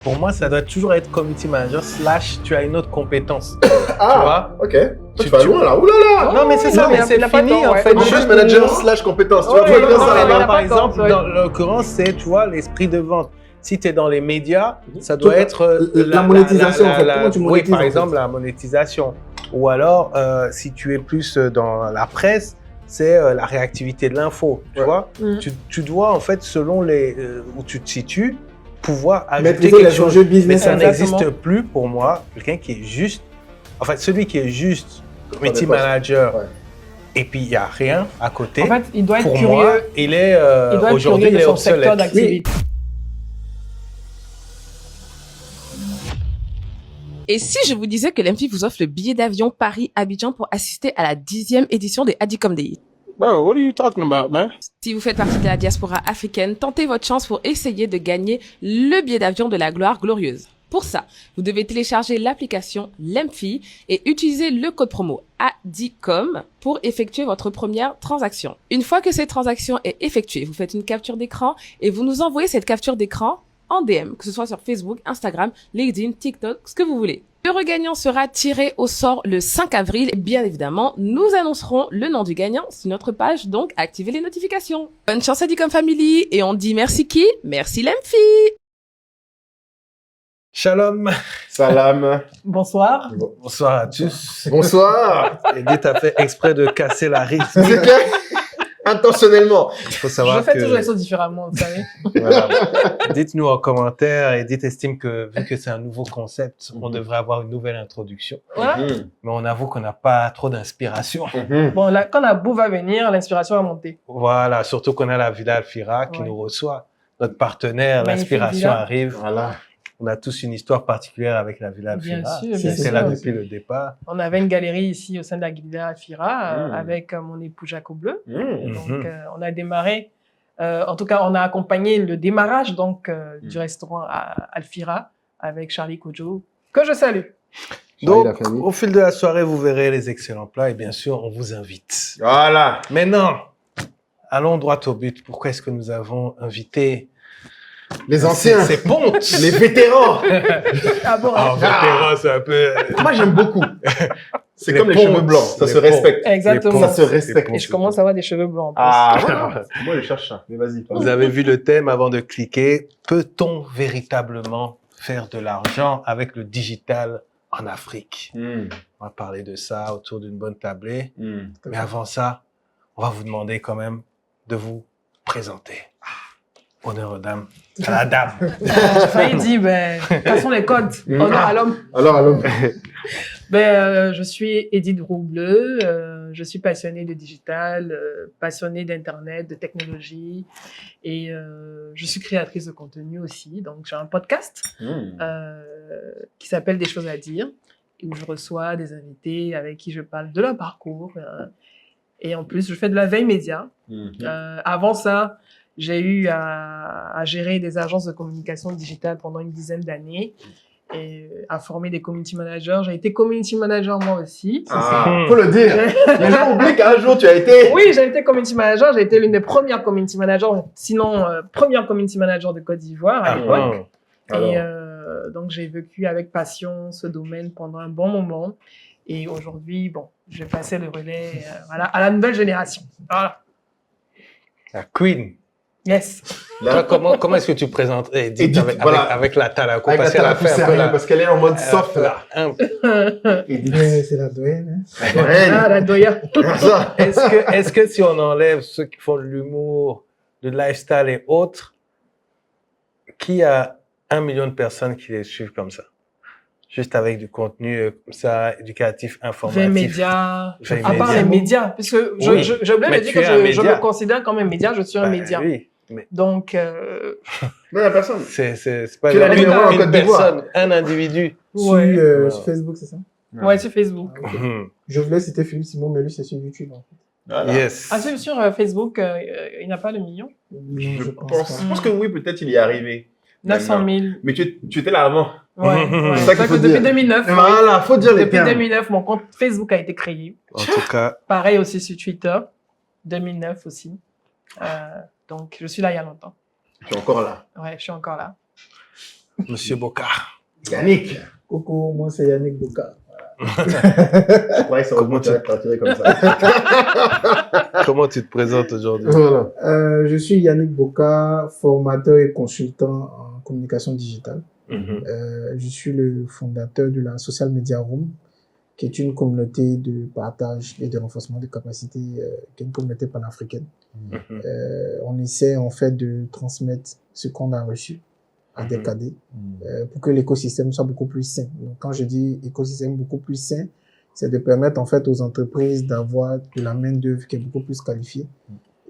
Pour moi, ça doit toujours être community manager / tu as une autre compétence. Ah, ok. Tu vas loin là. Ouh là là. Non, mais c'est ça, mais c'est fini en fait. Juste manager / compétence. Tu vois, Ouais, non, ça mais là. là, par exemple, dans l'occurrence, c'est, tu vois, l'esprit de vente. Si tu es dans les médias, ça doit être la monétisation en fait. Comment tu monétises? Oui, par exemple, la monétisation. Ou alors, si tu es plus dans la presse, c'est la réactivité de l'info. Tu vois, tu dois en fait, selon où tu te situes, pouvoir ajouter quelque chose. Mais ça n'existe plus pour moi. Quelqu'un qui est juste, en fait, celui qui est juste community manager. Et puis, il n'y a rien à côté. En fait, il doit être pour curieux. Moi, il est aujourd'hui, il est son obsolète. secteur d'activité. Et si je vous disais que l'MFI vous offre le billet d'avion Paris-Abidjan pour assister à la 10e édition des Adicom Day? Bro, what are you talking about, man? Si vous faites partie de la diaspora africaine, tentez votre chance pour essayer de gagner le billet d'avion de la gloire glorieuse. Pour ça, vous devez télécharger l'application l'MFI et utiliser le code promo ADICOM pour effectuer votre première transaction. Une fois que cette transaction est effectuée, vous faites une capture d'écran et vous nous envoyez cette capture d'écran en DM, que ce soit sur Facebook, Instagram, LinkedIn, TikTok, ce que vous voulez. Le regagnant sera tiré au sort le 5 avril. Bien évidemment, nous annoncerons le nom du gagnant sur notre page, donc activez les notifications. Bonne chance à Adicom Family et on dit merci qui? Merci l'MFI. Shalom. Salam. Bonsoir. Bonsoir à tous. Bonsoir. Edith a fait exprès de casser la rythme. C'est clair. Intentionnellement. Il faut savoir je fais toujours les choses différemment, vous savez. Voilà. Dites-nous en commentaire. Edith estime que vu que c'est un nouveau concept, on devrait avoir une nouvelle introduction. Ouais. Mais on avoue qu'on n'a pas trop d'inspiration. Bon, là, quand la boue va venir, l'inspiration va monter. Voilà, surtout qu'on a la Villa Alfira qui nous reçoit. Notre partenaire, l'inspiration arrive. Voilà. On a tous une histoire particulière avec la Villa Alfira. Bien sûr. C'est là depuis le départ. On avait une galerie ici au sein de la Villa Alfira avec mon époux Jaco Bleu. Donc, on a démarré, en tout cas, on a accompagné le démarrage donc du restaurant à Alfira avec Charlie Kojo, que je salue. Donc, au fil de la soirée, vous verrez les excellents plats et bien sûr, on vous invite. Voilà. Maintenant, allons droit au but. Pourquoi est-ce que nous avons invité les anciens, c'est Ponte, les vétérans. Ah bon, vétérans, c'est un peu. Moi, j'aime beaucoup. C'est comme les cheveux blancs, ça se respecte. Exactement. Ça se respecte. Et je commence à avoir des cheveux blancs. Ah, voilà. Moi, je cherche ça. Mais vas-y. Vous avez vu le thème avant de cliquer. Peut-on véritablement faire de l'argent avec le digital en Afrique? On va parler de ça autour d'une bonne tablée. Mais avant ça, on va vous demander quand même de vous présenter. Honneur aux dames. À la dame. J'ai failli dire, quels sont les codes? Honneur à l'homme. Alors, à l'homme. Je suis Edith Roubleu. Je suis passionnée de digital, passionnée d'Internet, de technologie. Et je suis créatrice de contenu aussi. Donc, j'ai un podcast qui s'appelle Des choses à dire, où je reçois des invités avec qui je parle de leur parcours. Et en plus, je fais de la veille média. Avant ça, j'ai eu à gérer des agences de communication digitale pendant une dizaine d'années et à former des community managers. J'ai été community manager moi aussi. Faut le dire. Les gens oublient qu'un jour tu as été. Oui, j'ai été community manager. J'ai été l'une des premières community managers, sinon première community manager de Côte d'Ivoire à l'époque. Et donc j'ai vécu avec passion ce domaine pendant un bon moment. Et aujourd'hui, bon, je vais passer le relais à la nouvelle génération. Voilà. La Queen. Yes. Là, comment est-ce que tu présentes Edith avec la Talako? Parce qu'elle a fait un peu parce qu'elle est en mode soft là. Edith, c'est la doyenne. La doya. Est-ce que si on enlève ceux qui font de l'humour, le lifestyle et autres, qui a 1 million de personnes qui les suivent comme ça? Juste avec du contenu comme ça, éducatif, informatif. Médias. À part les médias, parce que j'ai oublié de dire que je me considère comme un média, je suis un média. Oui, mais... Donc... Non, la personne. C'est pas une personne, un individu. Sur Facebook, c'est ça? Ouais, sur Facebook. Je voulais citer Philippe Simon, mais lui, c'est sur YouTube, en fait. Voilà. Yes. Ah, sur Facebook, il n'a pas de million? Je pense que oui, peut-être il y est arrivé. 900 000. Mais tu étais là avant. Ouais. C'est ça qu'il faut depuis dire. 2009. Voilà, faut dire les termes. Depuis 2009, mon compte Facebook a été créé. En tout cas. Pareil aussi sur Twitter. 2009 aussi. Donc, je suis là il y a longtemps. Tu es encore là. Ouais, je suis encore là. Monsieur Bocard. Yannick. Coucou, moi c'est Yannick Boka. Je croyais que ça aurait pu être torturé comme ça. Comment tu te présentes aujourd'hui? Voilà. Je suis Yannick Boka, formateur et consultant en communication digitale. Je suis le fondateur de la Social Media Room, qui est une communauté de partage et de renforcement des capacités, qui est une communauté panafricaine. On essaie en fait de transmettre ce qu'on a reçu à des cadets pour que l'écosystème soit beaucoup plus sain. Donc quand je dis écosystème beaucoup plus sain, c'est de permettre en fait aux entreprises d'avoir de la main d'œuvre qui est beaucoup plus qualifiée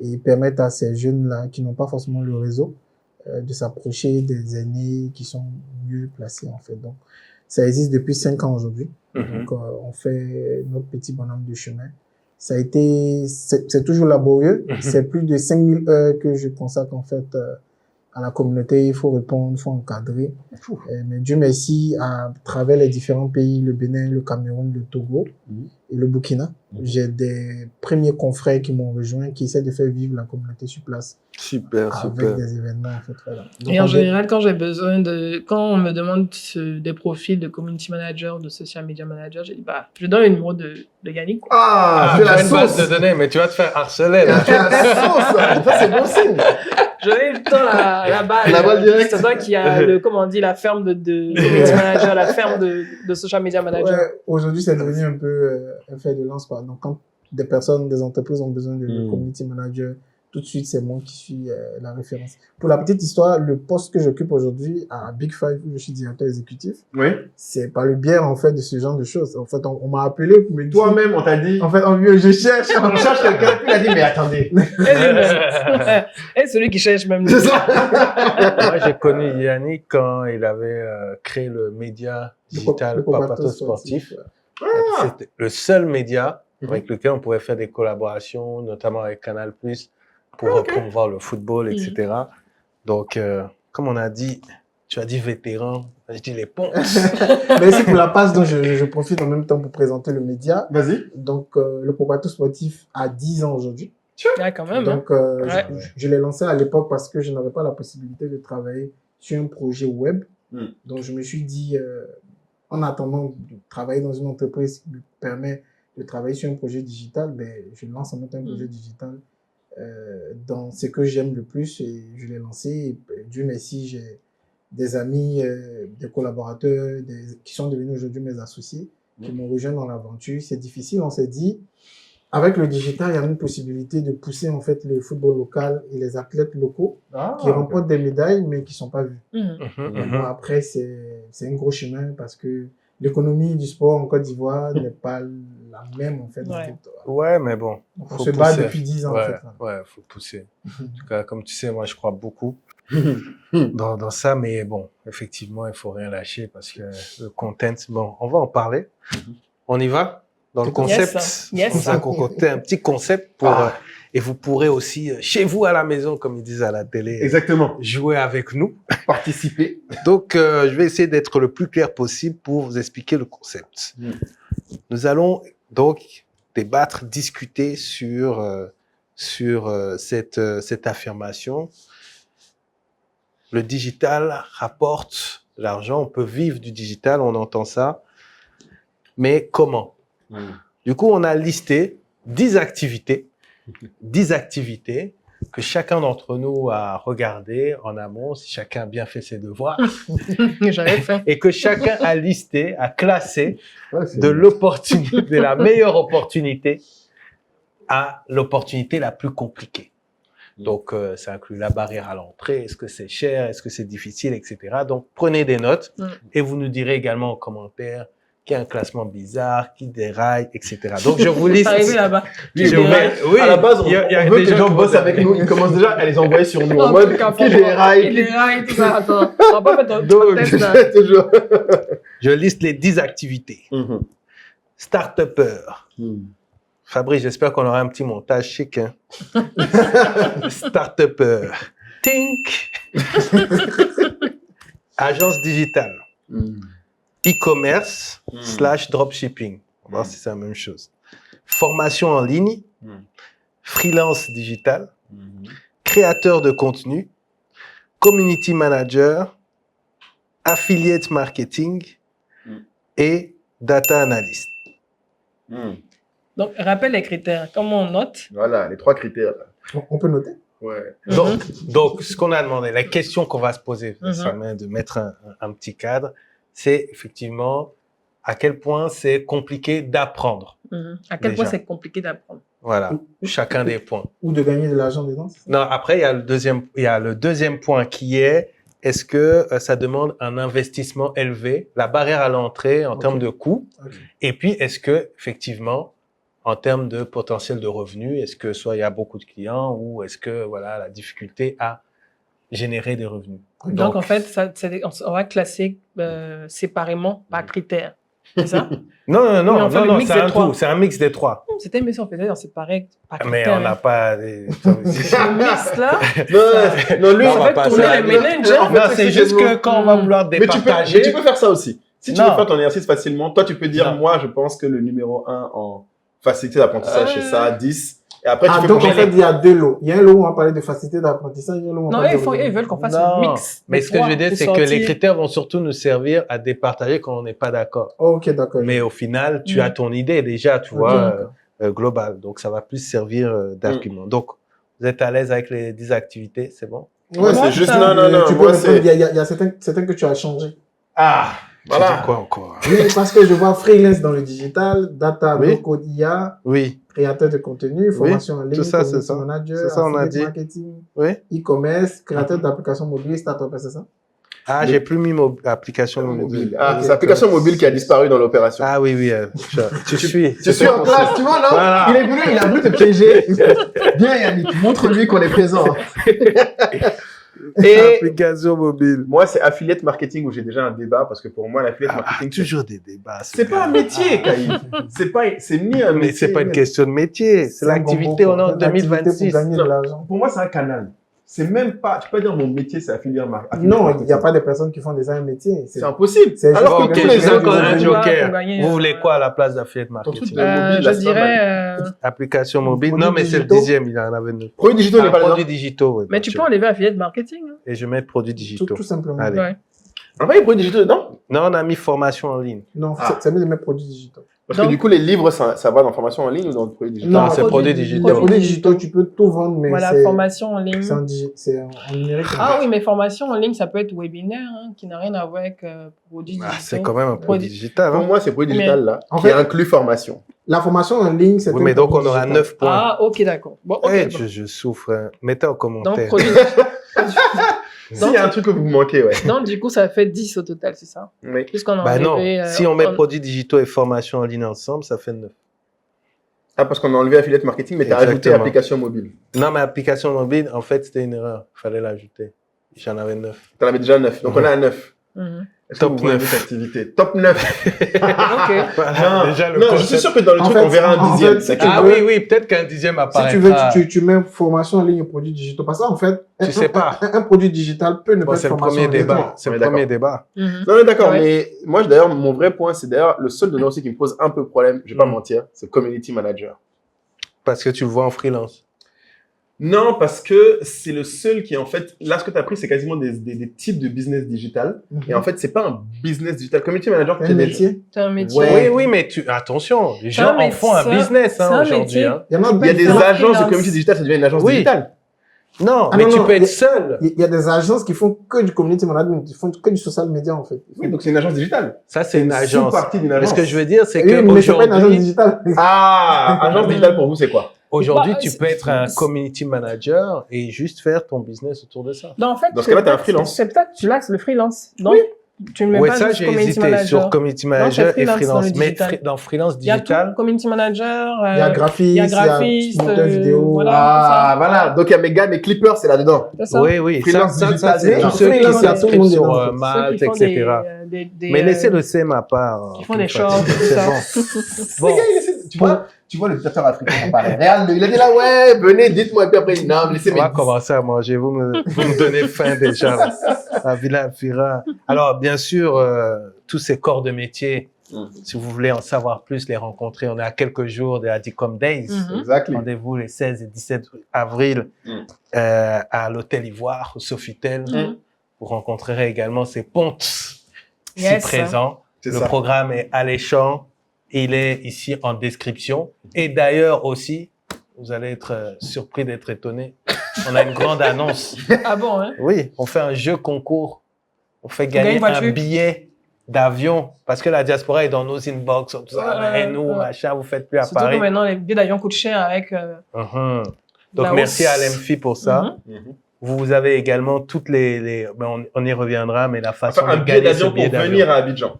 et permettre à ces jeunes-là qui n'ont pas forcément le réseau de s'approcher des aînés qui sont mieux placés en fait. Donc ça existe depuis 5 ans aujourd'hui. Donc on fait notre petit bonhomme de chemin. Ça a été, c'est toujours laborieux. C'est plus de 5000 heures que je consacre en fait à la communauté. Il faut répondre, il faut encadrer. Mais Dieu merci, à travers les différents pays, le Bénin, le Cameroun, le Togo et le Burkina, j'ai des premiers confrères qui m'ont rejoint, qui essaient de faire vivre la communauté sur place. Super, avec des événements en fait. Voilà. Donc, et en général, quand j'ai besoin quand on me demande des profils de community manager, de social media manager, j'ai dit je donne le numéro de Yannick. Ah, c'est la une base sauce. de données, mais tu vas te faire harceler là. Tu as la sauce. Ça, c'est bon signe. Je l'ai tout le temps la balle. La balle directe. C'est toi qui a la ferme de community manager, la ferme de social media manager. Ouais, aujourd'hui, c'est devenu un peu un fer de lance, quoi. Donc, quand des entreprises ont besoin de community manager, tout de suite, c'est moi qui suis la référence. Pour la petite histoire, le poste que j'occupe aujourd'hui à Big Five, où je suis directeur exécutif, c'est par le biais, en fait, de ce genre de choses. En fait, on m'a appelé pour me dire... Toi-même, on t'a dit... En fait, je cherche... On cherche quelqu'un, puis il a dit, mais attendez. Et celui qui cherche même. Moi, j'ai connu Yannick quand il avait créé le média digital Papato Sportif. C'était le seul média avec lequel on pouvait faire des collaborations, notamment avec Canal+, pour promouvoir le football, etc. Donc, comme on a dit, tu as dit vétéran, je dis les ponts. Merci pour la passe dont je profite en même temps pour présenter le média. Vas-y. Donc, le Papato Sportif a 10 ans aujourd'hui. Ouais, quand même. Donc, je l'ai lancé à l'époque parce que je n'avais pas la possibilité de travailler sur un projet web. Donc, je me suis dit, en attendant de travailler dans une entreprise qui me permet de travailler sur un projet digital, je lance en même temps un projet digital dans ce que j'aime le plus et je l'ai lancé. Et, Dieu merci, j'ai des amis, des collaborateurs qui sont devenus aujourd'hui mes associés, qui m'ont rejoint dans l'aventure. C'est difficile, on s'est dit, avec le digital, il y a une possibilité de pousser en fait le football local et les athlètes locaux qui remportent des médailles mais qui sont pas vus. Bon, après, c'est un gros chemin parce que l'économie du sport en Côte d'Ivoire n'est pas la même en fait. Ouais, mais bon. Donc, on se bat depuis 10 ans en fait. Ouais, faut pousser. En tout cas, comme tu sais, moi, je crois beaucoup dans ça, mais bon, effectivement, il faut rien lâcher parce que le content, bon, on va en parler. On y va? Dans le concept, yes. On vous a concocté un petit concept pour et vous pourrez aussi chez vous à la maison, comme ils disent à la télé, exactement, jouer avec nous, participer. Donc, je vais essayer d'être le plus clair possible pour vous expliquer le concept. Nous allons donc débattre, discuter sur cette affirmation. Le digital rapporte l'argent, on peut vivre du digital, on entend ça, mais comment? Du coup, on a listé 10 activités que chacun d'entre nous a regardé en amont, si chacun a bien fait ses devoirs. J'avais fait. Et que chacun a listé, a classé de la meilleure opportunité à l'opportunité la plus compliquée. Donc, ça inclut la barrière à l'entrée, est-ce que c'est cher, est-ce que c'est difficile, etc. Donc, prenez des notes et vous nous direz également en commentaire qu'il y a un classement bizarre, qui déraille, etc. Donc, je vous liste. Arrivé là-bas. Oui, à la base, on veut que les gens bossent avec nous. Ils commencent déjà à les envoyer sur nous en mode qui déraille. Tout ça. Attends, on va pas mettre un test là. Je liste les 10 activités. Start-upper. Fabrice, j'espère qu'on aura un petit montage chic. Hein. Start-upper. Think. Agence digitale. E-commerce / dropshipping. On va voir si c'est la même chose. Formation en ligne. Freelance digital. Créateur de contenu. Community manager. affiliate marketing et data analyst. Donc, rappelle les critères. Comment on note? Voilà, les 3 critères. Là. On peut noter? Ouais. Donc, ce qu'on a demandé, la question qu'on va se poser, de mettre un petit cadre, c'est effectivement à quel point c'est compliqué d'apprendre. À quel point c'est compliqué d'apprendre. Voilà, chacun des points. Ou de gagner de l'argent dedans. Non, après, il y a le deuxième point qui est, est-ce que ça demande un investissement élevé, la barrière à l'entrée en termes de coûts, et puis est-ce que, effectivement, en termes de potentiel de revenus, est-ce que soit il y a beaucoup de clients ou est-ce que, voilà, la difficulté à générer des revenus. Donc en fait, on va classer séparément par critères. C'est ça? Non, c'est un mix des 3. C'était mais si on faisait séparé par critères. Mais on n'a pas des... Le mix là? Non, lui, on va pas tourner les ménages. Non, c'est juste que quand on va vouloir départager... Mais tu peux faire ça aussi. Si tu veux faire ton exercice facilement, toi, tu peux dire, moi, je pense que le numéro 1 en facilité d'apprentissage, c'est ça, 10. Et après, tu fais donc en fait, il y a 2 lots. Il y a un lot où on va parler de facilité d'apprentissage, il y a un lot où on non, ils veulent qu'on fasse un mix. Mais ce que je veux dire, c'est que les critères vont surtout nous servir à départager quand on n'est pas d'accord. Ok, d'accord. Mais au final, tu as ton idée déjà, tu vois, globale. Donc, ça va plus servir d'argument. Donc, vous êtes à l'aise avec les 10 activités, c'est bon? Ouais, c'est juste, non. Il y a certains que tu as changé. Ah! Voilà. Tu dis quoi encore? Oui, parce que je vois freelance dans le digital, data, code IA, créateur de contenu, formation en ligne, tout ça, c'est ça. Manager, ça, on a dit. Marketing, e-commerce, créateur d'applications mobiles, start-up, c'est ça? Ah, j'ai plus mis application mobile. Ah, c'est l'application mobile qui a disparu dans l'opération. Ah oui, tu suis. Tu suis en classe, tu vois, non? Voilà. Il a voulu te piéger. Bien, Yannick, montre-lui qu'on est présent. Et application mobile. Moi, c'est affiliate marketing où j'ai déjà un débat parce que pour moi, l'affiliate marketing. Toujours des débats. C'est pas un métier, Caïd. C'est ni un métier. Mais c'est pas une question de métier. C'est l'activité en 2026. Pour moi, c'est un canal. C'est même pas, tu peux dire mon métier, c'est affiliate marketing. Non, il n'y a pas de personnes qui font déjà un métier. C'est impossible. Alors que tous les autres ont un joker. Vous voulez quoi à la place d'affiliate marketing? Je dirais, application mobile. Non, mais c'est le 10e, il en avait 9. Produits digitaux, n'est pas produits digitaux. Mais tu peux enlever affiliate marketing. Et je mets produits digitaux. Tout simplement. Allez. On va les produits digitaux dedans? Non, on a mis formation en ligne. Non, c'est mieux de mettre produits digitaux. Parce que du coup, les livres, ça va dans formation en ligne ou dans le produit digital? Non, c'est produits digitaux. Produits digitaux, tu peux tout vendre, mais voilà, formation en ligne. C'est en numérique. Ah oui, mais formation en ligne, ça peut être webinaire, qui n'a rien à voir avec produits digitaux. C'est quand même un produit digital. Pour moi, c'est produit digital, là, qui inclut formation. La formation en ligne, c'est... Oui, mais donc on aura 9 points. Ah, ok, d'accord. Bon, je souffre. Mettez en commentaire. Donc, produit S'il y a un truc que vous manquez, ouais. Donc, du coup, ça fait 10 au total, c'est ça? Oui. Puisqu'on a non, si on met produits digitaux et formation en ligne ensemble, ça fait 9. Ah, parce qu'on a enlevé affiliate marketing, mais tu as ajouté application mobile. Non, mais application mobile, en fait, c'était une erreur. Il fallait l'ajouter. J'en avais 9. Tu en avais déjà 9. Donc, on a un 9. Top 9. Activité. Top 9. Ok. Voilà, déjà, non, je suis sûr que dans le truc, on verra un 10e. Oui, peut-être qu'un 10e apparaîtra. Si tu veux, tu mets formation en ligne et produits digitaux. Parce qu'en fait, tu sais pas. Un produit digital peut ne pas être formation en ligne. C'est le premier débat. Non, d'accord, mais moi, d'ailleurs, mon vrai point, c'est d'ailleurs le seul de nous aussi qui me pose un peu problème, je vais pas mentir, c'est community manager. Parce que tu le vois en freelance. Non, parce que c'est le seul qui, en fait, là, ce que tu as pris, c'est quasiment des types de business digital. Et en fait, c'est pas un business digital. Community manager, c'est un métier. C'est un métier. Ouais. Oui, mais attention, les gens en font un business aujourd'hui. Il y a des agences de community digital, ça devient une agence digitale. Non, mais tu peux être seul. Il y a des agences qui font que du community management, qui font que du social media, en fait. Oui, donc c'est une agence digitale. Ça, c'est une agence. Sous-partie d'une agence. Ce que je veux dire, c'est que mais c'est pas une agence digitale. Ah, agence digitale pour vous, c'est quoi? Aujourd'hui, tu peux être un community manager et juste faire ton business autour de ça. Non, en fait, dans ce cas-là, tu es un freelance. C'est peut-être tu laisses le freelance. Donc, tu ne mets pas ça, j'ai hésité sur community manager et freelance. Mais dans freelance digital. Il y a tout, community manager. Il y a graphiste, monteur vidéo. Voilà. Donc, il y a Megan et Clipper, c'est là-dedans. Oui. Freelance digital, c'est tous ceux qui s'inscrivent sur Malte, etc. Mais laissez le CM à part. Ils font des shorts, tout ça. Bon. Tu vois le dictateur africain, il a dit là, ouais, venez, dites-moi, et puis après, non, laissez-moi. On va commencer à manger, vous me donnez faim déjà, la Villa Alfira. Alors, bien sûr, tous ces corps de métier, si vous voulez en savoir plus, les rencontrer, on est à quelques jours des Adicom Days. Rendez-vous les 16 et 17 avril à l'Hôtel Ivoire, au Sofitel. Vous rencontrerez également ces pontes Yes. si présents. C'est Le ça. programme est alléchant. Il est ici en description. Et d'ailleurs aussi, vous allez être surpris d'être étonné. On a une grande annonce. Ah bon, hein? Oui, on fait un jeu concours. On fait gagne gagner une voiture. un billet d'avion parce que la diaspora est dans nos inbox. Tout ça, Ouais, nous, ouais. machin, vous faites plus à Surtout que Paris. maintenant, les billets d'avion coûtent cher avec. Mhm. Donc, la merci hausse. à l'EMFI pour ça. Mhm. Mhm. Vous avez également toutes ben, on y reviendra, mais la façon Enfin, un de billet gagner ce d'avion billet pour d'avion. venir à Abidjan.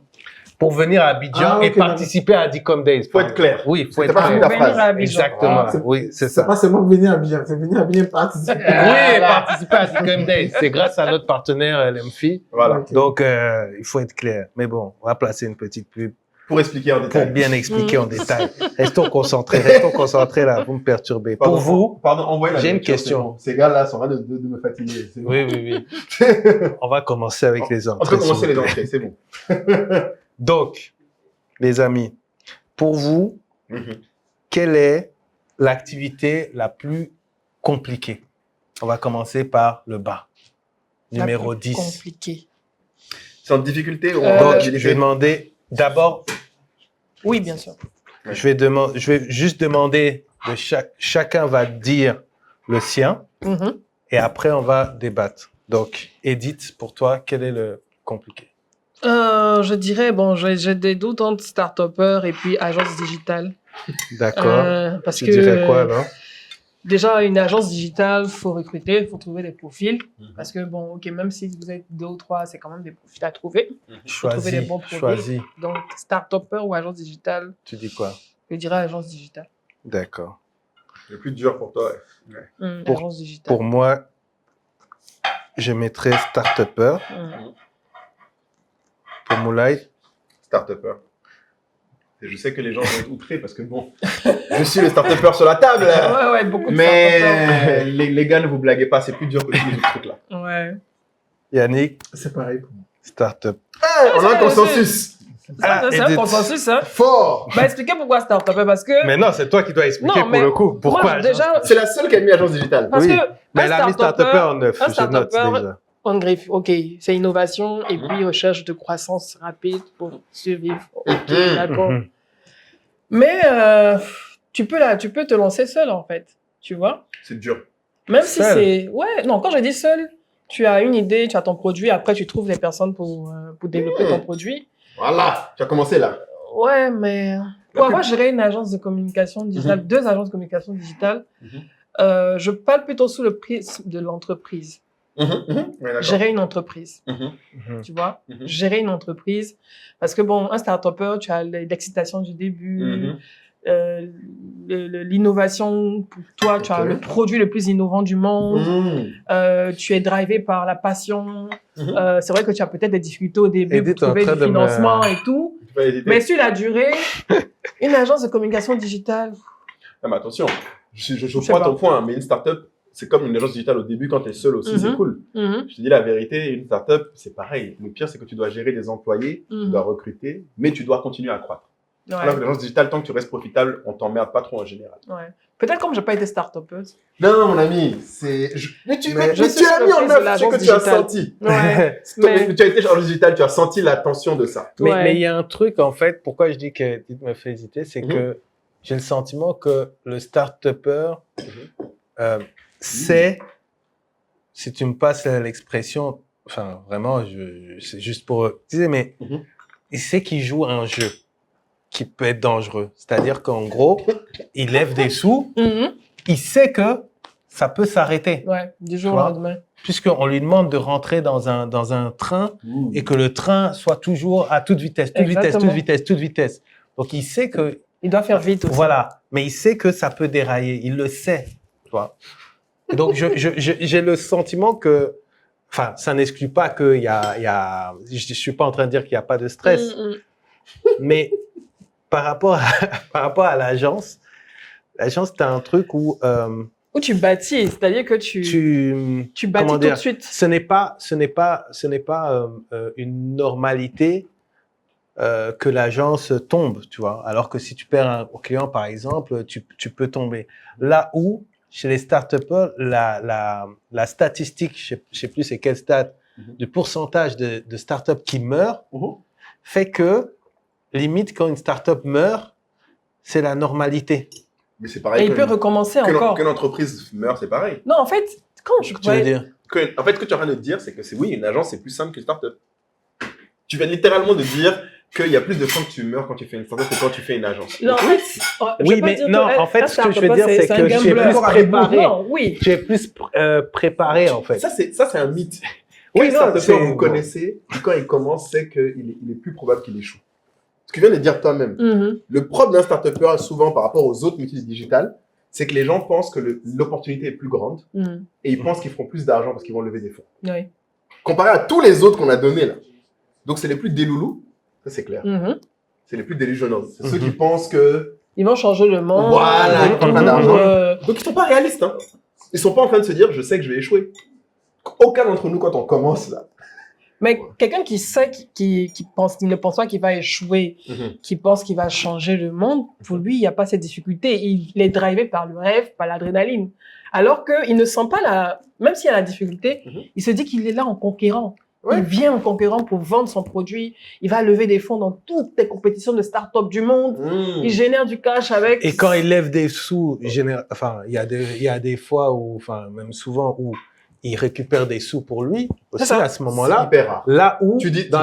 Pour venir à Abidjan Ah, et ok, participer à Dicom Days. Faut être clair. Oui, faut C'était être pas fini clair. la Pour venir phrase. à Abidjan. Exactement. Ah, Oui, c'est C'est ça. pas seulement venir à bien, c'est venir à bien participer. Oui, participer à Dicom Days. C'est grâce à notre partenaire l'EMFI. Voilà. Ok. Donc, il faut être clair. Mais bon, on va placer une petite pub Pour expliquer en pour détail. bien expliquer en détail. Restons concentrés là, vous me perturbez. Pour vous, Pardon, envoyez la j'ai une nourriture, question. c'est bon. Ces gars-là sont en train de me fatiguer. C'est bon. oui. On va commencer avec les On entrées. peut commencer s'il les vous plaît. entrées, c'est bon. Donc, les amis, pour vous, Mhm. quelle est l'activité la plus compliquée? On va commencer par le bas. Numéro 10. Compliqué. C'est en difficulté ou Euh, en Donc, habilité? je vais demander, d'abord, Oui, bien sûr. je vais juste demander de chacun va dire le sien Mhm. et après on va débattre. Donc, Edith, pour toi, quel est le compliqué? Je dirais, bon, j'ai des doutes entre start-upper et puis agence digitale. D'accord. Parce Tu que dirais quoi alors? déjà, une agence digitale, faut recruter, faut trouver des profils. Mhm. Parce que, bon, ok, même si vous êtes 2 ou 3, c'est quand même des profils à trouver. trouver les bons profils. Choisis. Donc, start-upper ou agence digitale, Tu dis quoi? je dirais agence digitale. D'accord. Le plus dur pour toi, ouais. Pour- Agence digitale. Pour moi, je mettrais start-upper. Pour Moulay, Start-upper. Et je sais que les gens vont être outrés parce que bon, je suis le start-upper sur la table. Ouais, beaucoup de start-upper. Mais les gars, ne vous blaguez pas, c'est plus dur que tous les autres trucs là. Ouais. Yannick, C'est pareil pour moi. start-up. On a un consensus. C'est un Edith. consensus, hein. Fort. Bah, expliquez pourquoi start-upper, parce que... Mais non, c'est toi qui dois expliquer Non, pour mais le coup. Pourquoi? moi, déjà, C'est la seule qui a mis agence digitale. parce Oui. que... Mais un elle a mis start-upper en neuf, un je note start-upper, déjà. on griffe, ok, c'est innovation et puis recherche de croissance rapide pour survivre. Ok, d'accord. Mhm. Mais tu peux te lancer seul, en fait, tu vois. C'est dur. Même si Seul? c'est... Ouais, non, quand je dis seul, tu as une idée, tu as ton produit, après tu trouves les personnes pour développer ton produit. Voilà, tu as commencé là. Ouais, mais pour avoir géré une agence de communication digitale, 2 agences de communication digitale, je parle plutôt sous le prisme de l'entreprise. Ouais, d'accord. Gérer une entreprise, Mhm. tu vois. Mhm. Gérer une entreprise. Parce que bon, un start-upper, tu as l'excitation du début, l'innovation pour toi, tu as Ok. le produit le plus innovant du monde. Mhm. Tu es drivé par la passion. Mhm. C'est vrai que tu as peut-être des difficultés au début Edith pour trouver est en du train de me- financement et tout. Tu peux hésiter. Mais sur la durée, une agence de communication digitale, Ah, mais attention, je Je sais crois pas. ton point, mais une startup, c'est comme une agence digitale au début quand tu es seul aussi, c'est cool. mhm, Je te dis la vérité, une startup, c'est pareil. Le pire, c'est que tu dois gérer des employés, tu mhm. dois recruter, mais tu dois continuer à croître. Ouais, Alors que l'agence digitale, tant que tu restes profitable, on t'emmerde pas trop en général. ouais. Peut-être comme j'ai pas été start-uppeuse. Non, mon ami, c'est. Mais tu, Mais je mais suis tu as mis en surprise de œuvre ce l'agence que tu as digitale. senti. Ouais. Mais... Tu as été agence digitale, tu as senti la tension de ça. Mais Ouais. mais il y a un truc, en fait, pourquoi je dis que Edith me fait hésiter, c'est Mhm. que j'ai le sentiment que le start-upper, c'est, si tu me passes l'expression, enfin, vraiment, c'est juste pour dire, mais Mhm. il sait qu'il joue un jeu qui peut être dangereux. C'est-à-dire qu'en gros, il lève des sous, Mhm. il sait que ça peut s'arrêter, Ouais, du jour Tu au vois. lendemain. puisqu'on lui demande de rentrer dans un train et que le train soit toujours à toute vitesse, toute vitesse, Exactement. toute vitesse, toute vitesse. Donc, il sait que, Il doit faire vite aussi. voilà, mais il sait que ça peut dérailler, il le sait, tu vois. Donc, j'ai le sentiment que, enfin, ça n'exclut pas qu'il y a, je suis pas en train de dire qu'il n'y a pas de stress, Mhm. mais par rapport à l'agence, t'as un truc où Ou tu bâtis, c'est-à-dire que tu bâtis comment tout dire, de suite. ce n'est pas une normalité que l'agence tombe, tu vois. Alors que si tu perds un client, par exemple, tu peux tomber. Là où, chez les start-upers, la statistique, je sais plus c'est quelle stat, du pourcentage de startups qui meurent fait que, limite, quand une startup meurt, c'est la normalité. Mais c'est pareil. Et il peut recommencer encore. Que l'entreprise meurt, c'est pareil. Non, en fait, quand je Tu veux dire? En fait, ce que tu es en train de dire, c'est que une agence, c'est plus simple qu'une startup. Tu viens littéralement de dire qu'il y a plus de chances que tu meurs quand tu fais une startup que quand tu fais une agence. Non, en fait, Oui, mais non, en fait, ce que je veux dire, c'est que tu es plus préparé. Oui. Tu es plus préparé, en fait. Ça, c'est un mythe. Oui, Quel non, startupper vous connaissez, quand il commence, c'est qu'il est plus probable qu'il échoue. Ce que tu viens de dire toi-même. Le problème d'un startupper, souvent par rapport aux autres métiers digitales, c'est que les gens pensent que l'opportunité est plus grande et ils pensent qu'ils feront plus d'argent parce qu'ils vont lever des fonds. Oui. Comparé à tous les autres qu'on a donnés là. Donc, c'est les plus déloulous, ça c'est clair. C'est les plus délusionnels. C'est ceux qui pensent que... Ils vont changer le monde. Voilà, ils prennent pas d'argent. Donc, ils sont pas réalistes. Hein. Ils sont pas en train de se dire, je sais que je vais échouer. Aucun d'entre nous, quand on commence là. Mais quelqu'un qui sait, qui ne pense pas qu'il va échouer, qui pense qu'il va changer le monde, pour lui, il n'y a pas cette difficulté. Il est drivé par le rêve, par l'adrénaline. Alors qu'il ne sent pas même s'il y a la difficulté, il se dit qu'il est là en conquérant. Ouais. Il vient en conquérant pour vendre son produit. Il va lever des fonds dans toutes les compétitions de start-up du monde. Il génère du cash avec. Et quand il lève des sous, il y a des fois où, même souvent où il récupère des sous pour lui aussi à ce moment-là. C'est hyper rare. Là où, dans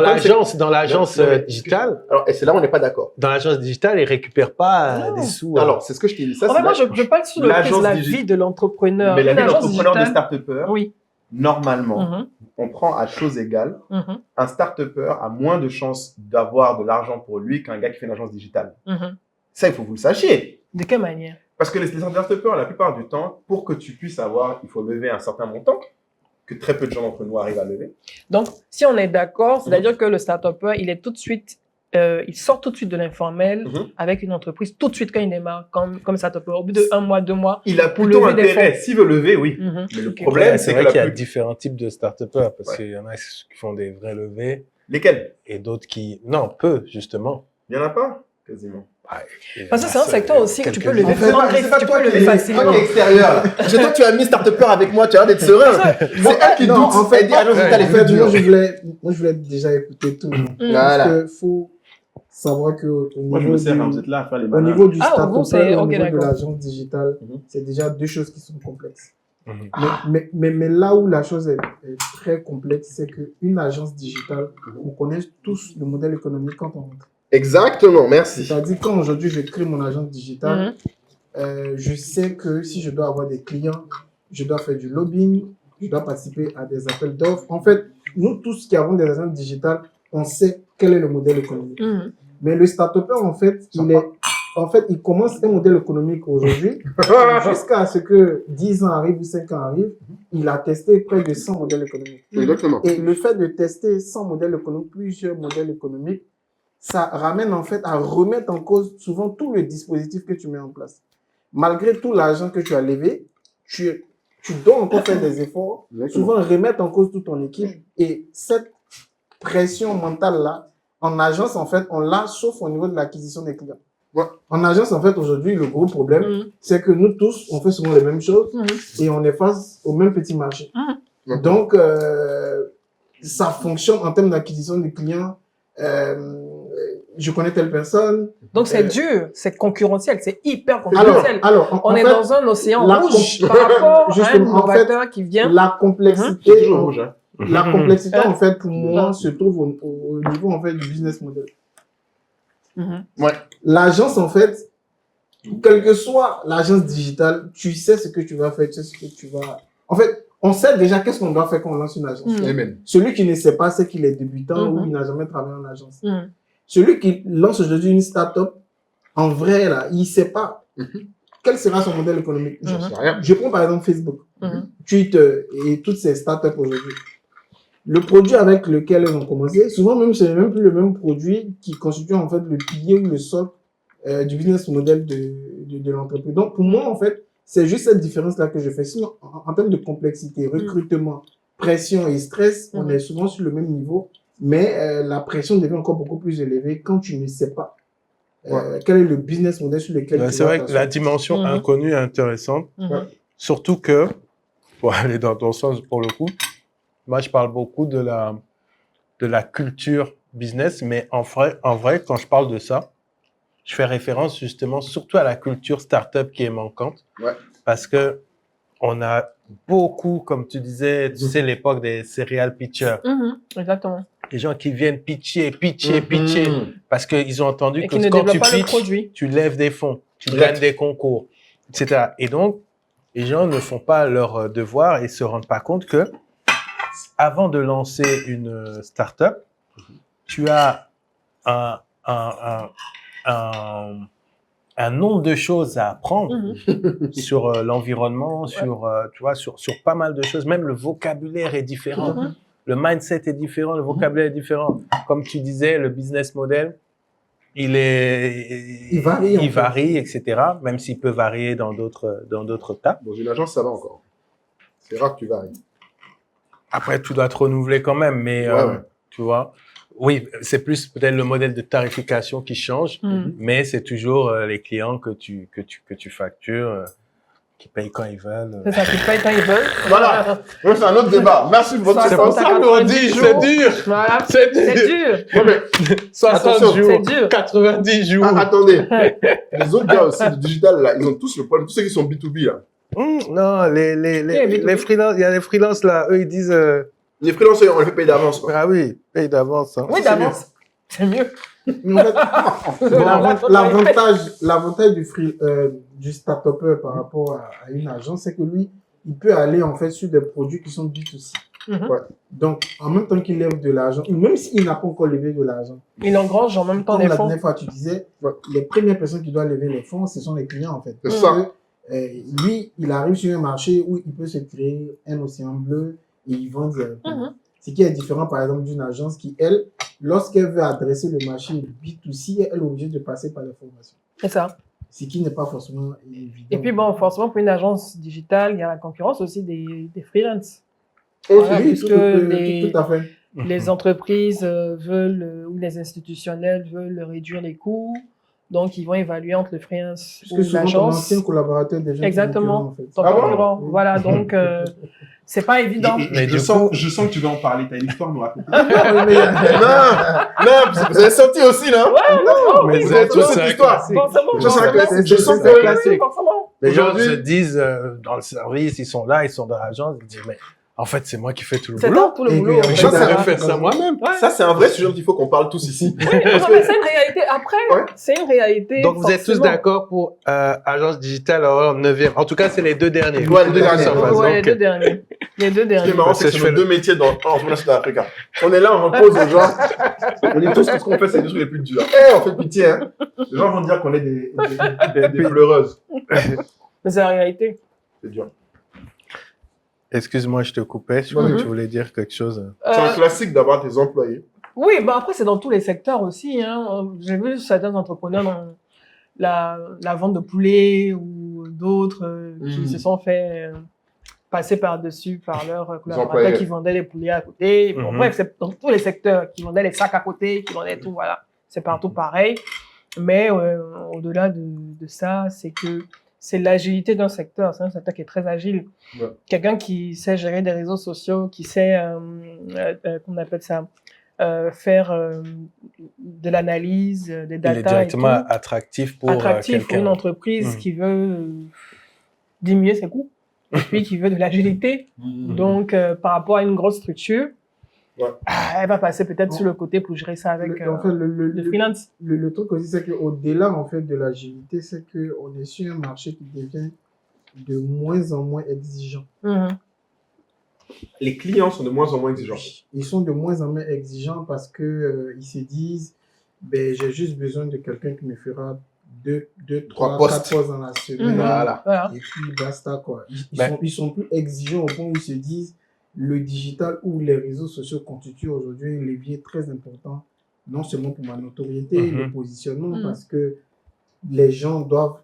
l'agence digitale. Alors, et c'est là où on n'est pas d'accord. Dans l'agence digitale, il récupère pas des sous. Alors, c'est ce que je t'ai dit. Ça, en fait, moi, je parle sur la vie de l'entrepreneur. Mais la vie de l'entrepreneur de start-upper. Oui. Normalement, on prend à choses égales, un start-upper a moins de chances d'avoir de l'argent pour lui qu'un gars qui fait une agence digitale. Ça, il faut que vous le sachiez. De quelle manière? Parce que les start-upers, la plupart du temps, pour que tu puisses avoir, il faut lever un certain montant, que très peu de gens d'entre nous arrivent à lever. Donc, si on est d'accord, c'est-à-dire que le start-upper, il est tout de suite, il sort tout de suite de l'informel avec une entreprise, tout de suite quand il démarre, comme start-upper, au bout de 1 mois, 2 mois. Il a plutôt intérêt, s'il veut lever, oui. Mais le problème, c'est qu'il y a différents types de start-upers, parce qu'il y en a qui font des vrais levées. Lesquels? Et d'autres qui, non, peu, justement. Il n'y en a pas, quasiment. Parce que c'est un secteur aussi que tu peux lever facilement. Toi qui es extérieur, là. Toi, tu as mis start-upper avec moi, tu as l'air d'être serein. C'est elle qui doute. En fait, moi, je voulais déjà écouter tout. Parce qu'il faut savoir qu'au niveau du start-upper, au niveau de l'agence digitale, c'est déjà 2 choses qui sont complexes. Mais là où la chose est très complexe, c'est qu'une agence digitale, on connaît tous le modèle économique quand on rentre. Exactement, merci. C'est-à-dire, quand aujourd'hui je crée mon agence digitale, je sais que si je dois avoir des clients, je dois faire du lobbying, je dois participer à des appels d'offres. En fait, nous tous qui avons des agences digitales, on sait quel est le modèle économique. Mais le start-upper, en fait, il commence un modèle économique aujourd'hui, jusqu'à ce que 10 ans arrivent ou 5 ans arrivent, il a testé près de 100 modèles économiques. Exactement. Et le fait de tester 100 modèles économiques, plusieurs modèles économiques, ça ramène en fait à remettre en cause souvent tout le dispositif que tu mets en place. Malgré tout l'argent que tu as levé, tu dois encore faire des efforts, souvent remettre en cause toute ton équipe. Et cette pression mentale-là, en agence, en fait, on l'a sauf au niveau de l'acquisition des clients. En agence, en fait, aujourd'hui, le gros problème, c'est que nous tous, on fait souvent les mêmes choses et on est face au même petit marché. Donc, ça fonctionne en termes d'acquisition des clients. Je connais telle personne. Donc c'est dur, c'est concurrentiel, c'est hyper concurrentiel. Alors on est dans un océan rouge par rapport à un innovateur qui vient. La complexité, la complexité en fait pour moi se trouve au niveau en fait du business model. L'agence en fait, quelle que soit l'agence digitale, tu sais ce que tu vas faire, tu sais ce que tu vas. En fait, on sait déjà qu'est-ce qu'on doit faire quand on lance une agence. Celui qui ne sait pas, c'est qu'il est débutant ou il n'a jamais travaillé en agence. Celui qui lance aujourd'hui une start-up, en vrai, là, il ne sait pas quel sera son modèle économique. Je prends par exemple Facebook, Twitter et toutes ces start-up aujourd'hui. Le produit avec lequel elles ont commencé, souvent même, c'est même plus le même produit qui constitue en fait le pilier ou le socle du business model de l'entreprise. Donc, pour moi, en fait, c'est juste cette différence-là que je fais. Sinon, en termes de complexité, recrutement, pression et stress, on est souvent sur le même niveau. Mais la pression devient encore beaucoup plus élevée quand tu ne sais pas quel est le business model sur lequel tu vas. C'est vrai que la dimension inconnue est intéressante. Surtout que, pour aller dans ton sens pour le coup, moi, je parle beaucoup de la culture business, mais en vrai, quand je parle de ça, je fais référence justement surtout à la culture startup qui est manquante. Ouais. Parce que on a beaucoup, comme tu disais, tu sais, l'époque des serial pitchers. Exactement. Les gens qui viennent pitcher, parce qu'ils ont entendu Et que qui ne quand tu développent pas le pitches, produit. tu lèves des fonds, tu Direct. gagnes des concours, etc. Et donc, les gens ne font pas leur devoir et se rendent pas compte que avant de lancer une startup, tu as un nombre de choses à apprendre sur l'environnement, sur, tu vois, sur pas mal de choses. Même le vocabulaire est différent. Le mindset est différent, le vocabulaire est différent. Comme tu disais, le business model, il varie, etc. Même s'il peut varier dans d'autres tas. Dans une agence, ça va encore. C'est rare que tu varies. Après, tu dois te renouveler quand même, mais Ouais. tu vois. Oui, c'est plus peut-être le modèle de tarification qui change, mais c'est toujours les clients que tu factures, qui payent quand ils veulent. C'est ça, qui payent quand ils veulent. Voilà. Ouais, c'est un autre débat. Merci pour votre Ça, réponse. c'est pour ça qu'on dit, c'est dur. Voilà. C'est C'est dur. dur. Ouais, mais 60 attention, jours, c'est dur. 90 jours. attendez. Les autres gars aussi du digital, là, ils ont tous le problème. Tous ceux qui sont B2B, là. Non, les freelances, il y a les freelances là, eux ils disent Les freelances, on les fait payer d'avance, quoi. ah oui, paye d'avance. Hein. Oui, d'avance. C'est mieux. Mais en fait, l'avantage du start-upper par rapport à une agence, c'est que lui, il peut aller en fait sur des produits qui sont B2C. Ouais. Donc, en même temps qu'il lève de l'argent, même s'il n'a pas encore levé de l'argent, Il engrange en même temps comme des la fonds. dernière fois tu disais, les premières personnes qui doivent lever les fonds, ce sont les clients en fait. C'est ça. Lui, il arrive sur un marché où il peut se créer un océan bleu et il vend directement. Ce qui est différent, par exemple, d'une agence qui, elle, lorsqu'elle veut adresser le marché B2C, elle est obligée de passer par les formations. C'est ça. Ce qui n'est pas forcément évident. Et puis bon, forcément, pour une agence digitale, il y a la concurrence aussi des freelances. Oui, Voilà, puisque tout à fait. les entreprises veulent, ou les institutionnels veulent réduire les coûts. Donc, ils vont évaluer entre le freelance ou Parce que souvent, ton l'agence. ancien collaborateur déjà. Exactement. En fait. Ton concurrent. Voilà, donc, c'est pas évident. Mais je sens que tu vas en parler. T'as une histoire à nous raconter. Non, vous avez sorti aussi, là. Ouais, mais Vous avez tous cette histoire. forcément. Je sens c'est que classique. Forcément. Les gens Aujourd'hui- se disent dans le service, ils sont là, ils sont dans l'agence, ils disent mais en fait c'est moi qui fais tout le C'est boulot. ça, tout le Et boulot. puis, en fait. ça, Je c'est devrais faire ça moi-même. Ouais. ça, c'est un vrai sujet dont il faut qu'on parle tous ici. Non, mais c'est une réalité. Après, Ouais. c'est une réalité. Donc vous êtes tous forcément. d'accord pour agence digitale en 9e. En tout cas, c'est les deux derniers. Ouais, les deux derniers. Ouais, les Donc, deux derniers. Les deux Ce qui derniers. est marrant, c'est que je c'est fais nos deux métiers en Sud-Afrique. On est là, on repose aux gens. On dit tous ce qu'on fait, c'est les trucs les plus durs. On fait pitié, hein. Les gens vont dire qu'on est des pleureuses. Mais c'est la réalité. C'est dur. excuse-moi, je te coupais. Je crois que tu voulais dire quelque chose. C'est un classique d'avoir tes employés. Oui, bah après, c'est dans tous les secteurs aussi. Hein. J'ai vu certains entrepreneurs dans la vente de poulets ou d'autres qui se sont fait passer par-dessus par leurs collaborateurs employés. qui vendaient les poulets à côté. Bon, bref, c'est dans tous les secteurs, qui vendaient les sacs à côté, qui vendaient tout, voilà. C'est partout pareil. Mais au-delà de ça, c'est que c'est l'agilité d'un secteur. C'est un secteur qui est très agile. Ouais. Quelqu'un qui sait gérer des réseaux sociaux, qui sait, qu'on appelle ça, faire de l'analyse, des Il data est directement et tout. attractif pour Attractif pour quelqu'un. une entreprise qui veut diminuer ses coûts et puis qui veut de l'agilité. Donc, par rapport à une grosse structure, elle va passer peut-être sur le côté pour gérer ça avec En fait, le freelance. le truc aussi, c'est qu'au-delà en fait, de l'agilité, c'est qu'on est sur un marché qui devient de moins en moins exigeant. Les clients sont de moins en moins exigeants. Ils sont de moins en moins exigeants parce que ils se disent, ben, j'ai juste besoin de quelqu'un qui me fera 2, 3, 4 postes dans la semaine. Voilà. Voilà. Et puis basta quoi. Ils sont plus exigeants au point où ils se disent le digital ou les réseaux sociaux constituent aujourd'hui un levier très important, non seulement pour ma notoriété, le positionnement, parce que les gens doivent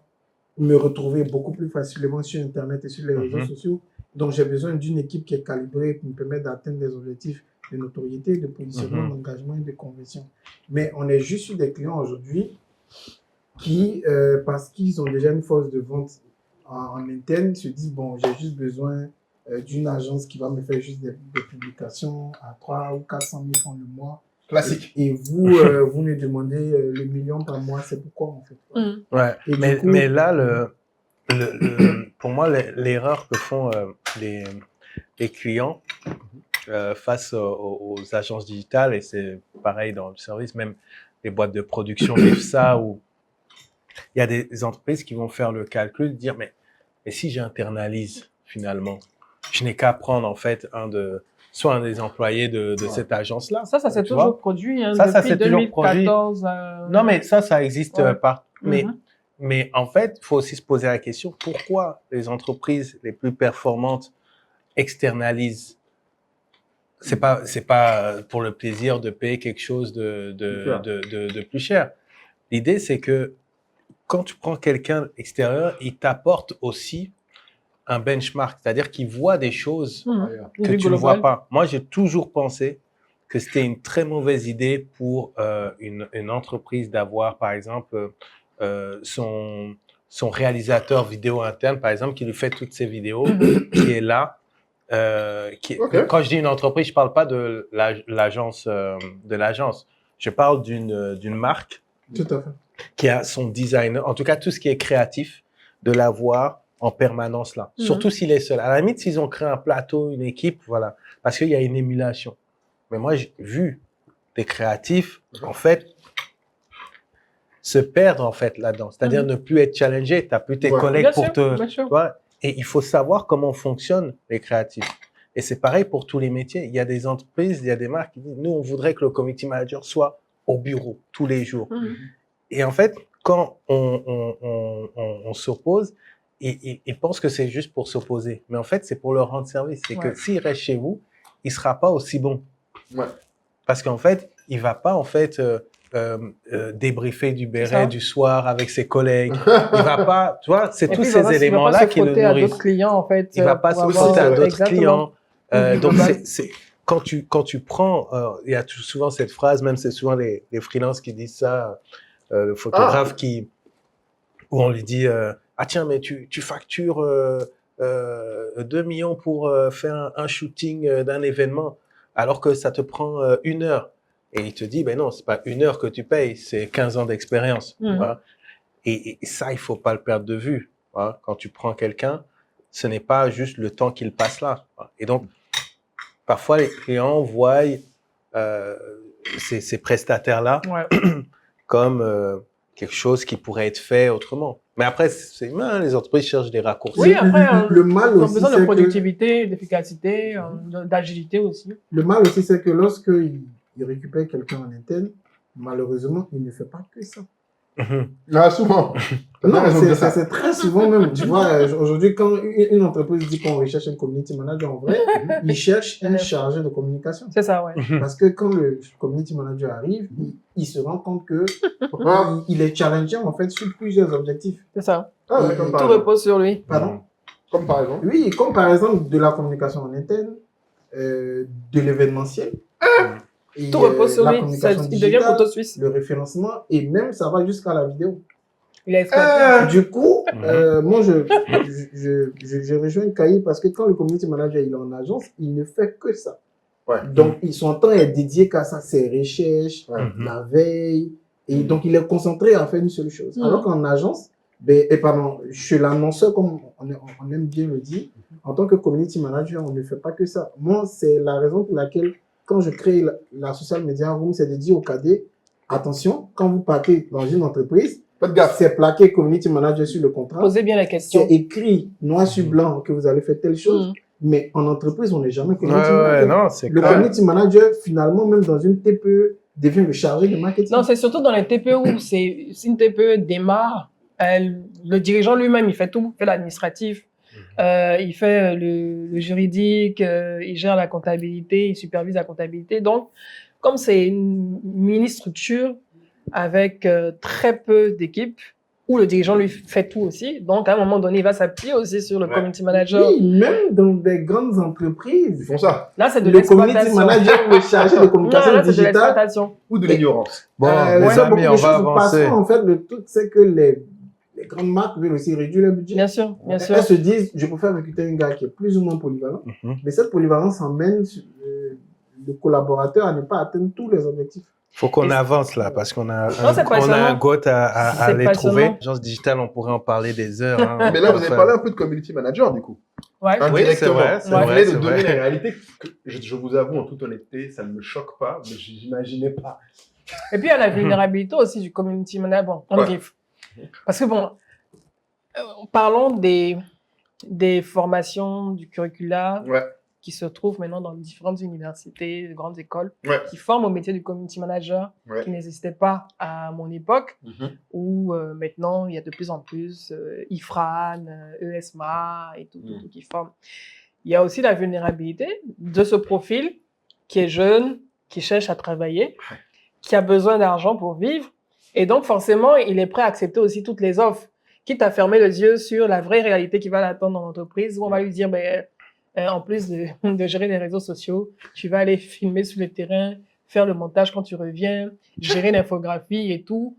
me retrouver beaucoup plus facilement sur Internet et sur les réseaux sociaux. Donc j'ai besoin d'une équipe qui est calibrée pour me permettre d'atteindre des objectifs de notoriété, de positionnement, d'engagement et de conversion. Mais on est juste sur des clients aujourd'hui qui, parce qu'ils ont déjà une force de vente en interne, se disent, bon, j'ai juste besoin d'une agence qui va me faire juste des publications à 300 ou 400 000 francs le mois. Classique. Et vous, vous me demandez le million par mois, c'est pourquoi en fait. Ouais, Et mais, du coup- mais là, pour moi, l'erreur que font les clients face aux agences digitales, et c'est pareil dans le service, même les boîtes de production vivent ça, où il y a des entreprises qui vont faire le calcul, dire mais si j'internalise finalement, je n'ai qu'à prendre en fait soit un des employés de cette agence-là. Ça s'est Tu toujours vois? produit hein, Ça depuis s'est toujours produit. 2014. Non, mais ça existe Ouais. pas. Mhm. Mais en fait, il faut aussi se poser la question, pourquoi les entreprises les plus performantes externalisent? C'est pas pour le plaisir de payer quelque chose de plus cher. L'idée, c'est que quand tu prends quelqu'un extérieur, il t'apporte aussi un benchmark, c'est-à-dire qu'il voit des choses que tu ne vois pas. Moi, j'ai toujours pensé que c'était une très mauvaise idée pour une entreprise d'avoir, par exemple, son réalisateur vidéo interne, par exemple, qui lui fait toutes ses vidéos, qui est là. Quand je dis une entreprise, je parle pas de l'agence, Je parle d'une marque Tout à fait. qui a son designer, en tout cas tout ce qui est créatif, de l'avoir en permanence là. Surtout s'il est seul. À la limite, s'ils ont créé un plateau, une équipe, voilà, parce qu'il y a une émulation. Mais moi, j'ai vu des créatifs, en fait, se perdre en fait là-dedans. C'est-à-dire ne plus être challengé. T'as plus tes collègues pour te, tu vois. Et il faut savoir comment fonctionnent les créatifs. Et c'est pareil pour tous les métiers. Il y a des entreprises, il y a des marques qui disent, nous, on voudrait que le community manager soit au bureau tous les jours. Et en fait, quand on s'oppose, ils pensent que c'est juste pour s'opposer. Mais en fait, c'est pour leur rendre service. C'est que s'il reste chez vous, il sera pas aussi bon. Parce qu'en fait, il va pas, en fait, débriefer du béret du soir avec ses collègues. Il va pas, tu vois, c'est tous ces éléments-là qui le nourrissent. Il va pas se frotter à d'autres clients, en fait. Il va pas se frotter à d'autres clients. Donc, quand tu prends, il y a souvent cette phrase, même c'est souvent les freelances qui disent ça, le photographe où on lui dit, ah tiens, mais tu factures 2 millions pour faire un shooting d'un événement, alors que ça te prend 1 heure. Et il te dit, ben non, c'est pas 1 heure que tu payes, c'est 15 ans d'expérience. Voilà. Et ça, il faut pas le perdre de vue. Voilà. Quand tu prends quelqu'un, ce n'est pas juste le temps qu'il passe là. Voilà. Et donc, parfois, les clients voient ces prestataires-là comme quelque chose qui pourrait être fait autrement. Mais après, c'est humain, les entreprises cherchent des raccourcis. Oui, après, le mal ils ont aussi, besoin de productivité, d'efficacité, d'agilité aussi. Le mal aussi, c'est que lorsqu'il récupère quelqu'un en interne, malheureusement, il ne fait pas que ça. Souvent. Non, c'est très souvent même. Tu vois, aujourd'hui, quand une entreprise dit qu'on recherche un community manager, en vrai, il cherche un chargé de communication. C'est ça, ouais. Parce que quand le community manager arrive, il se rend compte que il est challengé en fait sur plusieurs objectifs. C'est ça. Tout repose sur lui. Pardon? Comme par exemple? Oui, comme par exemple de la communication en interne, de l'événementiel. Et, tout repose sur lui. Il devient couteau suisse. Le référencement et même ça va jusqu'à la vidéo. Il a exploité. Du coup, moi je rejoins Kaï parce que quand le community manager il est en agence, il ne fait que ça. Donc son temps est dédié qu'à ça, ses recherches, la veille, et donc il est concentré à faire une seule chose. Alors qu'en agence, chez l'annonceur, comme on aime bien le dire, en tant que community manager, on ne fait pas que ça. Moi, c'est la raison pour laquelle quand je crée la social media room, c'est de dire au cadet, attention, quand vous partez dans une entreprise, c'est plaqué community manager sur le contrat. Posez bien la question. C'est écrit noir sur blanc que vous allez faire telle chose. Mais en entreprise, on n'est jamais community manager. Non, le community manager, finalement, même dans une TPE, devient le chargé de marketing. Non, c'est surtout dans les TPE où si une TPE démarre, le dirigeant lui-même, il fait tout, il fait l'administratif. Il fait le juridique, il gère la comptabilité, il supervise la comptabilité. Donc, comme c'est une mini-structure avec très peu d'équipes, où le dirigeant lui fait tout aussi, donc à un moment donné, il va s'appuyer aussi sur le community manager. Oui, même dans des grandes entreprises. Ils font ça. Là, c'est de l'exploitation. Le community manager, le chargé de communication digitale. Ou de l'ignorance. Bon, les amis, on va avancer. En fait, le truc, c'est que les les grandes marques veulent aussi réduire le budget. Bien sûr, bien sûr. Elles se disent, je préfère recruter un gars qui est plus ou moins polyvalent, mais cette polyvalence emmène le collaborateur à ne pas atteindre tous les objectifs. Faut qu'on avance là, parce qu'on a, c'est on a un goût à C'est les passionnant. trouver. L'agence digitale, on pourrait en parler des heures. Hein. Mais là, vous avez parlé un peu de community manager, du coup. Ouais. Oui, c'est Indirectement. vrai, c'est Vous vrai, venez de c'est donner vrai. la réalité que je vous avoue, en toute honnêteté, ça ne me choque pas, mais j'imaginais pas. Et puis, il y a la vulnérabilité aussi du community manager. Bon, on Ouais. griffe. Parce que bon, parlons des formations du curricula Ouais. qui se trouvent maintenant dans différentes universités, grandes écoles, Ouais. qui forment au métier du community manager, Ouais. qui n'existaient pas à mon époque, Mhm. où maintenant, il y a de plus en plus IFRAN, ESMA et tout qui forment. Il y a aussi la vulnérabilité de ce profil qui est jeune, qui cherche à travailler, qui a besoin d'argent pour vivre, et donc forcément, il est prêt à accepter aussi toutes les offres, quitte à fermer les yeux sur la vraie réalité qui va l'attendre dans l'entreprise, où on va lui dire, ben, en plus de gérer les réseaux sociaux, tu vas aller filmer sur le terrain, faire le montage quand tu reviens, gérer l'infographie et tout.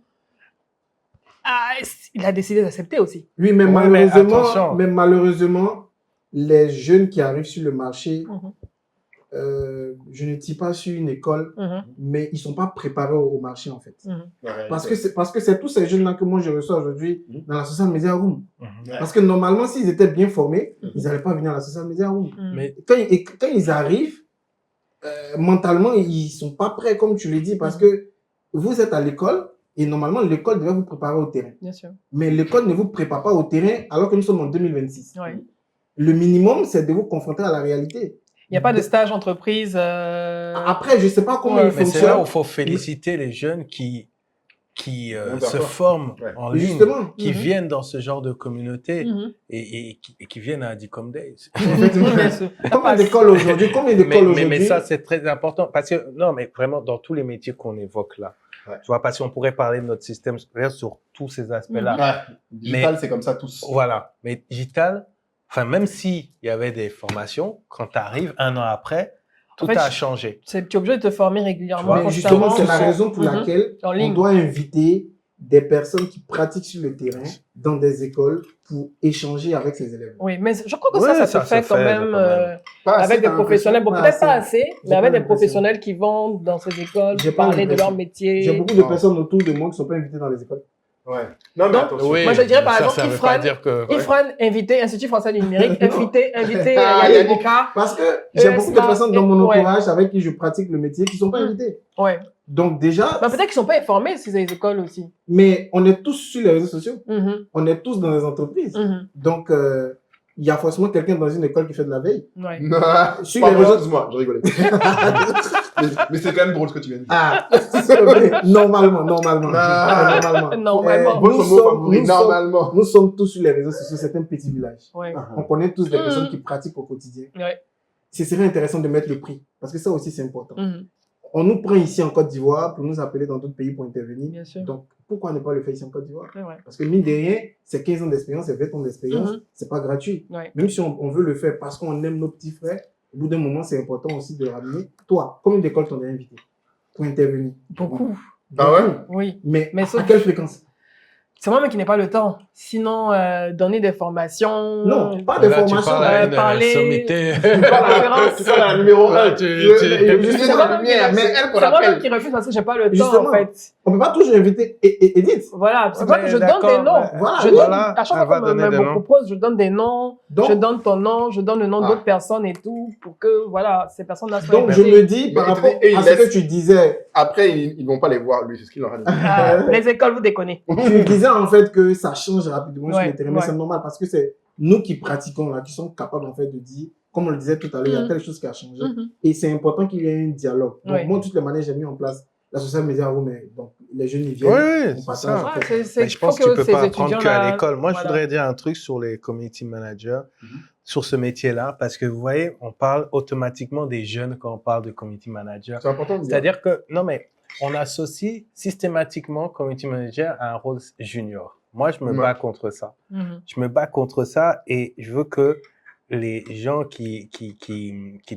Ah, il a décidé d'accepter aussi. Oui, mais Ouais, mais attention. malheureusement, les jeunes qui arrivent sur le marché, Mhm. je ne tire pas sur une école, Mhm. mais ils sont pas préparés au marché, en fait. Mhm. Parce que c'est tous ces jeunes-là que moi je reçois aujourd'hui dans la social media room. Ouais. Parce que normalement, s'ils étaient bien formés, ils n'allaient pas venir à la social media room. Mhm. Mais Quand ils arrivent, mentalement, ils sont pas prêts, comme tu l'as dit, parce que vous êtes à l'école et normalement, l'école devait vous préparer au terrain. Bien sûr. Mais l'école ne vous prépare pas au terrain alors que nous sommes en 2026. Ouais. Le minimum, c'est de vous confronter à la réalité. Il n'y a pas de stage entreprise. Après, je sais pas comment Ouais, ils mais c'est là où il fonctionnent. faut féliciter les jeunes qui Ouais, se d'accord. forment Ouais. en Et ligne, justement, qui Mhm. viennent dans ce genre de communauté Mhm. et qui viennent à Dicom Days. effectivement, Bien sûr. combien d'écoles aujourd'hui, Mais ça, c'est très important. Parce que, non, mais vraiment, dans tous les métiers qu'on évoque là, Ouais. tu vois, parce qu'on pourrait parler de notre système scolaire sur tous ces aspects-là. Ouais. Digital, c'est comme ça tous. Voilà. Mais digital, enfin, même s'il y avait des formations, quand tu arrives un an après, tout En fait, a changé. Tu es obligé de te former régulièrement. Ouais, Mais justement, c'est la constamment. raison pour Mhm. laquelle En on ligne. doit inviter des personnes qui pratiquent sur le terrain dans des écoles pour échanger avec ces élèves. Oui, mais je crois que Ouais, ça ça se fait se quand fait, même, quand même. Pas assez, avec des t'as professionnels. Bon, l'impression? peut-être pas assez, mais J'ai avec pas des l'impression. professionnels qui vont dans ces écoles J'ai pas parler de leur l'impression. métier. J'ai beaucoup de Non. personnes autour de moi qui ne sont pas invitées dans les écoles. Ouais. Non, mais Donc, attention. Moi, je dirais, par ça, exemple, ça veut Ifran- pas dire que... Ifran, invité Institut français du numérique, invité Ah, Yannick Yannick. Boka. Parce que j'ai beaucoup de ça, personnes dans mon ouais. entourage avec qui je pratique le métier qui ne sont pas Mm. invitées. Ouais. Donc déjà, Bah, peut-être qu'ils sont pas informés, ces écoles aussi. mais on est tous sur les réseaux sociaux. Mhm. On est tous dans les entreprises. Mhm. Donc, il y a forcément quelqu'un dans une école qui fait de la veille. Ouais. Non, Sur pas les moi, réseaux- excuse-moi, je rigolais. mais c'est quand même drôle ce que tu viens de dire. Ah, normalement. Ah. Normalement. Normalement. Nous Votre mot sommes- favori, nous sommes- normalement. Nous sommes tous sur les réseaux sociaux, c'est un petit village. Ouais. On connaît tous des Mhm. personnes qui pratiquent au quotidien. Ouais. Ce serait intéressant de mettre le prix, parce que ça aussi c'est important. Mhm. On nous prend ici en Côte d'Ivoire pour nous appeler dans d'autres pays pour intervenir. Bien sûr. Donc, pourquoi ne pas le faire ici en Côte d'Ivoire? C'est vrai. Parce que mine de rien, c'est 15 ans d'expérience, c'est 20 ans d'expérience, Mhm. c'est pas gratuit. Ouais. Même si on veut le faire parce qu'on aime nos petits frères, au bout d'un moment, c'est important aussi de ramener. Toi, combien d'écoles t'en as invité pour intervenir? Beaucoup. Ah ouais? Oui. Mais Mais à sauf- quelle fréquence? C'est moi-même qui n'ai pas le temps. Sinon, donner des formations. Non, pas Là, de tu formation. parles à une parler- sommité. conférence. Tu parles à la numéro 1. Tu- Juste C'est dans la moi-même lumière, qui- mais elle qu'on c'est moi-même appelle. qui refuse parce que j'ai pas le temps, Justement. en fait. On peut pas toujours inviter Edith. Voilà. C'est Ouais, pas que mais je donne d'accord, des noms. mais- Voilà. Je oui. donne, Voilà, à chaque elle fois va qu'on donner des me noms. propose, je donne des noms, Donc- je donne ton nom, je donne le nom Ah. d'autres personnes et tout, pour que, voilà, ces personnes-là soient Donc, je invitées. me dis, par Mais rapport et il à ce laisse- que tu disais, Après, ils vont pas les voir, lui, c'est ce qu'il leur a dit. Les écoles, vous déconnez. tu disais en fait que ça change rapidement sur Ouais, le terrain, mais ouais. c'est normal parce que c'est nous qui pratiquons là, qui sommes capables en fait de dire, comme on le disait tout à l'heure, il y a Mhm. telle chose qui a changé. Mhm. Et c'est important qu'il y ait un dialogue. Donc, Ouais. moi, de toutes les manières, j'ai mis en place la social media room, mais donc les jeunes, ils viennent. Oui, on c'est partage, ça. en Ouais, fait. Mais je pense faut que tu peux ces pas apprendre qu'à étudiants-là- l'école. Moi, je voilà. voudrais dire un truc sur les community managers, Mhm. sur ce métier-là, parce que vous voyez, on parle automatiquement des jeunes quand on parle de community manager. C'est important de dire. C'est-à-dire que, non, mais on associe systématiquement community manager à un rôle junior. Moi, je me Ouais. bats contre ça. Mhm. Je me bats contre ça et je veux que les gens qui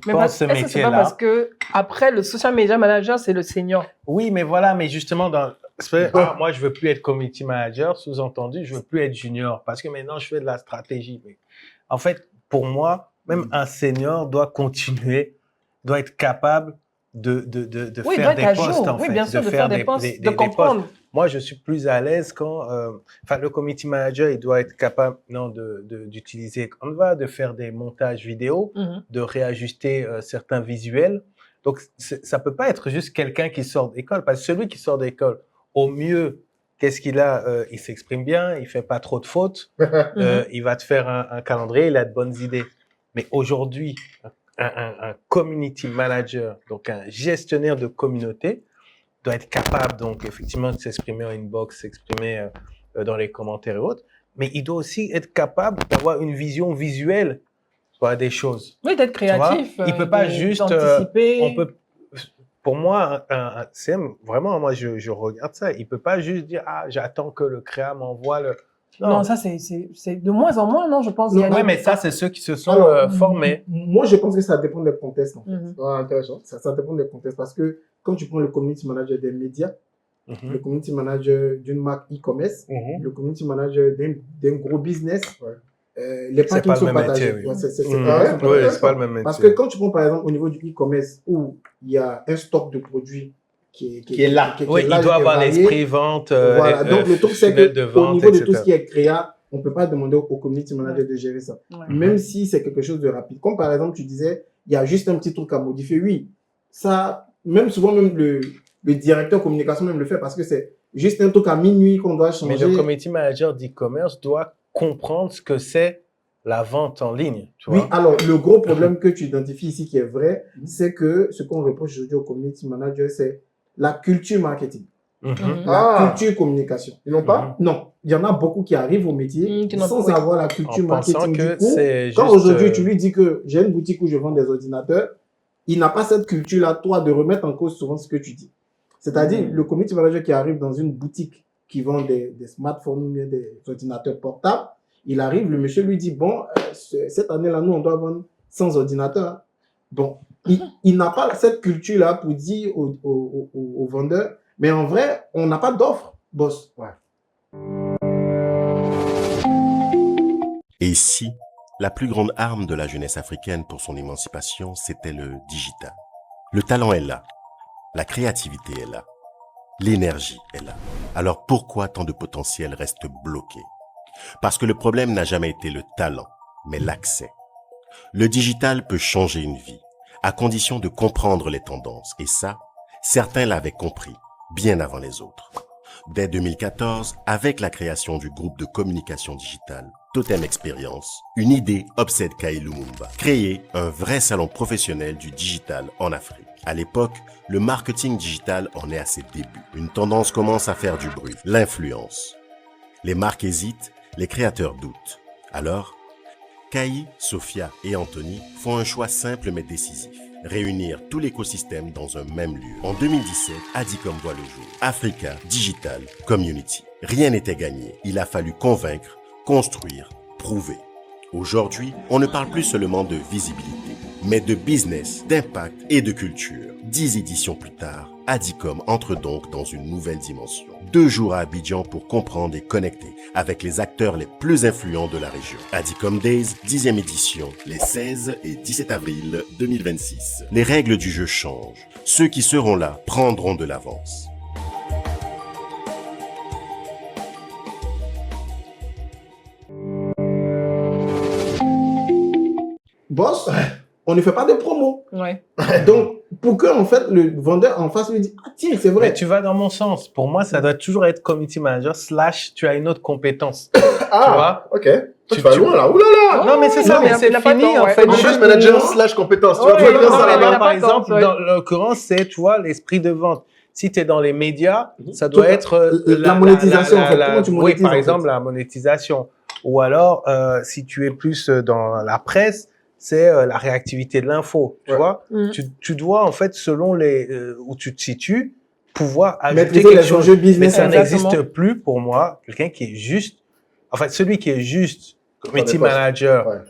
Mais pensent ce est-ce que c'est pas métier-là. parce que, après, le social media manager, c'est le senior? Oui, mais voilà, mais justement, Moi, je veux plus être community manager, sous-entendu, je veux plus être junior parce que maintenant, je fais de la stratégie. Mais en fait, pour moi, même un senior doit être capable de faire des postes, en fait. Oui, bien sûr, de faire des postes, de comprendre. Moi, je suis plus à l'aise quand, le community manager, il doit être capable, d'utiliser Canva, de faire des montages vidéo, de réajuster certains visuels. Donc, ça peut pas être juste quelqu'un qui sort d'école, parce que celui qui sort d'école, au mieux, qu'est-ce qu'il a? Il s'exprime bien, il fait pas trop de fautes, il va te faire un calendrier, il a de bonnes idées. Mais aujourd'hui, un community manager, donc un gestionnaire de communauté, doit être capable, donc, effectivement, de s'exprimer en inbox, s'exprimer dans les commentaires et autres, mais il doit aussi être capable d'avoir une vision visuelle des choses. Oui, d'être créatif. Il peut pas juste, pour moi, un CM, vraiment, moi, je regarde ça. Il peut pas juste dire, j'attends que le créa m'envoie le. Non, ça, c'est de moins en moins, non, je pense. Oui, mais ça, c'est ceux qui se sont formés. Moi, je pense que ça dépend des contextes, en fait. Intéressant. Ça dépend des contextes parce que quand tu prends le community manager des médias, le community manager d'une marque e-commerce, le community manager d'un gros business, les packs sont partagés. C'est pas le même métier. Parce que quand tu prends, par exemple, au niveau du e-commerce où il y a un stock de produits qui est là. Il doit avoir l'esprit vente. Voilà. Donc, le truc, c'est qu'au niveau de tout ce qui est créa, on ne peut pas demander au community manager de gérer ça. Même si c'est quelque chose de rapide. Comme par exemple, tu disais, il y a juste un petit truc à modifier. Oui, ça, même souvent, même le directeur communication même le fait parce que c'est juste un truc à minuit qu'on doit changer. Mais le community manager d'e-commerce doit comprendre ce que c'est la vente en ligne. Tu vois? Oui, alors, le gros problème que tu identifies ici qui est vrai, c'est que ce qu'on reproche aujourd'hui au community manager, c'est la culture marketing, la culture communication. Ils n'ont pas? Non. Il y en a beaucoup qui arrivent au métier sans avoir la culture marketing. Du coup, quand aujourd'hui tu lui dis que j'ai une boutique où je vends des ordinateurs, il n'a pas cette culture-là, toi, de remettre en cause souvent ce que tu dis. C'est-à-dire, le community manager qui arrive dans une boutique qui vend des smartphones ou des ordinateurs portables, il arrive, le monsieur lui dit, bon, cette année-là, nous, on doit vendre 100 ordinateurs. Bon, il n'a pas cette culture-là pour dire aux vendeurs, mais en vrai, on n'a pas d'offre, boss. Ouais. Et ici, la plus grande arme de la jeunesse africaine pour son émancipation, c'était le digital. Le talent est là, la créativité est là, l'énergie est là. Alors pourquoi tant de potentiel reste bloqué? Parce que le problème n'a jamais été le talent, mais l'accès. Le digital peut changer une vie, à condition de comprendre les tendances. Et ça, certains l'avaient compris, bien avant les autres. Dès 2014, avec la création du groupe de communication digitale Totem Experience, une idée obsède Kay Lumumba. Créer un vrai salon professionnel du digital en Afrique. À l'époque, le marketing digital en est à ses débuts. Une tendance commence à faire du bruit, l'influence. Les marques hésitent, les créateurs doutent. Alors, Kay, Sophia et Anthony font un choix simple mais décisif. Réunir tout l'écosystème dans un même lieu. En 2017, Adicom voit le jour. Africa Digital Community. Rien n'était gagné. Il a fallu convaincre, construire, prouver. Aujourd'hui, on ne parle plus seulement de visibilité, mais de business, d'impact et de culture. 10 éditions plus tard, Adicom entre donc dans une nouvelle dimension. 2 jours à Abidjan pour comprendre et connecter avec les acteurs les plus influents de la région. Adicom Days, 10e édition, les 16 et 17 avril 2026. Les règles du jeu changent. Ceux qui seront là prendront de l'avance. Boss, on ne fait pas de promo. Ouais. Donc, pour que, en fait, le vendeur en face lui dise, ah tiens, c'est vrai. Mais tu vas dans mon sens. Pour moi, ça doit toujours être community manager / tu as une autre compétence. Ah, tu vois? Ok. Tu vas loin là. Ouh là là. Non, mais c'est ça, mais c'est fini, en fait. Juste manager / compétence. Tu vois, par exemple, dans l'occurrence, c'est, tu vois, l'esprit de vente. Si tu es dans les médias, ça doit être la monétisation, en fait. Comment tu monétises? Oui, par exemple, la monétisation. Ou alors, si tu es plus dans la presse, c'est la réactivité de l'info, tu vois. Tu dois, en fait, selon où tu te situes, pouvoir ajouter quelque chose. Mais ça n'existe plus pour moi. Quelqu'un qui est juste, en fait, celui qui est juste community manager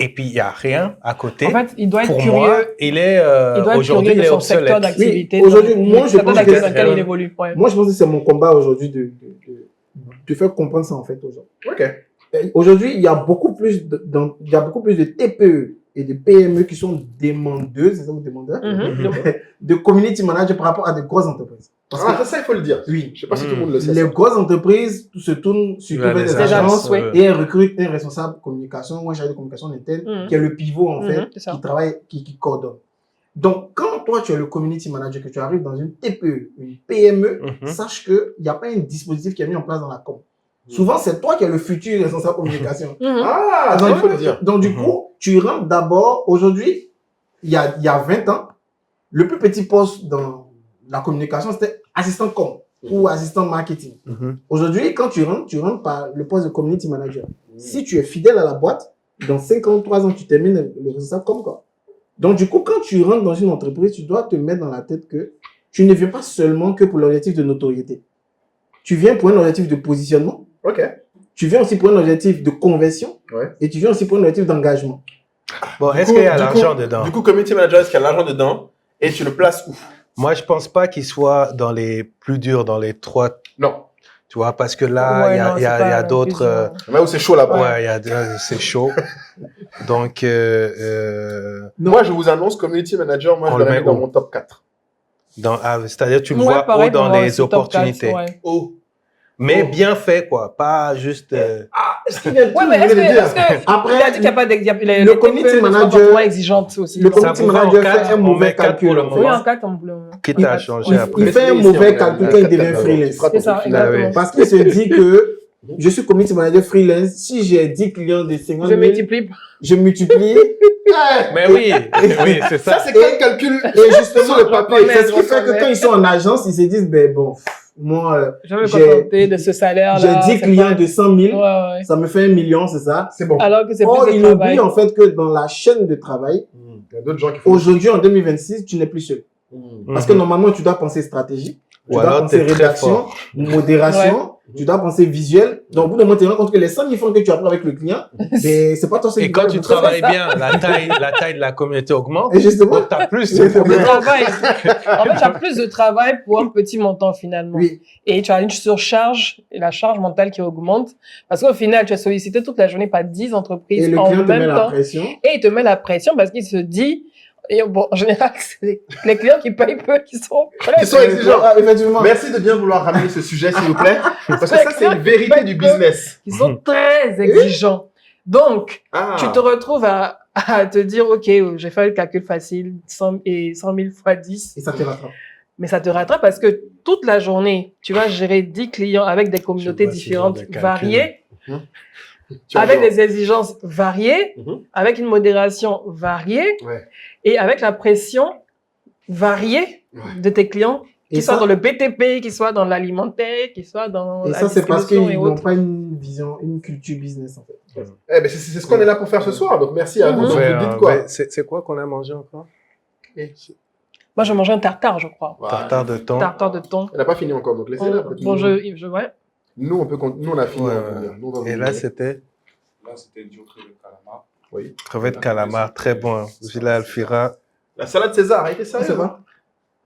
et puis il n'y a rien à côté. En fait, il doit être Pour curieux. moi, il est aujourd'hui, il de est son obsolète. secteur d'activité. Oui, aujourd'hui, moi, je pense que dans lequel il évolue. Ouais. Moi, je pense que c'est mon combat aujourd'hui de faire comprendre ça, en fait, aux gens. Ok. Aujourd'hui, il y a beaucoup plus de TPE et de PME qui sont demandeuses, c'est ça, ou demandeurs, de community manager par rapport à des grosses entreprises. Parce que ça, il faut le dire. oui, Je sais pas si tout le monde le sait. les grosses entreprises se tournent surtout vers des agences et elles recrutent un responsable communication ou un chargé de communication interne qui est le pivot, en fait, qui travaille, qui coordonne. Donc, quand toi, tu es le community manager, que tu arrives dans une TPE, une PME, sache qu'il n'y a pas un dispositif qui est mis en place dans la com. Souvent, c'est toi qui es le futur responsable communication. Ah, ça, il faut le dire. Donc, du coup, tu rentres d'abord, aujourd'hui, il y a 20 ans, le plus petit poste dans la communication, c'était assistant com ou assistant marketing. Aujourd'hui, quand tu rentres par le poste de community manager. Si tu es fidèle à la boîte, dans 53 ans, tu termines le responsable com, quoi. Donc, du coup, quand tu rentres dans une entreprise, tu dois te mettre dans la tête que tu ne viens pas seulement que pour l'objectif de notoriété. Tu viens pour un objectif de positionnement. Ok. Tu viens aussi pour un objectif de conversion. Ouais. Et tu viens aussi pour un objectif d'engagement. Bon, est-ce qu'il y a l'argent dedans? Du coup, community manager, est-ce qu'il y a l'argent dedans? Et tu le places où? Moi, je pense pas qu'il soit dans les plus durs, dans les 3. Non. Tu vois, parce que là, il y a d'autres. Là où c'est chaud là-bas. Ouais, c'est chaud. Donc, moi, je vous annonce, community manager, moi, je le mets dans mon top 4. C'est-à-dire, tu le vois haut dans les opportunités. 4, haut. Mais bien fait, quoi. Pas juste. Est-ce qu'il y a ouais, mais est-ce que après, il a dit qu'il n'y a pas d'exemple. Le community manager exigeante aussi. Le community manager fait un mauvais calcul. Oui, en 4, on peut. Quitte à changer après. Il fait un mauvais calcul quand il devient freelance. C'est ça, exactement. Parce qu'il se dit que je suis community manager freelance. Si j'ai 10 clients de 50 000, je multiplie. Mais oui, c'est ça. Ça, c'est quel calcul? Et justement, le papier, c'est ce qui fait que quand ils sont en agence, ils se disent, ben bon, moi, je vais me contenter de ce salaire-là. J'ai 10 clients de 100 000, ça me fait 1 million, c'est ça? C'est bon. Alors que c'est plus il oublie en fait que dans la chaîne de travail, il y a d'autres gens qui font. Aujourd'hui, en 2026, tu n'es plus seul. Parce que normalement, tu dois penser stratégie, tu dois penser rédaction, modération, tu dois penser visuel. Donc, au bout d'un moment, tu te rends compte que les 100 000 francs que tu as pris avec le client, ben, c'est pas toi seul. Et quand tu travailles bien, la taille de la communauté augmente. Et justement, tu as plus de travail. En fait, tu as plus de travail pour un petit montant finalement. Oui. Et tu as une surcharge et la charge mentale qui augmente. Parce qu'au final, tu as sollicité toute la journée par 10 entreprises et le en client te met même la temps. pression. Et il te met la pression parce qu'il se dit, et bon, en général, c'est les clients qui payent peu, qui sont exigeants. Effectivement. Merci de bien vouloir ramener ce sujet, s'il vous plaît. Parce que ça, c'est une vérité du business. Ils sont très exigeants. Donc, tu te retrouves à te dire, OK, j'ai fait le calcul facile, 100 000 fois 10. Et ça te rattrape. Mais ça te rattrape parce que toute la journée, tu vas gérer 10 clients avec des communautés différentes, variées, avec des exigences variées, avec une modération variée, et avec la pression variée de tes clients, qu'ils soient dans le BTP, qu'ils soient dans l'alimentaire, qu'ils soient dans et la ça, c'est parce qu'ils n'ont autres. pas une vision, une culture business, en fait. Eh ben, c'est ce qu'on est là pour faire ce soir. Donc, merci à vous. Donc, vous dites quoi? C'est quoi qu'on a mangé encore? Moi, je mangeais un tartare, je crois. Tartare de thon. Tartare de thon. Elle n'a pas fini encore, donc laissez-la. Bon, ouais. Nous, on a fini. Et là, c'était? Là, c'était du crevette calamar. Oui. Crevette calamar, très bon. Villa Alfira. La salade César, il était sérieux. C'est bon.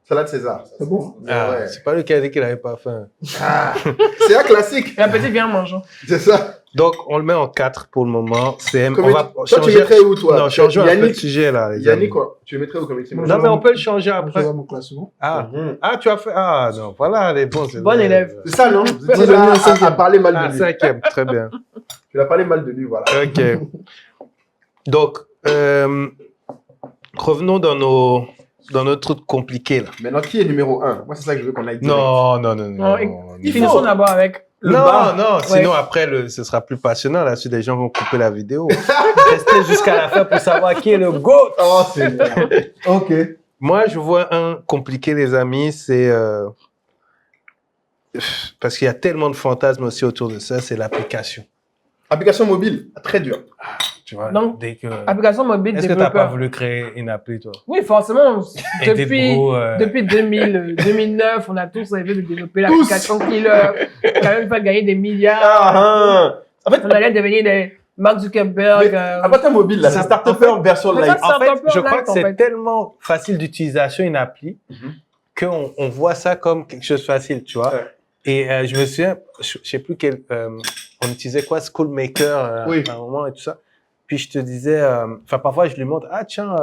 Salade César. C'est bon. Ouais. C'est pas lui qui a dit qu'il n'avait pas faim. C'est un classique. Et un petit bien mangeant. C'est ça. Donc, on le met en 4 pour le moment. On va toi, changer. tu mettrais où, toi? Non, changeons un peu de sujet, là. Yannick, quoi? Tu le mettrais où comme équipe? Non, mais on peut le changer Je après. vois mon classement. Tu as fait. Ah, non, voilà, les bons. Bon élève. C'est ça, non? Vous as parlé mal de lui. 5e, très bien. Tu l'as parlé mal de lui, voilà. Ok. Donc, revenons dans notre truc compliqué, là. Maintenant, qui est numéro 1? Moi, c'est ça que je veux qu'on aille. Non. Finissons d'abord avec Non, sinon après, ce sera plus passionnant. Là, si les gens vont couper la vidéo. Restez jusqu'à la fin pour savoir qui est le GOAT. Oh, c'est bien. Ok. Moi, je vois un compliqué, les amis, c'est... parce qu'il y a tellement de fantasmes aussi autour de ça, c'est l'application. Application mobile, très dur. Tu vois, Donc, dès que... application mobile Est-ce que tu n'as pas développeur. voulu créer une appli, toi? Oui, forcément. Depuis 2009, on a tous rêvé de développer l'application Killer, qui a même fait gagner des milliards. En fait, On allait devenir Mark Zuckerberg. Avatar mobile, là, c'est Startupper version Mais light. ça, En fait, Startupper je crois Light, que en c'est fait. tellement facile d'utilisation, une appli, qu'on voit ça comme quelque chose de facile, tu vois. Ouais. Et je me souviens, je sais plus on utilisait quoi, Schoolmaker Oui. à un moment et tout ça. Puis je te disais, enfin parfois je lui montre, ah tiens,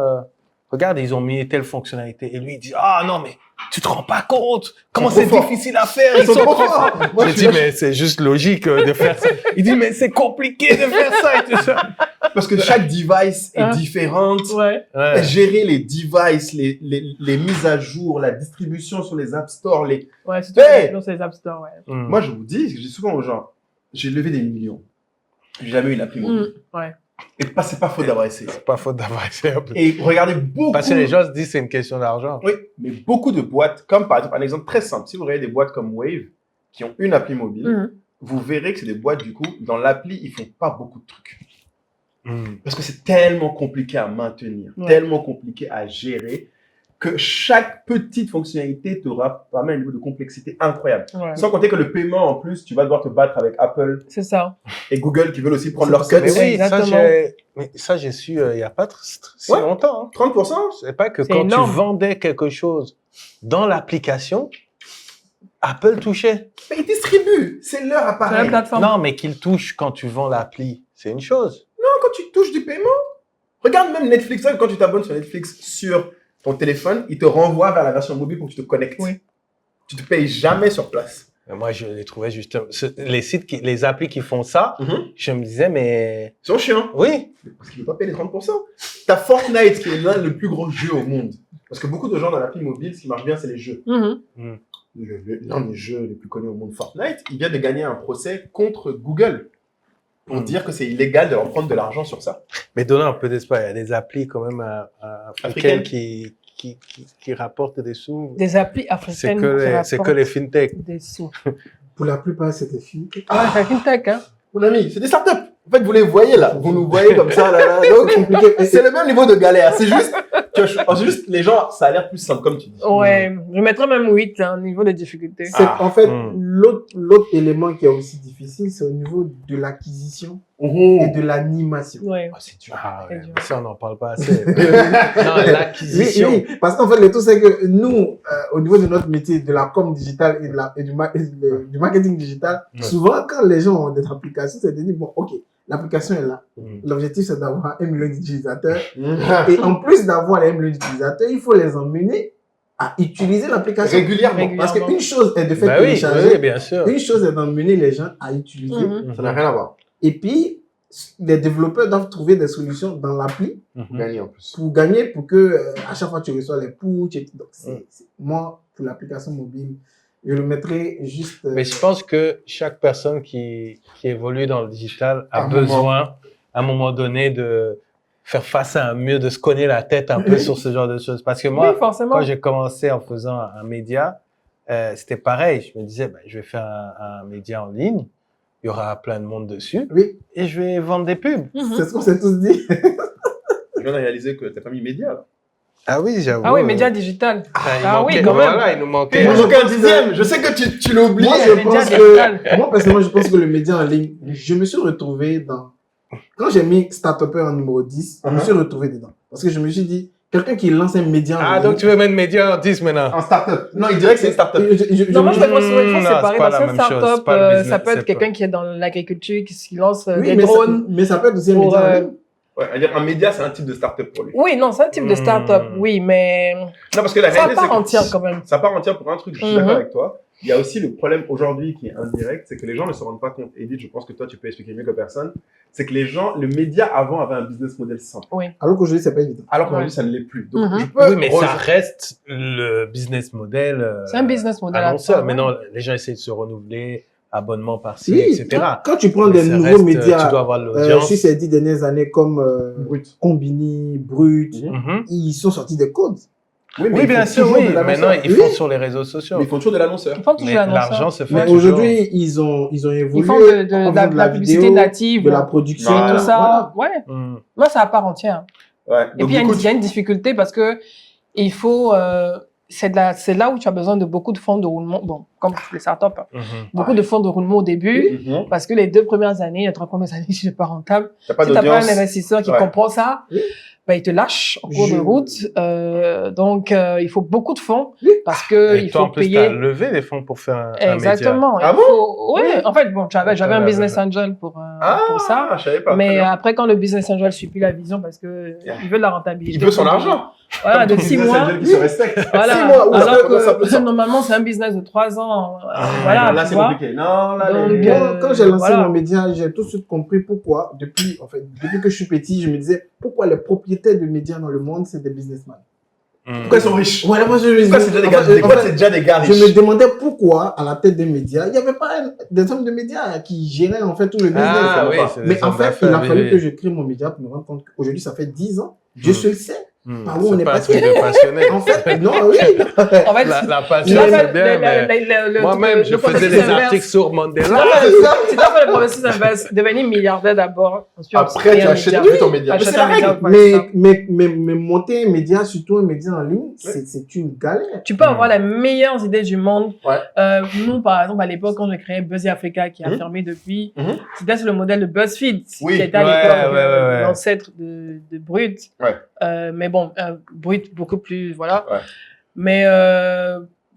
regarde, ils ont mis telle fonctionnalité. Et lui il dit, ah non mais tu te rends pas compte comment Ils sont c'est trop forts. difficile à faire. Ils sont trop forts. Moi, Je je dis suis là, mais c'est juste logique de faire ça. Il dit mais c'est compliqué de faire ça et tout ça. parce que chaque device est Hein? différente. Ouais. Ouais. Gérer les devices, les mises à jour, la distribution sur les App Store, Ouais, c'est Hey! tout sur les App Store, ouais. Mm. Moi, je vous dis, je dis souvent aux gens, j'ai levé des millions. J'ai jamais eu une appli mobile. Ouais. Et c'est pas faute d'avoir essayé. C'est pas faute d'avoir essayé un peu. Et regardez beaucoup. Parce que les gens se disent c'est une question d'argent. Oui, mais beaucoup de boîtes, comme par exemple, un exemple très simple, si vous regardez des boîtes comme Wave, qui ont une appli mobile, Mhm. vous verrez que c'est des boîtes, du coup, dans l'appli, ils font pas beaucoup de trucs. Mm. Parce que c'est tellement compliqué à maintenir, Ouais. tellement compliqué à gérer, que chaque petite fonctionnalité t'aura vraiment un niveau de complexité incroyable. Ouais. Sans compter que le paiement, en plus, tu vas devoir te battre avec Apple C'est ça. et Google qui veulent aussi prendre leur cut. Mais oui, Exactement. ça j'ai su il y a pas si Ouais. longtemps. Hein. 30%? C'est pas que C'est quand énorme. tu vendais quelque chose dans l'application, Apple touchait. Mais ils distribuent, c'est leur Sur la appareil. plateforme. Non, mais qu'il touche quand tu vends l'appli, c'est une chose. Quand tu touches du paiement, regarde même Netflix, quand tu t'abonnes sur Netflix sur ton téléphone, il te renvoie vers la version mobile pour que tu te connectes. Oui. Tu te payes jamais sur place. Mais moi, je les trouvais justement. Les applis qui font ça, je me disais, mais. Ils sont chiants. Oui. Parce qu'ils ne veulent pas payer les 30%. T'as Fortnite qui est l'un des plus gros jeux au monde. Parce que beaucoup de gens dans l'appli mobile, ce qui marche bien, c'est les jeux. Mhm. L'un des jeux les plus connus au monde, Fortnite, il vient de gagner un procès contre Google pour dire que c'est illégal de leur prendre de l'argent sur ça. Mais donnons un peu d'espoir. Il y a des applis quand même Africaines. africaines qui rapportent des sous. Des applis C'est africaines. que les fintech. Des sous. Pour la plupart, c'était fini. Ouais, c'est fintech, hein. Mon ami, c'est des startups. En fait, vous les voyez là. Vous nous voyez comme ça, là. Donc, Compliqué. c'est le même niveau de galère. C'est juste, c'est juste les gens, ça a l'air plus simple, comme tu dis. Ouais. Je mettrais même 8, hein, niveau de difficulté. En fait, Hmm. l'autre élément qui est aussi difficile, c'est au niveau de l'acquisition et de l'animation. Ouais. Oh, c'est dur. Ah ouais, C'est dur. mais ça, on n'en parle pas assez. Non, l'acquisition. Oui, parce qu'en fait, le tout, c'est que nous, au niveau de notre métier, de la com digitale et du marketing digital, Ouais. souvent, quand les gens ont des applications, c'est de dire, bon, ok, l'application est là. Mm. L'objectif, c'est d'avoir 1 million d'utilisateurs. Et en plus d'avoir les 1 million d'utilisateurs, il faut les emmener à utiliser l'application. Régulièrement. Parce qu'une chose est de faire Bah oui, télécharger, oui, bien sûr. une chose est d'emmener les gens à utiliser. Mhm. Ça n'a rien à voir. Et puis, les développeurs doivent trouver des solutions dans l'appli Mhm. Gagner en plus. pour gagner, pour que à chaque fois tu reçois les push. Donc, Mm. moi, pour l'application mobile, je le mettrai juste. Mais je pense que chaque personne qui évolue dans le digital a À un besoin, à un moment donné, de faire face à un mur, de se cogner la tête un peu sur ce genre de choses. Parce que moi, Oui, forcément. quand j'ai commencé en faisant un média, c'était pareil. Je me disais, je vais faire un média en ligne, il y aura plein de monde dessus, Oui, et je vais vendre des pubs. Mhm. c'est ce qu'on s'est tous dit. Je viens de réaliser que t'as pas mis média, là. Ah oui, j'avoue. Ah oui, média digital. il Ah manquait- oui, quand même. Voilà, il nous manquait. Moi, Moi, je j'ai un pense dixième. Je sais que tu l'as oublié. Moi, les je médias pense digitales. que, moi, personnellement, je pense que le média en ligne, je me suis retrouvé dans, quand j'ai mis Startupper en numéro 10, je me suis retrouvé dedans. Parce que je me suis dit, quelqu'un qui lance un média en Ah, ligne. donc tu veux mettre média en 10 maintenant? En startup. Non, il dirait que c'est une startup. Non, moi, je pense qu'il faut Non, séparer c'est pas parce la que même chose, startup, c'est pas le business, ça peut c'est être quelqu'un qui est dans l'agriculture, qui lance Oui, des mais drones. mais ça peut être aussi un pour, média en ligne. Ouais, c'est-à-dire un média, c'est un type de startup pour lui. Oui, non, c'est un type de startup, oui, mais Non, parce que la ça réalité, part c'est que entière quand même. ça part entière pour un truc. Je suis Mhm. d'accord avec toi. Il y a aussi le problème aujourd'hui qui est indirect, c'est que les gens ne se rendent pas compte. Edith, je pense que toi, tu peux expliquer mieux que personne. C'est que les gens, le média avant avait un business model simple. Alors qu'aujourd'hui, c'est pas évident. Alors qu'aujourd'hui, Ouais. ça ne l'est plus. Donc, Mhm. je peux. Oui, mais ça reste le business model. C'est un business model. Annonceur. à part, Maintenant, les gens essayent de se renouveler, abonnement par-ci, Oui, etc. quand tu prends Mais des ça nouveaux reste, médias, tu dois avoir l'audience. sur ces 10 dernières années, comme Brut. Combini, Brut, Mhm. ils sont sortis des codes. Oui, Oui, ils bien font sûr, toujours oui. de l'annonceur. Maintenant, ils Oui. font sur les réseaux sociaux. Mais ils font toujours de l'annonceur. Ils font toujours Mais l'annonceur. l'argent se fait Mais toujours. aujourd'hui, ils ont évolué. Ils font de en la, faisant la publicité vidéo, native, de la production, Voilà. tout ça. Voilà. Ouais, Mm. moi, c'est à part entière. Ouais. Et Donc, puis, du coup, il y a une difficulté parce que il faut, c'est là où tu as besoin de beaucoup de fonds de roulement. Bon, comme les startups. Beaucoup de fonds de roulement au début, parce que les 2 premières années, les 3 premières années, je n'ai pas rentable. T'as pas Si t'as d'audience. pas un investisseur qui comprend ça, ben, il te lâche en cours de route. Donc, il faut beaucoup de fonds parce que Et il toi, faut en plus, payer. t'as levé des fonds pour faire un média. Exactement. Ah bon? Oui, en fait, bon, j'avais un business angel pour ça. Je savais pas. Mais Très bien. après, quand le business angel suit plus la vision parce que il veut de la rentabilité. Il veut son argent. Voilà, de 6 mois. Qui se respecte. Voilà. 6 mois. Alors que normalement, c'est un business de 3 ans. Voilà, Là, tu c'est vois. compliqué. Non, là, Donc, Moi, quand j'ai lancé voilà. mon média, j'ai tout de suite compris pourquoi, depuis que je suis petit, je me disais pourquoi les propriétaires de médias dans le monde, c'est des businessmen. pourquoi ils sont riches? Voilà, moi, je me Pourquoi c'est déjà des gars, c'est déjà des gars je riches? me demandais pourquoi, à la tête des médias, il n'y avait pas des hommes de médias qui géraient en fait tout le business. Ah oui, c'est des Mais en hommes fait, d'affaires, il a fallu oui. que je crée mon média pour me rendre compte qu'aujourd'hui, ça fait 10 ans. Je le sais. Par où on C'est est pas un passé. truc de passionné. En fait, non, oui. En fait, La tu passion, dois c'est faire bien, mais moi-même, je faisais des articles sur Mandela. Tu dois faire le processus inverse, devenir milliardaire d'abord. Ensuite, Après, créer tu un achètes média. ton média. Achète C'est un la média, règle. voilà, c'est ça. Mais monter un média, surtout un média en ligne, c'est une galère. Tu peux avoir les meilleures idées du monde. Ouais. Nous, par exemple, à l'époque, quand j'ai créé Buzzy Africa, qui a fermé depuis, c'était sur le modèle de BuzzFeed, Oui. qui était à Ouais, l'époque ouais. l'ancêtre de Brut. Ouais. Mais bon, Brut beaucoup plus, voilà. Ouais. Mais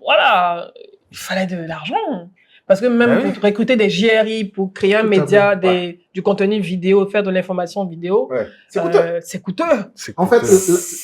voilà, il fallait de l'argent. Parce que même Ah oui. pour recruter des JRI, pour créer un Tout à média, fait. du contenu vidéo, faire de l'information vidéo, Ouais. C'est coûteux. c'est coûteux. En fait,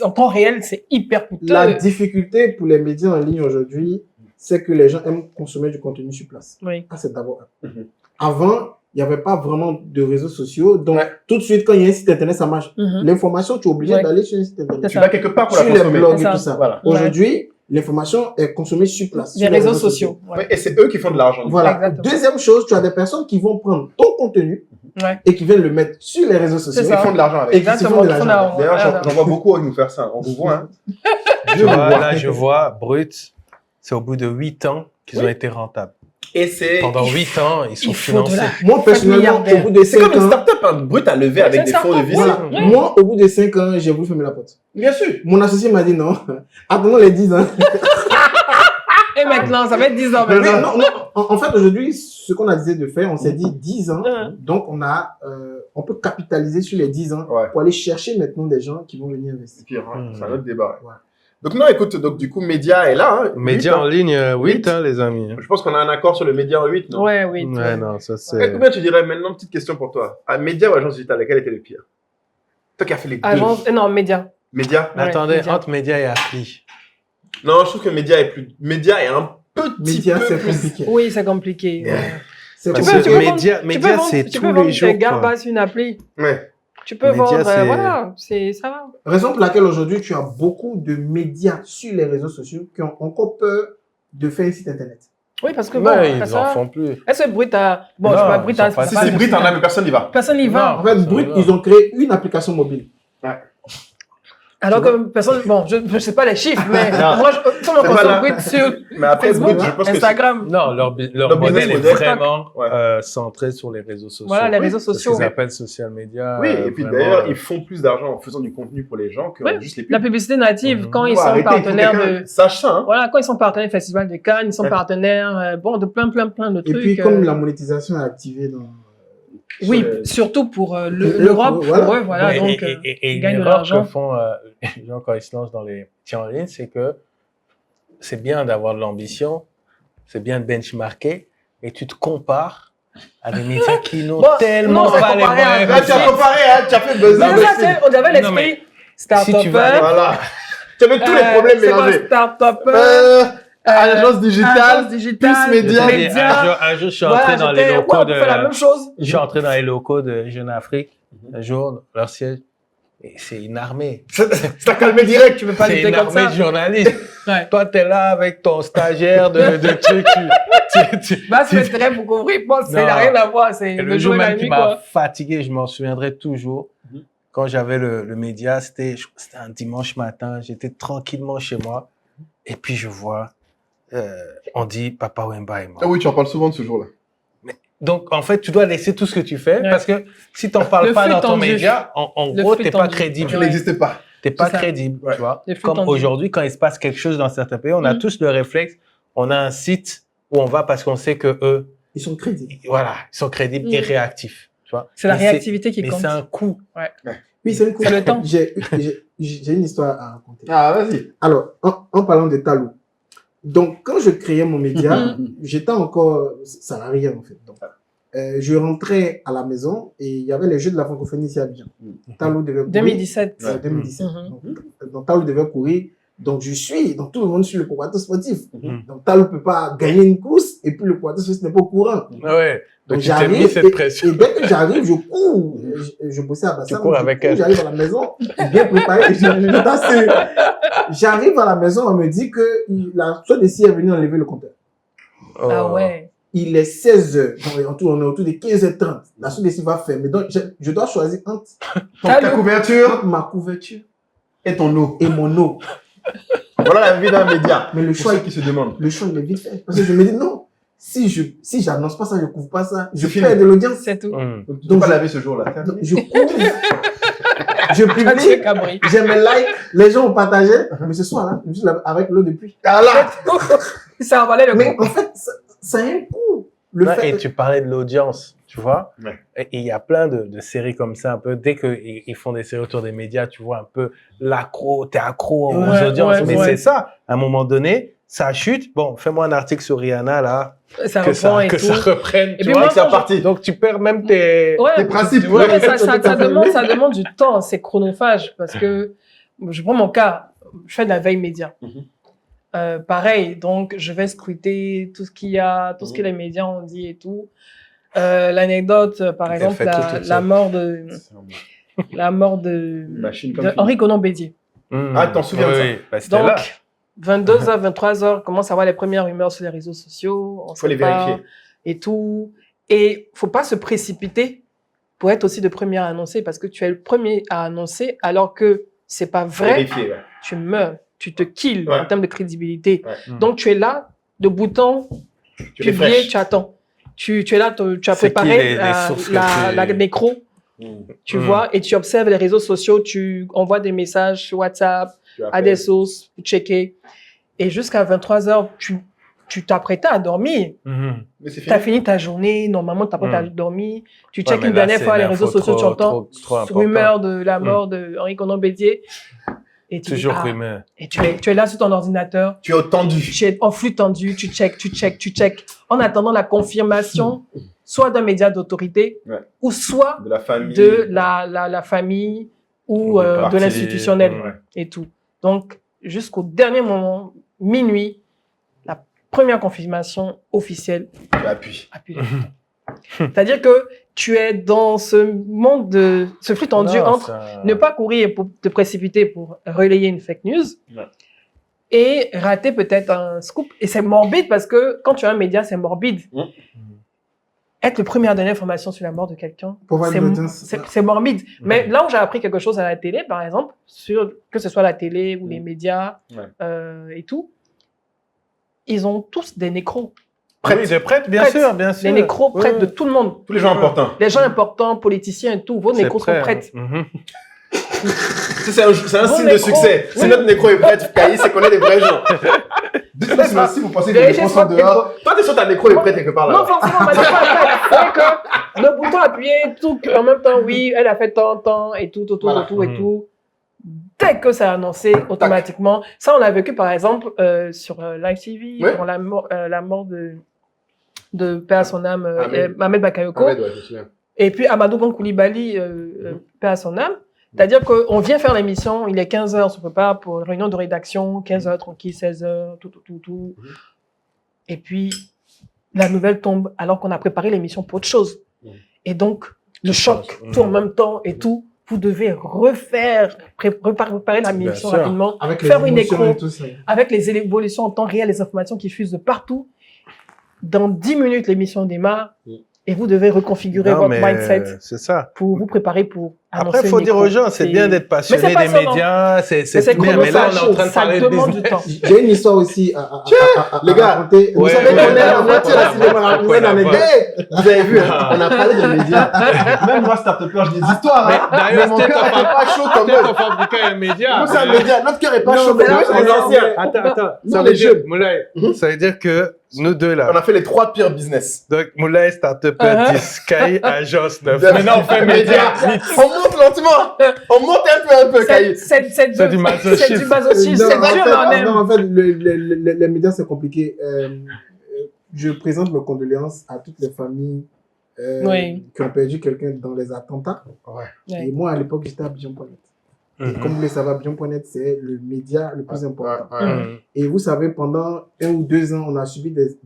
En temps réel, c'est hyper coûteux. la difficulté pour les médias en ligne aujourd'hui, c'est que les gens aiment consommer du contenu sur place. Oui. Ça, c'est d'abord un. Mhm. Avant, il n'y avait pas vraiment de réseaux sociaux. Donc, Ouais. tout de suite, quand il y a un site internet, ça marche. Mhm. L'information, tu es obligé Ouais. d'aller sur un site internet. C'est Tu ça. vas quelque part pour la Sur les consommer. blogs C'est et ça. tout ça. Voilà. Aujourd'hui, l'information est consommée sur place. Les sur réseaux sociaux. Ouais, Ouais. et c'est eux qui font de l'argent. Voilà. Exactement. Deuxième chose, tu as des personnes qui vont prendre ton contenu Ouais. et qui viennent le mettre sur les réseaux sociaux. Ils ça. font de l'argent avec. Et qui se Exactement. font de Ils font l'argent. D'ailleurs, Voilà. j'en vois beaucoup nous faire ça. On vous voit, hein. Je vois, là, je vois, Brut, c'est au bout de 8 ans qu'ils ont été rentables. Et c'est. Pendant 8 ans, ils sont Il faut de financés. la- Moi, personnellement, milliardaire. au bout de C'est 5 comme une ans, start-up, hein. Brut à lever avec C'est des fonds de une vie. voilà. Oui. Moi, au bout de 5 ans, j'ai voulu fermer la porte. Bien sûr. Mon associé m'a dit non. Attendons les 10 ans. Et maintenant, ça fait 10 ans Mais maintenant. non. En fait, aujourd'hui, ce qu'on a décidé de faire, on s'est dit 10 ans. Mhm. Donc, on peut capitaliser sur les 10 ans Ouais. pour aller chercher maintenant des gens qui vont venir investir. C'est pire, hein. C'est un autre débat. Ouais. Donc, non, écoute, donc, du coup, média est là, hein. Média 8, en hein. ligne, 8, Huit. hein, les amis. Je pense qu'on a un accord sur le média en 8, non? Ouais, oui. Ouais, non, ça Et c'est... combien tu dirais maintenant, petite question pour toi? À média ou agence digitale, laquelle était le pire? Toi qui as fait les deux. Agence, non, média. Média? Mais Ouais, attendez, média. entre média et appli. Non, je trouve que média est un petit Média, peu c'est plus. compliqué. Oui, c'est compliqué. Yeah. Ouais. C'est Parce compliqué. que peux vendre- média, média, c'est tu tous peux vendre les jours, des garbas quoi. sur une appli. Ouais. Tu peux Média, vendre, c'est- voilà, ça va. Raison pour laquelle aujourd'hui, tu as beaucoup de médias sur les réseaux sociaux qui ont encore peur de faire un site internet. Oui, parce que bon, Ouais, ils ça en va. font plus. Est-ce que Brut a... Bon, Non, je sais pas, ils Brut sont a... pas- Si c'est Brit en a, mais personne n'y va. Personne n'y va. En fait, ça Brut, va. ils ont créé une application mobile. Alors que personne... Bon, je sais pas les chiffres, mais Non. moi, je C'est consomme pas là. Brut sur Mais après, Facebook, Brut, je pense que Instagram. Non, leur Leur business modèle est model. vraiment Ouais. centré sur les réseaux sociaux. Voilà, les réseaux C'est ce sociaux. qu'ils appellent social media. oui, et puis vraiment, d'ailleurs, ils font plus d'argent en faisant du contenu pour les gens que Ouais. juste les pubs. La publicité native, Mhm. quand ils Faut sont arrêter, il faut partenaires quelqu'un de... Sache ça, hein. Voilà, quand ils sont partenaires du Festival de Cannes, ils sont Ouais. partenaires, bon, de plein de Et trucs. puis, comme la monétisation est activée dans... Oui, sur les- surtout pour L'Europe, l'Europe, voilà. pour eux, voilà, Ouais, donc et ils gagnent de l'erreur l'argent. que font les gens quand ils se lancent dans les métiers en ligne, c'est que c'est bien d'avoir de l'ambition, c'est bien de benchmarker, mais tu te compares à des médias qui n'ont Bon, tellement non, c'est pas les comparé à moyens. Là, tu as comparé, hein, tu as fait buzzer. C'est ça, c'est- on avait Non, mais l'esprit start-upper. si tu vas- Voilà. Tu avais tous les problèmes c'est quoi, mélangés. start-upper, Agence digitale, agence digitale, plus média. C'est-à-dire, un jour, je suis entré dans les locaux on fait la même chose. je suis entré dans les locaux de Jeune Afrique, un jour, leur siège, et c'est une armée. Ça t'a calmé direct. Tu veux pas C'est lutter une comme armée ça. de journalistes. Ouais. Toi, t'es là avec ton stagiaire de trucs. Bah, c'est très pour couvrir. Bon, ça Non. n'a rien à voir. C'est Et le jour et la même qui nuit, m'a quoi. fatigué, je m'en souviendrai toujours. Quand j'avais le média, c'était un dimanche matin, j'étais tranquillement chez moi. Et puis je vois, on dit Papa Wemba est mort. Ah oui, tu en parles souvent de ce jour-là. Donc en fait, tu dois laisser tout ce que tu fais Ouais. parce que si t'en parles Le pas flux dans ton tendu. média, en Le gros, flux t'es pas tendu. crédible. Tu Ouais. n'existais pas. T'es pas C'est ça. crédible, Ouais. tu vois. Le flux Comme tendu. aujourd'hui, quand il se passe quelque chose dans certains pays, on a Mhm. tous le réflexe, on a un site ou on va parce qu'on sait que eux, Ils sont crédibles. voilà, ils sont crédibles et réactifs. Tu vois. C'est la Mais réactivité qui mais compte. c'est un coût. Oui, c'est C'est le temps. J'ai une histoire à raconter. Ah, vas-y. Alors, en parlant de Talou, donc quand je créais mon média, j'étais encore salarié en fait. Donc, je rentrais à la maison et il y avait les Jeux de la francophonie ici à Abidjan. Talou devait courir. 2017. 2017. Donc Talou devait courir. Donc donc tout le monde suit le préparateur sportif. Donc Talou peut pas gagner une course et puis le préparateur sportif n'est pas au courant. Ouais. Donc tu t'es j'arrive mis cette pression. et dès que j'arrive, je cours. Je bossais à Bassam. Tu cours avec elle. J'arrive à la maison, bien préparé. J'arrive à la maison, on me dit que la soeur d'ici est venue enlever le compteur. Ah ouais. Il est 16h. On est autour de 15h30. La soeur d'ici va fermer. Donc, je dois choisir entre Ta couverture ma couverture et ton eau. et mon eau. Voilà la vie d'un média. Mais le Pour choix, ceux qui se demandent. il est vite fait. Parce que je me dis non. Si j'annonce pas ça, je couvre pas ça, je C'est perds fini. de l'audience. C'est tout. Donc, tu peux Donc, pas je- laver ce jour-là. Donc, je couvre. Je Ah, tu es publie. cabri. J'ai mes likes. Les gens ont partagé. Mais ce soir-là, je suis là avec l'eau depuis. Ah là Ça valait le Mais coup. en fait, ça a un coût. Le Non, fait et tu parlais de l'audience, tu vois. Ouais. Et il y a plein de séries comme ça, un peu. Dès qu'ils font des séries autour des médias, tu vois un peu l'accro, t'es accro aux Ouais, audiences. ouais, Mais ouais. c'est ça. À un moment donné, ça chute. Bon, fais-moi un article sur Rihanna, là. Ça Que reprend ça, et que tout. ça reprenne. Et tu puis vois, moi, que c'est quand je- parti. Donc, tu perds même tes... Ouais, Tes principes. ouais, mais ça demande du temps, c'est chronophage parce que je prends mon cas, je fais de la veille média. Pareil, donc je vais scruter tout ce qu'il y a, tout ce que les médias ont dit et tout. L'anecdote, par Elle exemple, fait tout toute la seule. mort de Machine comme de tu Henri Conan Bédier. Ah, t'en souviens de ça? Oui, bah, c'était là. Donc, 22h, 23h, commence à avoir les premières rumeurs sur les réseaux sociaux. On Faut les sait pas, vérifier. et tout. Et faut pas se précipiter pour être aussi le premier à annoncer parce que tu es le premier à annoncer alors que c'est pas vrai. Vérifier, ouais. Tu meurs, tu te kills Ouais. en termes de crédibilité. Ouais. Donc tu es là, de bouton, Tu les publié, fraîches. tu attends. Tu es là, tu as C'est qui préparé les sources que la tu- nécro, tu Mm. vois, et tu observes les réseaux sociaux, tu envoies des messages sur WhatsApp Tu à appelles. des sources, pour checker. Et jusqu'à 23h, tu t'apprêtais à dormir. Mhm. Mais c'est Tu as fini. fini ta journée, normalement tu t'apprêtes à dormir. Tu Ouais, checkes mais une là, dernière c'est fois les l'info réseaux sociaux, tu trop entends important. rumeur de la mort de Henri Conan Bédier. Et tu dis, Toujours ah. rumeur. Et tu es là sur ton ordinateur, Tu es au tendu. tu es en flux tendu, tu check, en attendant la confirmation, soit d'un média d'autorité, Ouais. ou soit De la famille. de la famille ou Des de partis, l'institutionnel ouais. et tout. Donc, jusqu'au dernier moment, minuit, la première confirmation officielle Tu appuies. appuie. C'est-à-dire que tu es dans ce monde de ce flux tendu Non, entre ça- ne pas courir pour te précipiter pour relayer une fake news Ouais. et rater peut-être un scoop. Et c'est morbide parce que quand tu as un média, c'est morbide. Mm. Être le premier à donner l'information sur la mort de quelqu'un, Pour voir c'est l'audience. c'est morbide. Mais là où j'ai appris quelque chose à la télé, par exemple, sur, que ce soit la télé ou les médias Ouais. et tout, ils ont tous des nécros. Oui, des prêtres, bien Prêtres. sûr, bien sûr. Les nécros Oui, prêtres oui. de tout le monde. Tous les gens importants. Les gens importants, politiciens et tout, vos C'est nécros sont prêt, prêtres. hein. Mhm. C'est un Bon signe de nécro. succès. Si Oui. notre nécro est prêt, Caïs, c'est qu'on est des vrais gens. Dites-moi si vous pensez que les Vérifiez nécros sont votre dehors. Toi, t'es sûr que ta nécro est prête quelque part Non, là. forcément, mais c'est que le bouton appuyé, tout, en même temps, oui, elle a fait tant, et tout, Voilà. et tout. Dès que c'est annoncé, automatiquement. Ça, on l'a vécu, par exemple, sur Live TV, Ouais. pour la mort de paix à son âme, Ahmed. Ahmed Bakayoko. Ahmed, ouais, je me souviens. Et puis Amadou Bon Koulibaly, paix à son âme. C'est-à-dire qu'on vient faire l'émission, il est 15h, on se prépare pour une réunion de rédaction, 15h tranquille, 16h, tout. Et puis, la nouvelle tombe alors qu'on a préparé l'émission pour autre chose. Et donc, le choc, change. tout en même temps et tout, vous devez refaire, préparer la Bien émission sûr. rapidement, Avec les faire une émotions écho et tout ça. avec les évolutions en temps réel, les informations qui fusent de partout. Dans 10 minutes, l'émission démarre et vous devez reconfigurer Non, votre mais mindset c'est ça. pour vous préparer pour Après, il faut dire aux gens, c'est bien d'être passionné des médias, c'est bien, mais là, on est en train de parler de business. J'ai une histoire aussi à les gars, raconter. Vous savez qu'on est à la moitié là, vous êtes dans les gays. Vous avez vu, on a parlé des médias. Même moi, start-upper, j'ai des histoires. D'ailleurs, mon cœur n'est pas chaud comme peut-être on fabriquait un média. Nous, c'est un média. Notre cœur n'est pas chaud. Attends. Ça veut dire que nous deux, là. On a fait les 3 pires business. Donc, Moulay, start-upper 10, Kai, agence 9. Maintenant, on fait média. On monte lentement. On monte un peu, Kai. C'est du masochisme. C'est du masochisme. C'est dur, mais on aime. Non, en fait, les médias, c'est compliqué. Je présente mes condoléances à toutes les familles qui ont perdu quelqu'un dans les attentats. Et moi, à l'époque, j'étais à Abidjan.net. Et comme vous le savez, Abidjan.net, c'est le média le plus important. Et vous savez, pendant 1 ou 2 ans, on a subi des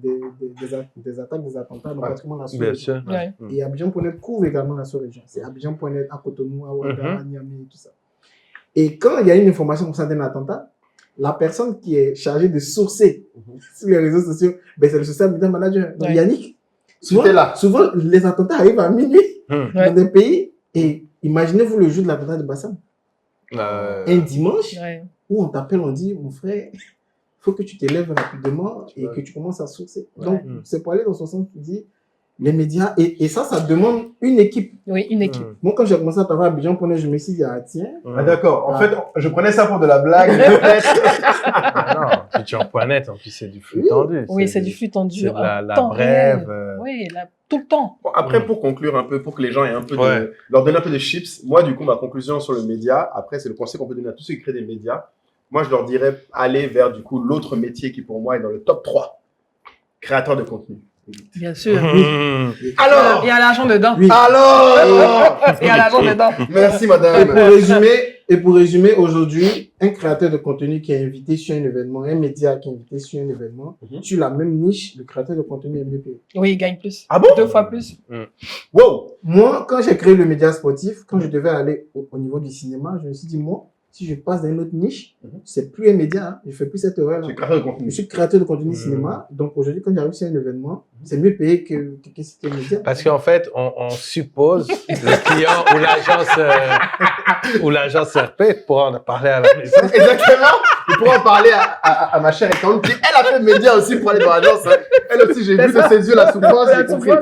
attaques, des attentats, donc pratiquement la sous-région. Et Abidjan.net couvre également la sous-région. C'est Abidjan.net à Cotonou, à Ouaga, à Niamey et tout ça. Et quand il y a une information concernant un attentat, la personne qui est chargée de sourcer sur les réseaux sociaux, ben c'est le social media manager, donc Yannick. Souvent, les attentats arrivent à minuit dans des pays. Et imaginez-vous le jour de l'attentat de Bassam. Un dimanche où on t'appelle, on dit, mon frère, il faut que tu te lèves rapidement et que tu commences à sourcer. Donc, c'est pour aller dans ce sens, tu dis, les médias, et ça demande une équipe. Oui, une équipe. Moi, quand j'ai commencé à travailler à Abidjan.net, je me suis dit, tiens. D'accord. En fait, je prenais ça pour de la blague. Non, Abidjan.net, en plus, c'est du flux tendu. Oui, c'est du flux tendu. C'est la brève. Oui, tout le temps. Bon, après, pour conclure un peu, pour que les gens aient un peu leur donner un peu de chips, moi, du coup, ma conclusion sur le média, après, c'est le conseil qu'on peut donner à tous ceux qui créent des médias. Moi, je leur dirais, aller vers, du coup, l'autre métier qui, pour moi, est dans le top 3. Créateur de contenu. Bien sûr. Alors, il y a l'argent dedans. Alors, il y a l'argent dedans. Merci, madame. Et pour résumer, aujourd'hui, un créateur de contenu qui est invité sur un événement, un média qui est invité sur un événement, sur la même niche, le créateur de contenu est mieux payé. Oui, il gagne plus. Ah bon? 2 fois plus. Wow. Moi, quand j'ai créé le média sportif, quand je devais aller au niveau du cinéma, je me suis dit, moi, si je passe dans une autre niche, c'est plus un média, hein. Je fais plus cette erreur-là. Je suis créateur de contenu cinéma, donc aujourd'hui, quand j'arrive sur un événement, c'est mieux payé que c'était un média. Parce qu'en fait, on suppose le client ou l'agence RP pourra en parler à la maison. Exactement. Il pourra en parler à ma chère étante qui, elle a fait le média aussi pour aller dans l'agence. Hein. Elle aussi, j'ai vu de ses yeux la souffrance, j'ai compris.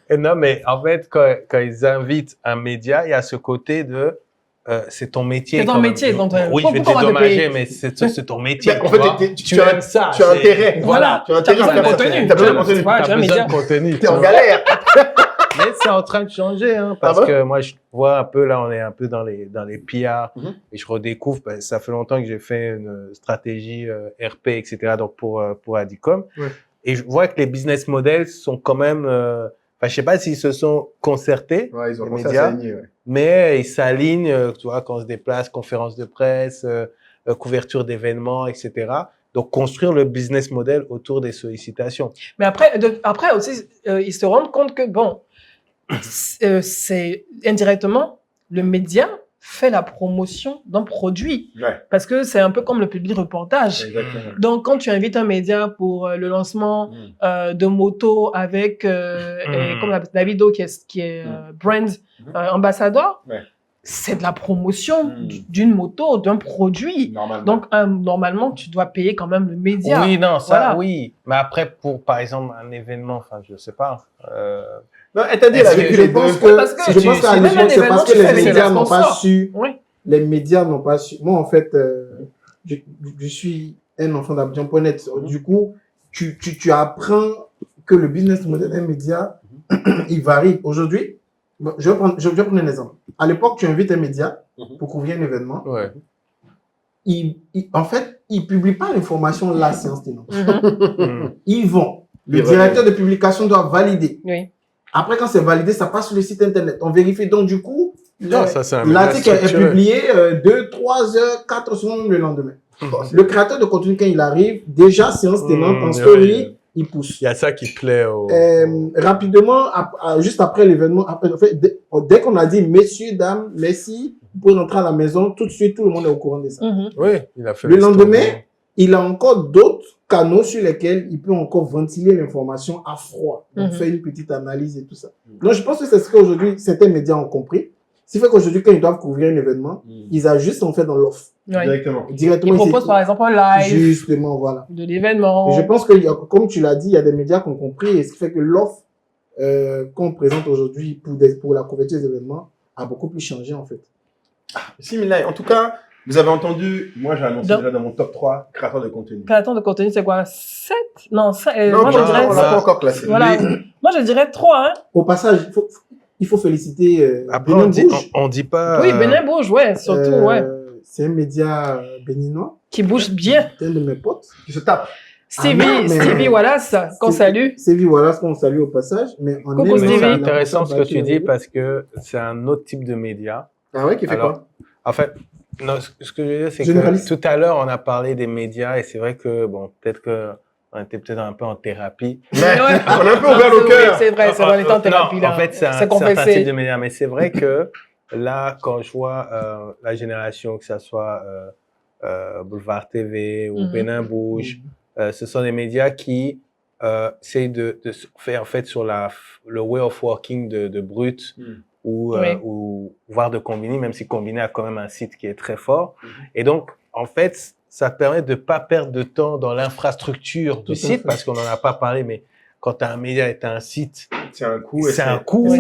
Et non, mais en fait, quand ils invitent un média, il y a ce côté de c'est ton métier. C'est ton métier. Donc, oui, je vais te dédommager, mais c'est ton métier. En fait, tu aimes ça. Tu as intérêt. Voilà. Tu as intérêt à besoin de contenu. Tu as besoin de contenu. Tu as besoin de contenu. T'es en galère. Mais c'est en train de changer, hein, parce que moi, je vois un peu, là, on est un peu dans les PR, et je redécouvre, ça fait longtemps que j'ai fait une stratégie RP, etc., donc pour Adicom, et je vois que les business models sont quand même, je sais pas s'ils se sont concertés, ils ont les commencé médias, à s'aligner, mais ils s'alignent, tu vois, quand on se déplace, conférences de presse, couverture d'événements, etc. Donc, construire le business model autour des sollicitations. Mais après aussi, ils se rendent compte que, bon, c'est indirectement, le média fait la promotion d'un produit. Parce que c'est un peu comme le public reportage. Exactement. Donc, quand tu invites un média pour le lancement de moto avec, comme la vidéo qui est brand ambassadeur, c'est de la promotion d'une moto, d'un produit. Normalement. Donc, normalement, tu dois payer quand même le média. Oui, non, ça, voilà. oui. Mais après, pour, par exemple, un événement, je sais pas. Non, elle t'a dit, elle a vécu les deux. Je pense qu'à l'époque, c'est parce que les médias n'ont pas su. Les médias n'ont pas su. Moi, en fait, je suis un enfant d'Abidjan.net. Du coup, tu apprends que le business model d'un média, il varie. Aujourd'hui, je vais prendre un exemple. À l'époque, tu invites un média pour couvrir un événement. En fait, ils ne publient pas l'information la séance tenante. Ils vont. Le directeur de publication doit valider. Après, quand c'est validé, ça passe sur le site internet. On vérifie. Donc, du coup, l'article est publié 2, 3 heures, 4 secondes le lendemain. Le créateur de contenu, quand il arrive, déjà, séance tenante, en story, il pousse. Il y a ça qui plaît rapidement, juste après l'événement, en fait, dès qu'on a dit, messieurs, dames, merci, vous pouvez rentrer à la maison, tout de suite, tout le monde est au courant de ça. Oui, il a fait le lendemain, il a encore d'autres canaux sur lesquels il peut encore ventiler l'information à froid. Donc, faire une petite analyse et tout ça. Donc, je pense que c'est ce qu'aujourd'hui, certains médias ont compris. Ce qui fait qu'aujourd'hui, quand ils doivent couvrir un événement, ils ajustent en fait dans l'offre. Ouais. Directement. Ils proposent par exemple un live Justement, voilà. de l'événement. Et je pense que, comme tu l'as dit, il y a des médias qui ont compris, et ce qui fait que l'offre qu'on présente aujourd'hui pour la couverture des événements a beaucoup plus changé en fait. Si, Milay, en tout cas, vous avez entendu, moi j'ai annoncé déjà dans mon top 3 créateurs de contenu. Créateur de contenu, c'est quoi? 7? Non, Non, moi je dirais... on l'a pas encore classé. Voilà. Moi je dirais 3, hein. Au passage, il faut féliciter Après, Bénin Bouge. on dit pas. Oui, Bénin Bouge, ouais, surtout, ouais. C'est un média béninois. Qui bouge bien. C'est un de mes potes. Qui se tape. Stevie Wallace, qu'on salue. Stevie Wallace, qu'on salue au passage. Mais on Coucou, aime Stevie. C'est la intéressant ce que tu dis batterie. parce que c'est un autre type de média. Ah ouais, qui fait Alors, quoi? En fait, non, ce que je veux dire, c'est Généraliste. que tout à l'heure, on a parlé des médias et c'est vrai que, bon, peut-être que on était peut-être un peu en thérapie. Mais on a un peu ouvert le cœur. C'est vrai, on était en thérapie, Non, là. en fait, c'est un certain type de média. Mais c'est vrai que là, quand je vois la génération, que ça soit Boulevard TV ou Bénin Bouge, ce sont des médias qui essayent de se faire, en fait, sur le way of working de Brut ou voire de Combini, même si Combini a quand même un site qui est très fort. Et donc, en fait, ça permet de pas perdre de temps dans l'infrastructure du site, parce qu'on n'en a pas parlé, mais quand tu as un média et tu as un site, c'est un coût. C'est un coût,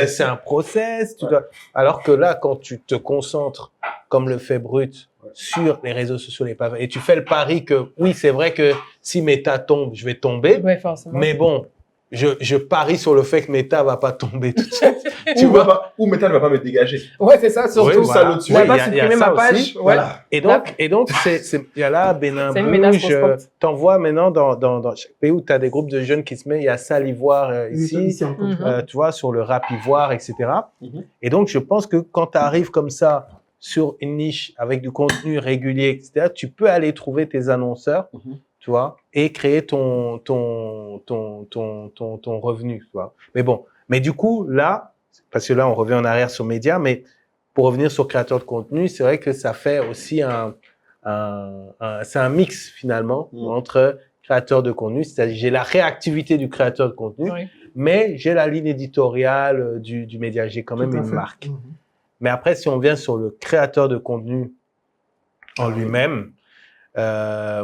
c'est un process. Tu dois... Alors que là, quand tu te concentres, comme le fait Brut, sur les réseaux sociaux, les pavés, et tu fais le pari que, oui, c'est vrai que si Meta tombe, je vais tomber. Ouais, forcément. Mais bon, je parie sur le fait que Meta va pas tomber tout de suite. Tu vois? Ou Meta ne va pas me dégager. Ouais, c'est ça, surtout. Oui, voilà. Ça va pas supprimer ma page. Aussi. Ouais. Voilà. Et donc, il y a là Bénin C'est une menace Bouge. constante. T'envoies maintenant dans chaque pays où tu as des groupes de jeunes qui se mettent. Il y a Sal Ivoire ici, en Côte d'Ivoire. tu vois, sur le rap Ivoire, etc. Et donc, je pense que quand tu arrives comme ça sur une niche avec du contenu régulier, etc., tu peux aller trouver tes annonceurs, tu vois, et créer ton revenu, tu vois. Mais bon, mais du coup, là, parce que là, on revient en arrière sur médias, mais pour revenir sur créateur de contenu, c'est vrai que ça fait aussi c'est un mix finalement entre créateur de contenu, c'est-à-dire j'ai la réactivité du créateur de contenu, mais j'ai la ligne éditoriale du média, j'ai quand même une marque. Mais après, si on vient sur le créateur de contenu en lui-même,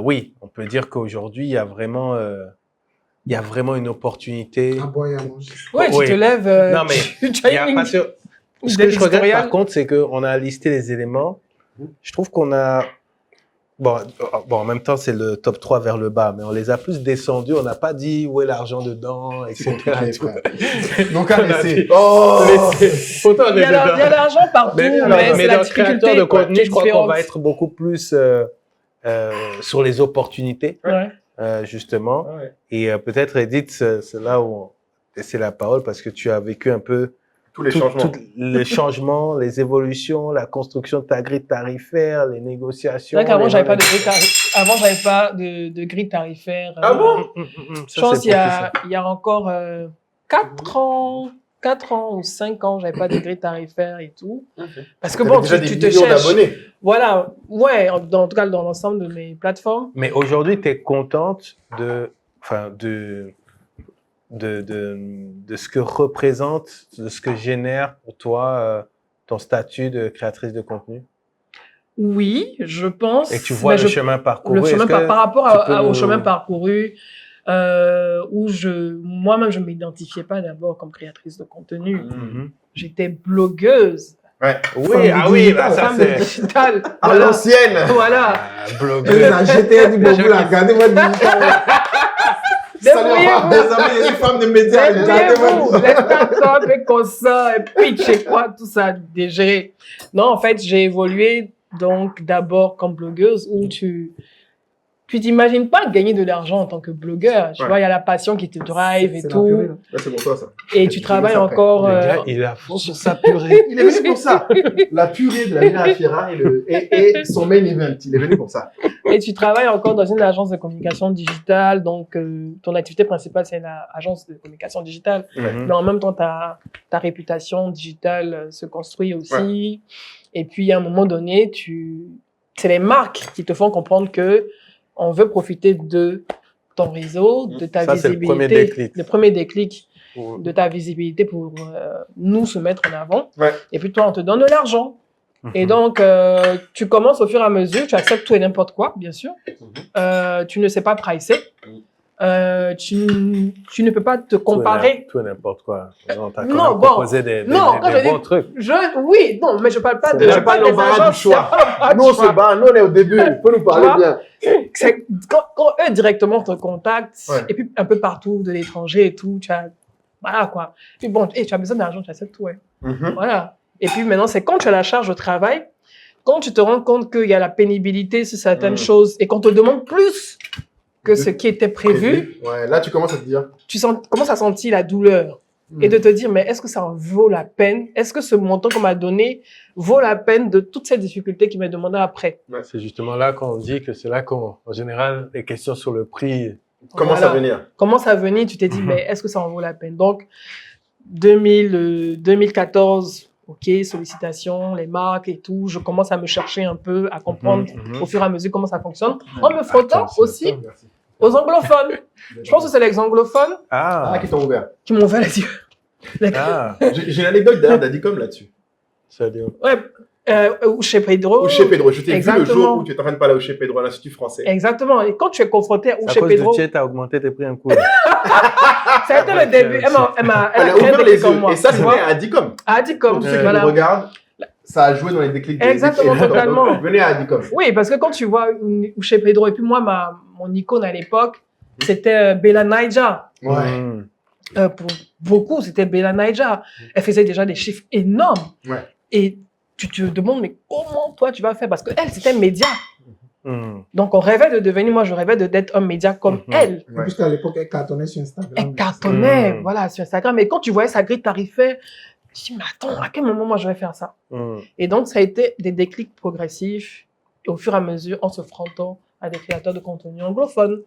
oui, on peut dire qu'aujourd'hui, il y a vraiment une opportunité. Ouais, tu te lèves. Non, mais ce que je regrette par contre, c'est qu'on a listé les éléments. Je trouve qu'on a. Bon, en même temps, c'est le top 3 vers le bas, mais on les a plus descendus. On n'a pas dit où est l'argent dedans, etc. Donc, à laisser. Il y a l'argent partout, mais c'est la dans le créateur de contenu, je crois qu'on va différente. être beaucoup plus sur les opportunités, justement. Et peut-être, Edith, c'est là où on laisse la parole parce que tu as vécu un peu tous les changements, les évolutions, la construction de ta grille tarifaire, les négociations. C'est vrai qu'avant, j'avais pas de grille tarifaire. Avant, j'avais pas de grille tarifaire. Ah bon? Je pense qu'il y a encore 4 ans ou 5 ans, j'avais pas de grille tarifaire et tout. Parce que bon, tu te cherches. D'abonnés. Voilà. Ouais, en tout cas, dans l'ensemble de mes plateformes. Mais aujourd'hui, tu es contente de ce que représente, de ce que génère pour toi ton statut de créatrice de contenu? Oui, je pense. Et tu vois le chemin parcouru. Par rapport au chemin parcouru, où moi-même, je ne m'identifiais pas d'abord comme créatrice de contenu. J'étais blogueuse. Ouais. Oui, ça c'est digital. À l'ancienne. Voilà. Blogueuse. La GTA du Bobo, regardez-moi digital. Débrouillez-vous. Désolé, les femmes de médias. Débrouillez-vous. Les startups et comme ça, et pitch et quoi, tout ça, déjà. Non, en fait, j'ai évolué donc d'abord comme blogueuse où tu t'imagines pas gagner de l'argent en tant que blogueur. Tu vois, il y a la passion qui te drive et tout. C'est pour toi, ça. Et tu travailles encore. Il a fond sur sa purée. Il est venu pour ça. La purée de la Mira Fira et son main event. Il est venu pour ça. Et tu travailles encore dans une agence de communication digitale. Donc, ton activité principale, c'est l'agence de communication digitale. Mais en même temps, ta réputation digitale se construit aussi. Et puis, à un moment donné, c'est les marques qui te font comprendre que on veut profiter de ton réseau, de ta visibilité. C'est le premier déclic. Le premier déclic. de ta visibilité pour nous se mettre en avant. Ouais. Et puis toi, on te donne de l'argent. Et donc, tu commences au fur et à mesure, tu acceptes tout et n'importe quoi, bien sûr. Tu ne sais pas pricer. Tu ne peux pas te comparer. Tout et n'importe quoi. Non, t'as Non, bon. proposé des bons trucs. Oui, non, mais je parle pas de. C'est pas l'embarras du choix. Nous, on se bat. Nous, on est au début. Il faut nous parler bien. C'est quand eux directement te contactent, et puis un peu partout de l'étranger et tout, tu as. Voilà quoi. Puis bon, tu as besoin d'argent, tu acceptes tout, ouais. Voilà. Et puis maintenant, c'est quand tu as la charge de travail, quand tu te rends compte qu'il y a la pénibilité sur certaines choses et qu'on te demande plus que ce qui était prévu. Ouais, là, tu commences à te dire. Tu commences à sentir la douleur et de te dire, mais est-ce que ça en vaut la peine? Est-ce que ce montant qu'on m'a donné vaut la peine de toutes ces difficultés qu'il m'a demandé après? Ouais, c'est justement là qu'on dit que c'est là qu'en général, les questions sur le prix commencent à venir. Commence à venir, tu t'es dit, mais est-ce que ça en vaut la peine? Donc, 2014, ok, sollicitations, les marques et tout, je commence à me chercher un peu, à comprendre au fur et à mesure comment ça fonctionne, en me frottant aussi aux anglophones. Je pense que c'est les anglophones qui t'ont ouvert. Qui m'ont ouvert les yeux. J'ai une anecdote d'ailleurs d'Adicom là-dessus. C'est-à-dire ou chez Pedro. Ou chez Pedro. Je t'ai vu le jour où tu étais en train de parler au chez Pedro à l'Institut français. Exactement. Et quand tu es confronté au chez Pedro. À cause du chat, t'as augmenté tes prix un coup. Ça a été le début. Elle a ouvert les yeux. Et ça, c'était à Adicom. À Adicom. Pour ceux qui nous regardent, ça a joué dans les déclics. Exactement, totalement. Venez à Adicom. Oui, parce que quand tu vois chez Pedro, et puis moi, mon icône à l'époque, c'était Bella Naija. Ouais. Pour beaucoup, c'était Bella Naija. Elle faisait déjà des chiffres énormes. Ouais. Et tu te demandes, mais comment toi tu vas faire? Parce qu'elle, c'était un média. Donc, on rêvait de devenir, moi, je rêvais d'être un média comme elle. Ouais. Puisqu'à l'époque, elle cartonnait sur Instagram. Elle cartonnait, voilà, sur Instagram. Mais quand tu voyais sa grille tarifaire, tu te dis, mais attends, à quel moment moi je vais faire ça? Et donc, ça a été des déclics progressifs, et au fur et à mesure, en se frottant à des créateurs de contenu anglophones,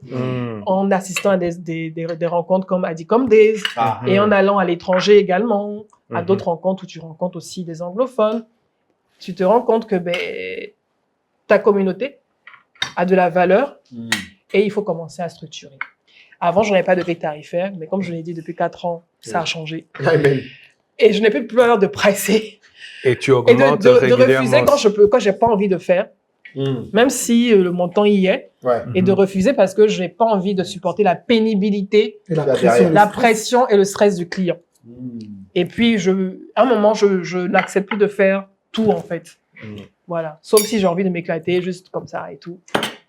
en assistant à des rencontres comme Adicom Days, et en allant à l'étranger également, à d'autres rencontres où tu rencontres aussi des anglophones. Tu te rends compte que ta communauté a de la valeur et il faut commencer à structurer. Avant, je n'avais pas de grille tarifaire, mais comme je l'ai dit, depuis 4 ans, ça a changé. Et je n'ai plus peur de pricer. Et tu augmentes de refuser quand j'ai pas envie de faire, même si le montant y est, et de refuser parce que je n'ai pas envie de supporter la pénibilité, Et la pression et le stress du client. Et puis, à un moment, je n'accepte plus de faire tout, en fait. Voilà. Sauf si j'ai envie de m'éclater, juste comme ça et tout.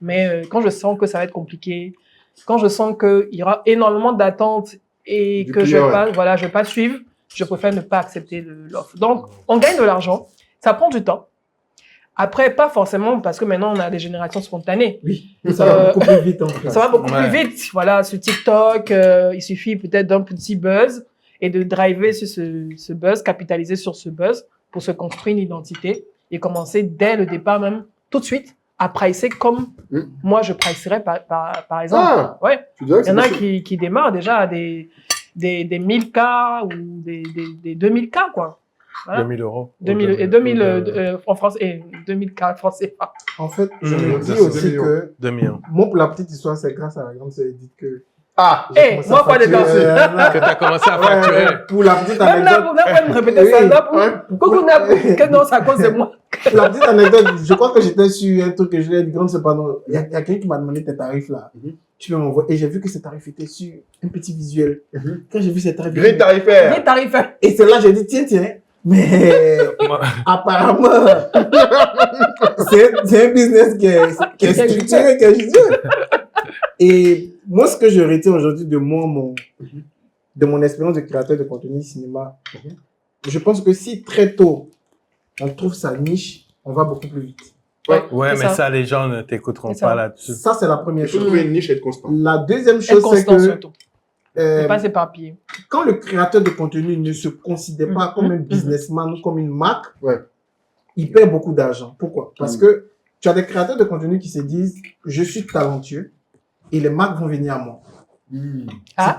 Mais quand je sens que ça va être compliqué, quand je sens qu'il y aura énormément d'attentes et que je vais pas suivre, je préfère ne pas accepter l'offre. Donc, on gagne de l'argent. Ça prend du temps. Après, pas forcément parce que maintenant, on a des générations spontanées. Oui, ça va beaucoup plus vite, en fait. Ça va beaucoup plus vite. Voilà, sur TikTok, il suffit peut-être d'un petit buzz et de driver sur ce buzz, capitaliser sur ce buzz pour se construire une identité et commencer dès le départ même, tout de suite, à pricer comme moi je pricerais par exemple. Il y en a qui démarrent déjà à des 1000K ou des 2000K, quoi. Voilà. 2000 euros. 2000 en France et 2000K français. En fait, je me dis aussi que 2 millions. Moi, pour la petite histoire, c'est grâce à la grande sœur Edith que moi, pas de temps. Que t'as commencé à facturer. Pour la petite anecdote. Même là, vous me répétez ça. Coucou, que non, c'est à cause de moi. Pour la petite anecdote, je crois que j'étais sur un truc que je lui ai dit, grande sœur, pardon. Il y a quelqu'un qui m'a demandé tes tarifs là. Tu peux m'envoyer. Et j'ai vu que ces tarifs étaient sur un petit visuel. Quand j'ai vu ces tarifs. Grille tarifaire. Grille tarifaire. Et c'est là que j'ai dit, tiens. Mais apparemment, c'est un business qui est structuré, qui est judicieux. Et moi, ce que je retiens aujourd'hui de mon expérience de créateur de contenu cinéma, je pense que si très tôt, on trouve sa niche, on va beaucoup plus vite. Ouais, mais ça, les gens ne t'écouteront pas là-dessus. Ça, c'est la première chose. Trouver une niche et être constant. La deuxième chose, c'est que... Ne pas s'éparpiller. Quand le créateur de contenu ne se considère pas comme un businessman ou comme une marque, il perd beaucoup d'argent. Pourquoi? Parce que tu as des créateurs de contenu qui se disent « Je suis talentueux et les marques vont venir à moi. »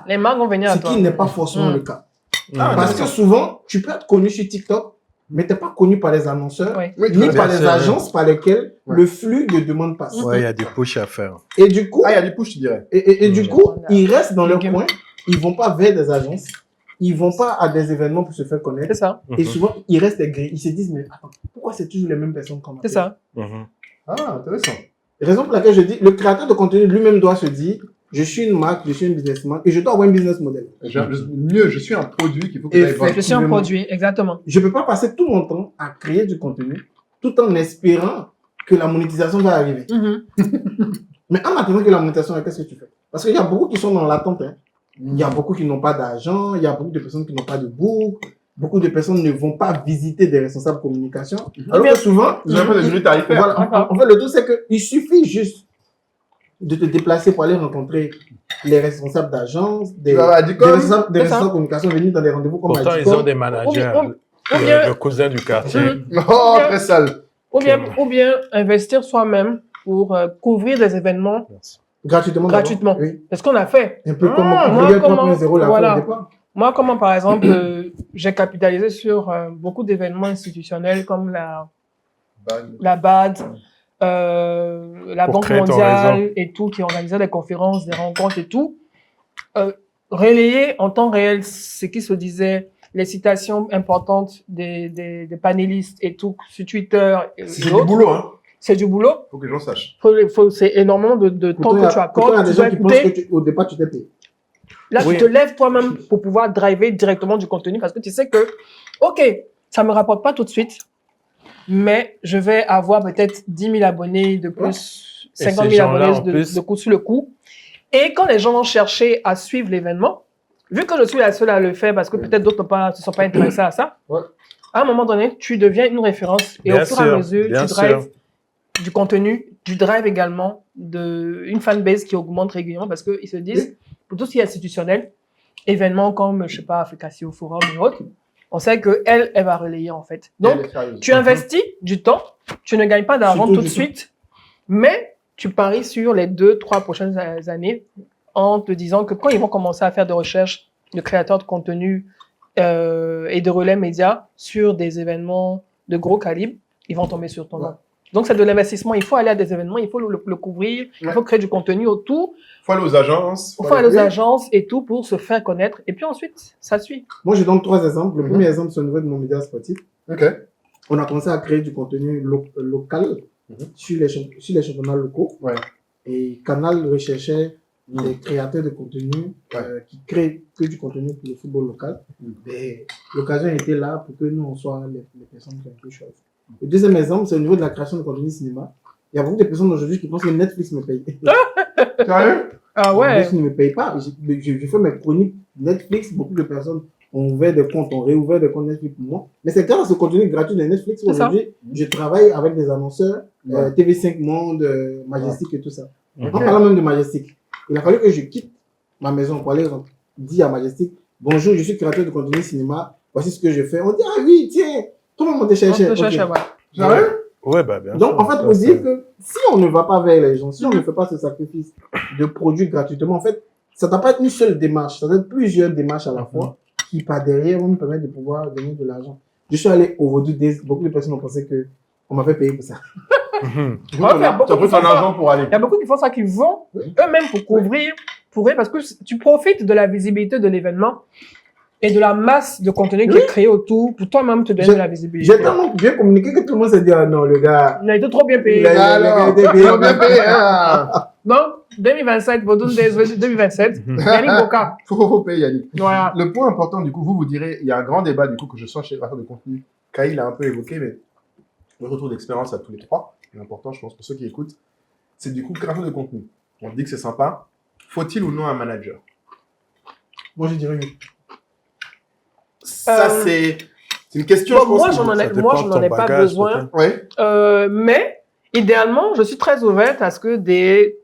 Les marques vont venir à toi. Ce qui n'est pas forcément le cas. Parce que souvent, tu peux être connu sur TikTok, mais tu n'es pas connu par les annonceurs, ni par les agences par lesquelles le flux de demandes passe. Ouais, il y a du push à faire. Et du coup... il y a du push, tu dirais. Et du coup, ils restent dans leur coin, ils vont pas vers des agences, ils vont pas à des événements pour se faire connaître. C'est ça. Et souvent, ils restent aigris. Ils se disent, mais attends, pourquoi c'est toujours les mêmes personnes qu'on C'est appelle? ça. Ah, intéressant. Raison pour laquelle je dis, le créateur de contenu lui-même doit se dire, je suis une marque, je suis un businessman et je dois avoir un business model. Mieux, je suis un produit qu'il faut que tu ailles vendre. Je suis un produit, exactement. Je peux pas passer tout mon temps à créer du contenu tout en espérant que la monétisation va arriver. Mais en attendant que la monétisation arrive, qu'est-ce que tu fais? Parce qu'il y a beaucoup qui sont dans l'attente. Hein. Il y a beaucoup qui n'ont pas d'argent, il y a beaucoup de personnes qui n'ont pas de boucle, beaucoup de personnes ne vont pas visiter des responsables communication. Alors que souvent, Ils n'ont pas de minutes tarifaires. voilà, en fait, le tout, c'est qu'il suffit juste de te déplacer pour aller rencontrer les responsables d'agence, des responsables de communication, venir dans des rendez-vous comme Pourtant, ils ont des managers. Le cousin du quartier. Oh, très sale. Ou bien investir soi-même pour couvrir des événements gratuitement. Oui. C'est ce qu'on a fait. Un peu comme moi, 3.0 la voilà. au départ. Moi, comment par exemple, j'ai capitalisé sur beaucoup d'événements institutionnels comme la BAD, la Banque mondiale et tout, qui organisait des conférences, des rencontres et tout. Relayer en temps réel ce qui se disait, les citations importantes des panélistes et tout sur Twitter. C'est du boulot, hein. C'est du boulot. Faut que les gens sachent. C'est énormément de temps que tu accordes. Il y a des gens qui pensent que au départ, tu t'es payé. Là, tu te lèves toi-même pour pouvoir driver directement du contenu parce que tu sais que, OK, ça me rapporte pas tout de suite, mais je vais avoir peut-être 10 000 abonnés de plus, 50 000 abonnés de coup sur le coup. Et quand les gens vont chercher à suivre l'événement, vu que je suis la seule à le faire parce que peut-être d'autres ne se sont pas intéressés à ça, à un moment donné, tu deviens une référence et au fur et à mesure, tu drives du contenu, tu drives également une fanbase qui augmente régulièrement parce qu'ils se disent, pour tout ce qui est institutionnel, événements comme, je sais pas, Africacio Forum et autres, on sait qu'elle va relayer en fait. Donc, tu investis du temps, tu ne gagnes pas d'argent tout de suite, mais tu paries sur les 2-3 prochaines années en te disant que quand ils vont commencer à faire des recherches de créateurs de contenu et de relais médias sur des événements de gros calibre, ils vont tomber sur ton nom. Donc, c'est de l'investissement. Il faut aller à des événements, il faut le couvrir, il faut créer du contenu autour. Il faut aller aux agences. Il faut aller aux agences et tout pour se faire connaître. Et puis ensuite, ça suit. Moi, je donne 3 exemples. Le premier exemple, c'est au niveau de mon média sportif. OK. On a commencé à créer du contenu local sur les championnats locaux. Et Canal recherchait des créateurs de contenu qui créent que du contenu pour le football local. Et l'occasion était là pour que nous, on soit les personnes qui ont quelque chose. Le deuxième exemple, c'est au niveau de la création de contenu cinéma. Il y a beaucoup de personnes aujourd'hui qui pensent que Netflix me paye. Sérieux? Ah ouais? Netflix ne me paye pas. Je fais mes chroniques Netflix. Beaucoup de personnes ont ouvert des comptes, ont réouvert des comptes Netflix pour moi. Mais c'est grâce à ce contenu gratuit de Netflix aujourd'hui, je travaille avec des annonceurs, TV5 Monde, Majestic et tout ça. En parlant même de Majestic, il a fallu que je quitte ma maison pour aller dire à Majestic, bonjour, je suis créateur de contenu cinéma, voici ce que je fais. On dit, ah oui, tiens, tout le monde te cherche. Ouais, bah, bien donc, sûr, en fait, pour dire que si on ne va pas vers les gens, si on ne fait pas ce sacrifice de produits gratuitement, en fait, ça ne doit pas être une seule démarche, ça doit être plusieurs démarches à la fois qui, par derrière, vont me permettre de pouvoir donner de l'argent. Je suis allé au Vaudou Days, beaucoup de personnes ont pensé qu'on m'avait payé pour ça. Il y a beaucoup qui font ça, qui vont eux-mêmes pour couvrir, parce que tu profites de la visibilité de l'événement et de la masse de contenu qui est créé autour pour toi-même te donner de la visibilité. J'ai tellement bien communiqué que tout le monde s'est dit, ah non, le gars. Il a été trop bien payé. Il a été bien payé. Donc, 2027, Vaudou Days 2027, Yannick Boka. Faut payer Yannick. Voilà. Le point important, du coup, vous direz, il y a un grand débat, du coup, que je sois chez les créateurs de contenu. Kyle l'a un peu évoqué, mais le retour d'expérience à tous les trois, c'est important, je pense, pour ceux qui écoutent, c'est du coup, créateur de contenu. On dit que c'est sympa. Faut-il ou non un manager? Moi, je dirais oui. Ça, c'est une question, bon, moi, je n'en ai pas besoin. Mais, idéalement, je suis très ouverte à ce que des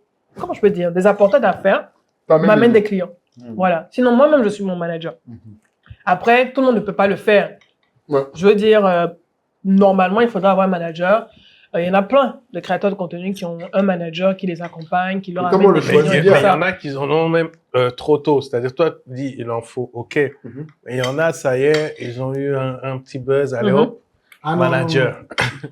apporteurs d'affaires m'amènent des clients. Voilà. Sinon, moi-même, je suis mon manager. Après, tout le monde ne peut pas le faire. Je veux dire, normalement, il faudra avoir un manager. Il y en a plein de créateurs de contenu qui ont un manager qui les accompagne, qui leur amène des clients. Il y en a qui en ont même trop tôt. C'est-à-dire, toi, tu dis, il en faut, ok. Mais il y en a, ça y est, ils ont eu un petit buzz, allez hop, manager.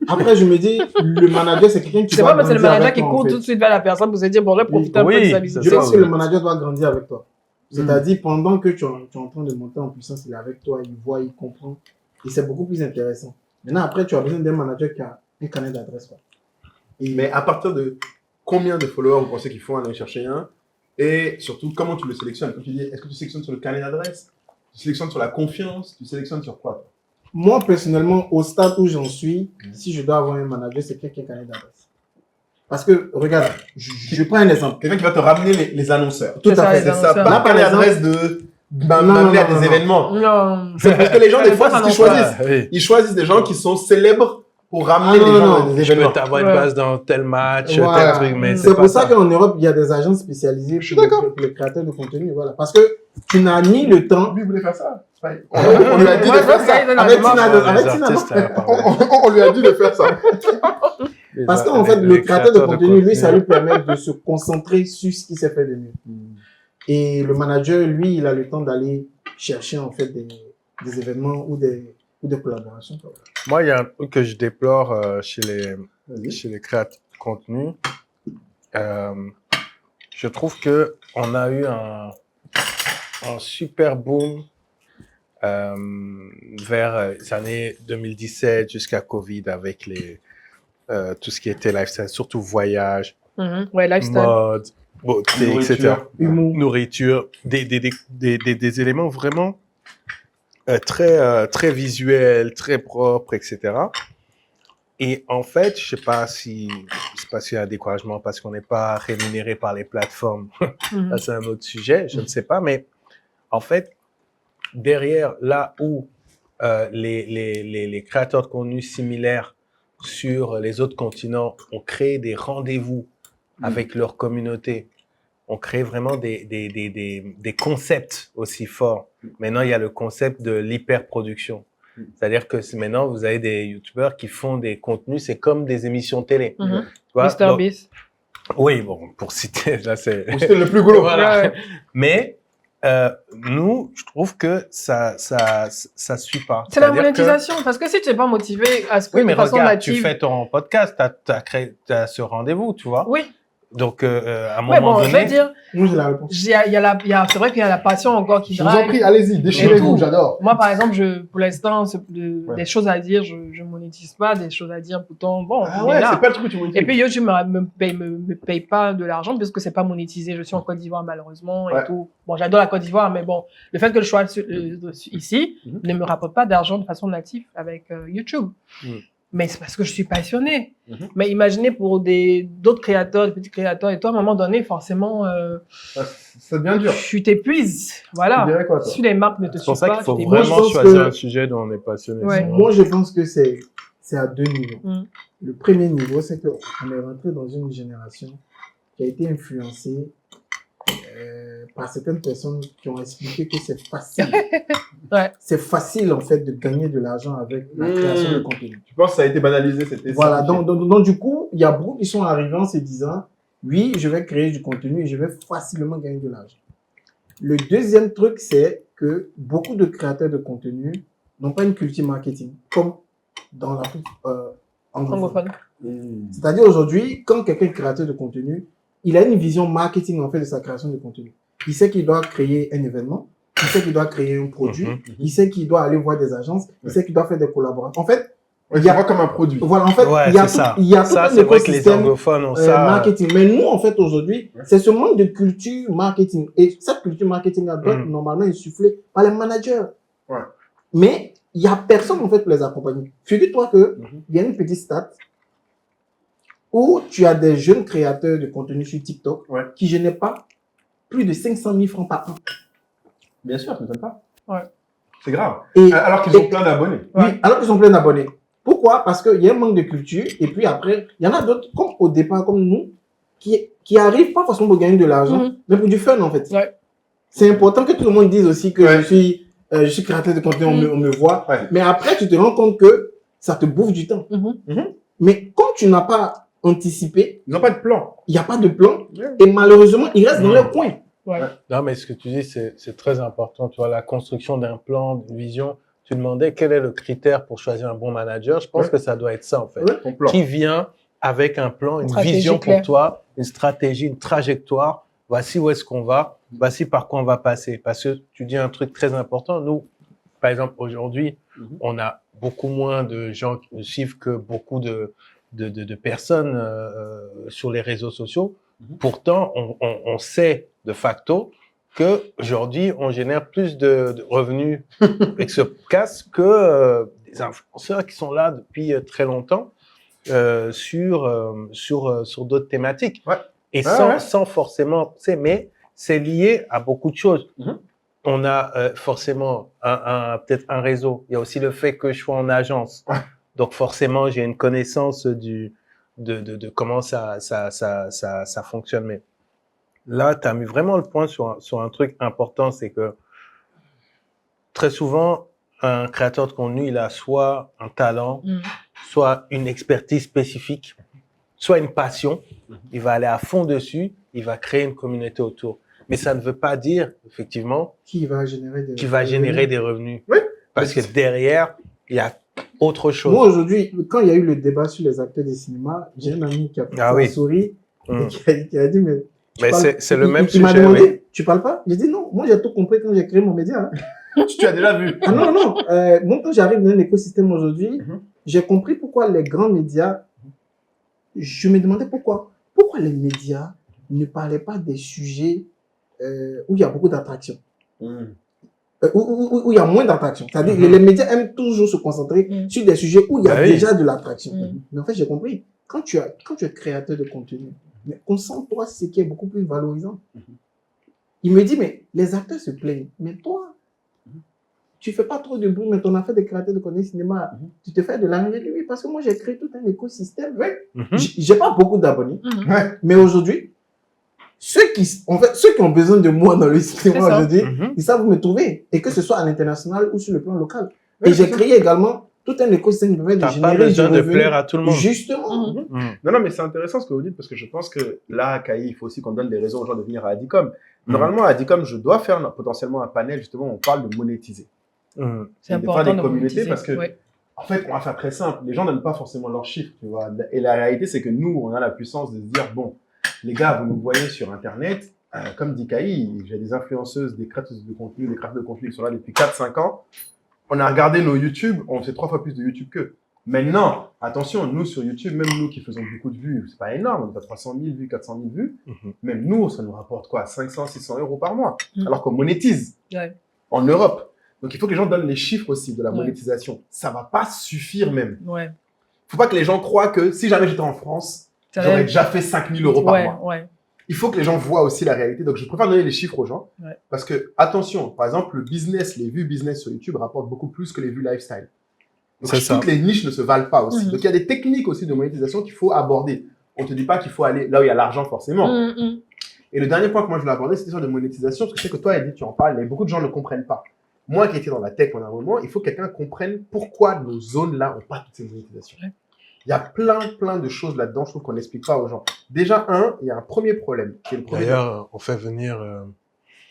Après, je me dis, le manager, c'est quelqu'un qui doit grandir avec toi. C'est pas, mais c'est le manager qui court tout de suite vers la personne pour se dire, bon, là, profite un peu de sa visibilité. Je pense que le manager doit grandir avec toi. C'est-à-dire, pendant que tu es en train de monter en puissance, il est avec toi, il voit, il comprend. Et c'est beaucoup plus intéressant. Maintenant, après, tu as besoin d'un manager qui a un carnet d'adresse. Mais à partir de combien de followers vous pensez qu'il faut aller chercher un? Et surtout, comment tu le sélectionnes? Comme tu dis, est-ce que tu sélectionnes sur le carnet d'adresse? Tu sélectionnes sur la confiance? Tu sélectionnes sur quoi? Moi, personnellement, au stade où j'en suis, si je dois avoir un manager, c'est quelqu'un qui a un carnet d'adresse. Parce que, regarde, je prends un exemple. Quelqu'un qui va te ramener les annonceurs. Tout à fait. C'est ça. Pas Là, par carnet exemple, d'adresse de m'amener à des événements. Non. C'est parce que les gens, des fois, c'est ce qu'ils choisissent. Oui. Ils choisissent des gens qui sont célèbres pour ramener les gens à des Je peux événements. t'avoir une base dans tel match, Voilà. tel truc, mais C'est c'est pour pas ça qu'en Europe, il y a des agences spécialisées pour les créateurs de contenu. Voilà. Parce que tu n'as ni le temps. Lui, il voulait faire ça. On lui a dit de faire ça. Avec Tina, on lui a dit de faire ça. Parce qu'en fait, le créateur de contenu, lui, ça lui permet de se concentrer sur ce qu'il sait faire de mieux. Et le manager, lui, il a le temps d'aller chercher, en fait, des événements ou des collaborations. Moi, il y a un truc que je déplore chez les créateurs de contenu. Je trouve que on a eu un super boom vers les années 2017 jusqu'à Covid avec tout ce qui était lifestyle, surtout voyage, Ouais, lifestyle. mode, beauté, etc. Humour. Nourriture, des éléments vraiment très visuels, très propres, etc. Et en fait, je sais pas si c'est parce qu'il y a un découragement, parce qu'on n'est pas rémunéré par les plateformes. Ça, c'est un autre sujet, je ne sais pas. Mais en fait, derrière, là où les créateurs de contenu similaires sur les autres continents ont créé des rendez-vous avec leur communauté, ont créé vraiment des concepts aussi forts. Maintenant, il y a le concept de l'hyperproduction. C'est-à-dire que maintenant, vous avez des youtubeurs qui font des contenus, c'est comme des émissions télé. Tu vois? Mr. Beast. Oui, bon, pour citer, là, c'est... C'était le plus gros. Voilà. Ouais. Mais nous, je trouve que ça suit pas. C'est la C'est-à-dire monétisation. Parce que si tu n'es pas motivé à ce que Oui, mais de façon regarde, native. tu fais ton podcast, t'as ce rendez-vous, tu vois. Oui. Donc, à un Mais moment bon, je donné... vais dire, Moi, j'ai la réponse. c'est vrai qu'il y a la passion encore qui Je vous en drive. prie, allez-y, déchirez-vous, tout. j'adore. Moi, par exemple, pour l'instant, des choses à dire, je monétise pas, des choses à dire, pourtant, bon, Ah il est ouais, là. c'est pas le truc que tu monétises. Et puis, YouTube me paye pas de l'argent puisque c'est pas monétisé. Je suis en Côte d'Ivoire, malheureusement, et Ouais. tout. Bon, j'adore la Côte d'Ivoire, mais bon, le fait que je sois ici ne me rapporte pas d'argent de façon native avec YouTube. Mais c'est parce que je suis passionnée. Mais imaginez pour d'autres créateurs, des petits créateurs, et toi, à un moment donné, forcément, Ça devient dur. tu t'épuises. Voilà. Tu dirais quoi, toi? Si les marques ne te C'est pour suivent ça pas, qu'il faut tu Moi, je vraiment pense choisir que- un sujet dont on est passionné. Ouais. Sinon- Moi, je pense que c'est à deux niveaux. Mm. Le premier niveau, c'est qu'on est rentré dans une génération qui a été influencée par certaines personnes qui ont expliqué que c'est facile. Ouais. C'est facile, en fait, de gagner de l'argent avec la création de contenu. Je pense que ça a été banalisé, c'était Voilà, simplifié. donc du coup, il y a beaucoup qui sont arrivés en se disant, oui, je vais créer du contenu et je vais facilement gagner de l'argent. Le deuxième truc, c'est que beaucoup de créateurs de contenu n'ont pas une culture marketing, comme dans l'Afrique anglophone. Anglophone. C'est-à-dire aujourd'hui, quand quelqu'un est créateur de contenu, il a une vision marketing en fait de sa création de contenu. Il sait qu'il doit créer un événement, il sait qu'il doit créer un produit, il sait qu'il doit aller voir des agences, il sait qu'il doit faire des collaborations. En fait, Ouais, il y a tu vois comme un produit. voilà, en fait, Ouais, il y a c'est tout, ça. il y a tout Ça, un c'est vrai que les écosystème anglophones ont ça. marketing. Mais nous, en fait, aujourd'hui, c'est ce manque de culture marketing. Et cette culture marketing doit être normalement insufflée par les managers. Ouais. Mais il n'y a personne, en fait, pour les accompagner. Figure-toi que il y a une petite stat où tu as des jeunes créateurs de contenu sur TikTok qui ne génèrent pas plus de 500 000 francs par an. Bien sûr, ça ne m'étonne pas. Ouais. C'est grave. Et, Alors qu'ils ont plein d'abonnés. oui, alors qu'ils ont plein d'abonnés. Pourquoi? Parce qu'il y a un manque de culture. Et puis après, il y en a d'autres, comme au départ, comme nous, qui arrivent pas forcément pour gagner de l'argent, mais pour du fun, en fait. Ouais. C'est important que tout le monde dise aussi que je suis créateur de contenu, on me voit. Ouais. Mais après, tu te rends compte que ça te bouffe du temps. Mais comme tu n'as pas anticipé, Ils n'ont pas de plan. il n'y a pas de plan. Et malheureusement, ils restent dans leur coin. Ouais. Non, mais ce que tu dis, c'est très important. Tu vois, la construction d'un plan, d'une vision. Tu demandais quel est le critère pour choisir un bon manager. Je pense que ça doit être ça, en fait. Ton plan. Qui vient avec un plan, une Stratégie vision claire. pour toi, une stratégie, une trajectoire voici où est-ce qu'on va, voici par quoi on va passer. Parce que tu dis un truc très important. Nous, par exemple, aujourd'hui, on a beaucoup moins de gens qui nous suivent que beaucoup de personnes sur les réseaux sociaux. Pourtant, on sait de facto qu'aujourd'hui, on génère plus de revenus avec ce casque que des influenceurs qui sont là depuis très longtemps sur d'autres thématiques. Ouais. Et sans forcément, tu sais, mais c'est lié à beaucoup de choses. On a forcément peut-être un réseau. Il y a aussi le fait que je sois en agence. Donc forcément, j'ai une connaissance de comment ça fonctionne. Mais là, tu as mis vraiment le point sur un truc important, c'est que très souvent, un créateur de contenu, il a soit un talent, soit une expertise spécifique, soit une passion. Il va aller à fond dessus, il va créer une communauté autour. Mais ça ne veut pas dire, effectivement, Qui va générer des revenus. Oui. Parce que derrière, il y a autre chose. Moi, aujourd'hui, quand il y a eu le débat sur les acteurs des cinémas, j'ai un ami qui a souri et qui a dit, mais c'est le même sujet. Il m'a demandé, tu parles pas? J'ai dit non, moi j'ai tout compris quand j'ai créé mon média. Tu as déjà vu? Ah non, non. Moi, quand j'arrive dans l'écosystème aujourd'hui, j'ai compris pourquoi les grands médias, je me demandais pourquoi les médias ne parlaient pas des sujets où il y a beaucoup d'attraction. Où il y a moins d'attraction. C'est-à-dire que les médias aiment toujours se concentrer sur des sujets où il y a déjà de l'attraction. Mais en fait, j'ai compris. Quand tu es créateur de contenu, mais concentre-toi sur ce qui est beaucoup plus valorisant. Il me dit, mais les acteurs se plaignent. Mais toi, tu fais pas trop de bruit, mais ton affaire de créateur de contenu cinéma, tu te fais de l'argent. Oui, parce que moi, j'ai créé tout un écosystème. J'ai pas beaucoup d'abonnés. Mais aujourd'hui, ceux qui ont besoin de moi dans le cinéma aujourd'hui, ils savent où me trouver. Et que ce soit à l'international ou sur le plan local. Et j'ai créé également tout un écosystème qui permet de générer pas besoin de plaire à tout le monde. Justement. Non, mais c'est intéressant ce que vous dites parce que je pense que là, Kaï, il faut aussi qu'on donne des raisons aux gens de venir à Adicom. Normalement, à Adicom, je dois faire potentiellement un panel, justement, où on parle de monétiser. C'est important de communauté parce que, en fait, on va faire très simple. Les gens donnent pas forcément leurs chiffres, tu vois. Et la réalité, c'est que nous, on a la puissance de se dire, bon, les gars, vous nous voyez sur Internet, comme dit Kaï, j'ai des influenceuses, des créateurs de contenu, des créateurs de contenu qui sont là depuis 4-5 ans. On a regardé nos YouTube, on fait 3 fois plus de YouTube qu'eux. Maintenant, attention, nous sur YouTube, même nous qui faisons beaucoup de vues, c'est pas énorme, on a 300 000 vues, 400 000 vues. Même nous, ça nous rapporte quoi? 500, 600 euros par mois. Alors qu'on monétise en Europe. Donc il faut que les gens donnent les chiffres aussi de la monétisation. Ça va pas suffire même. Faut pas que les gens croient que si jamais j'étais en France, j'aurais déjà fait 5 000 euros par mois. Il faut que les gens voient aussi la réalité. Donc, je préfère donner les chiffres aux gens. Parce que, attention, par exemple, le business, les vues business sur YouTube rapportent beaucoup plus que les vues lifestyle. Donc, toutes les niches ne se valent pas aussi. Donc, il y a des techniques aussi de monétisation qu'il faut aborder. On te dit pas qu'il faut aller là où il y a l'argent forcément. Et le dernier point que moi je voulais aborder, c'est sur de monétisation. Parce que je sais que toi, Edith, tu en parles, mais beaucoup de gens ne comprennent pas. Moi qui étais dans la tech pendant un moment, il faut que quelqu'un comprenne pourquoi nos zones-là n'ont pas toutes ces monétisations. Il y a plein de choses là-dedans, je trouve qu'on n'explique pas aux gens. Déjà, il y a un premier problème. D'ailleurs, on fait venir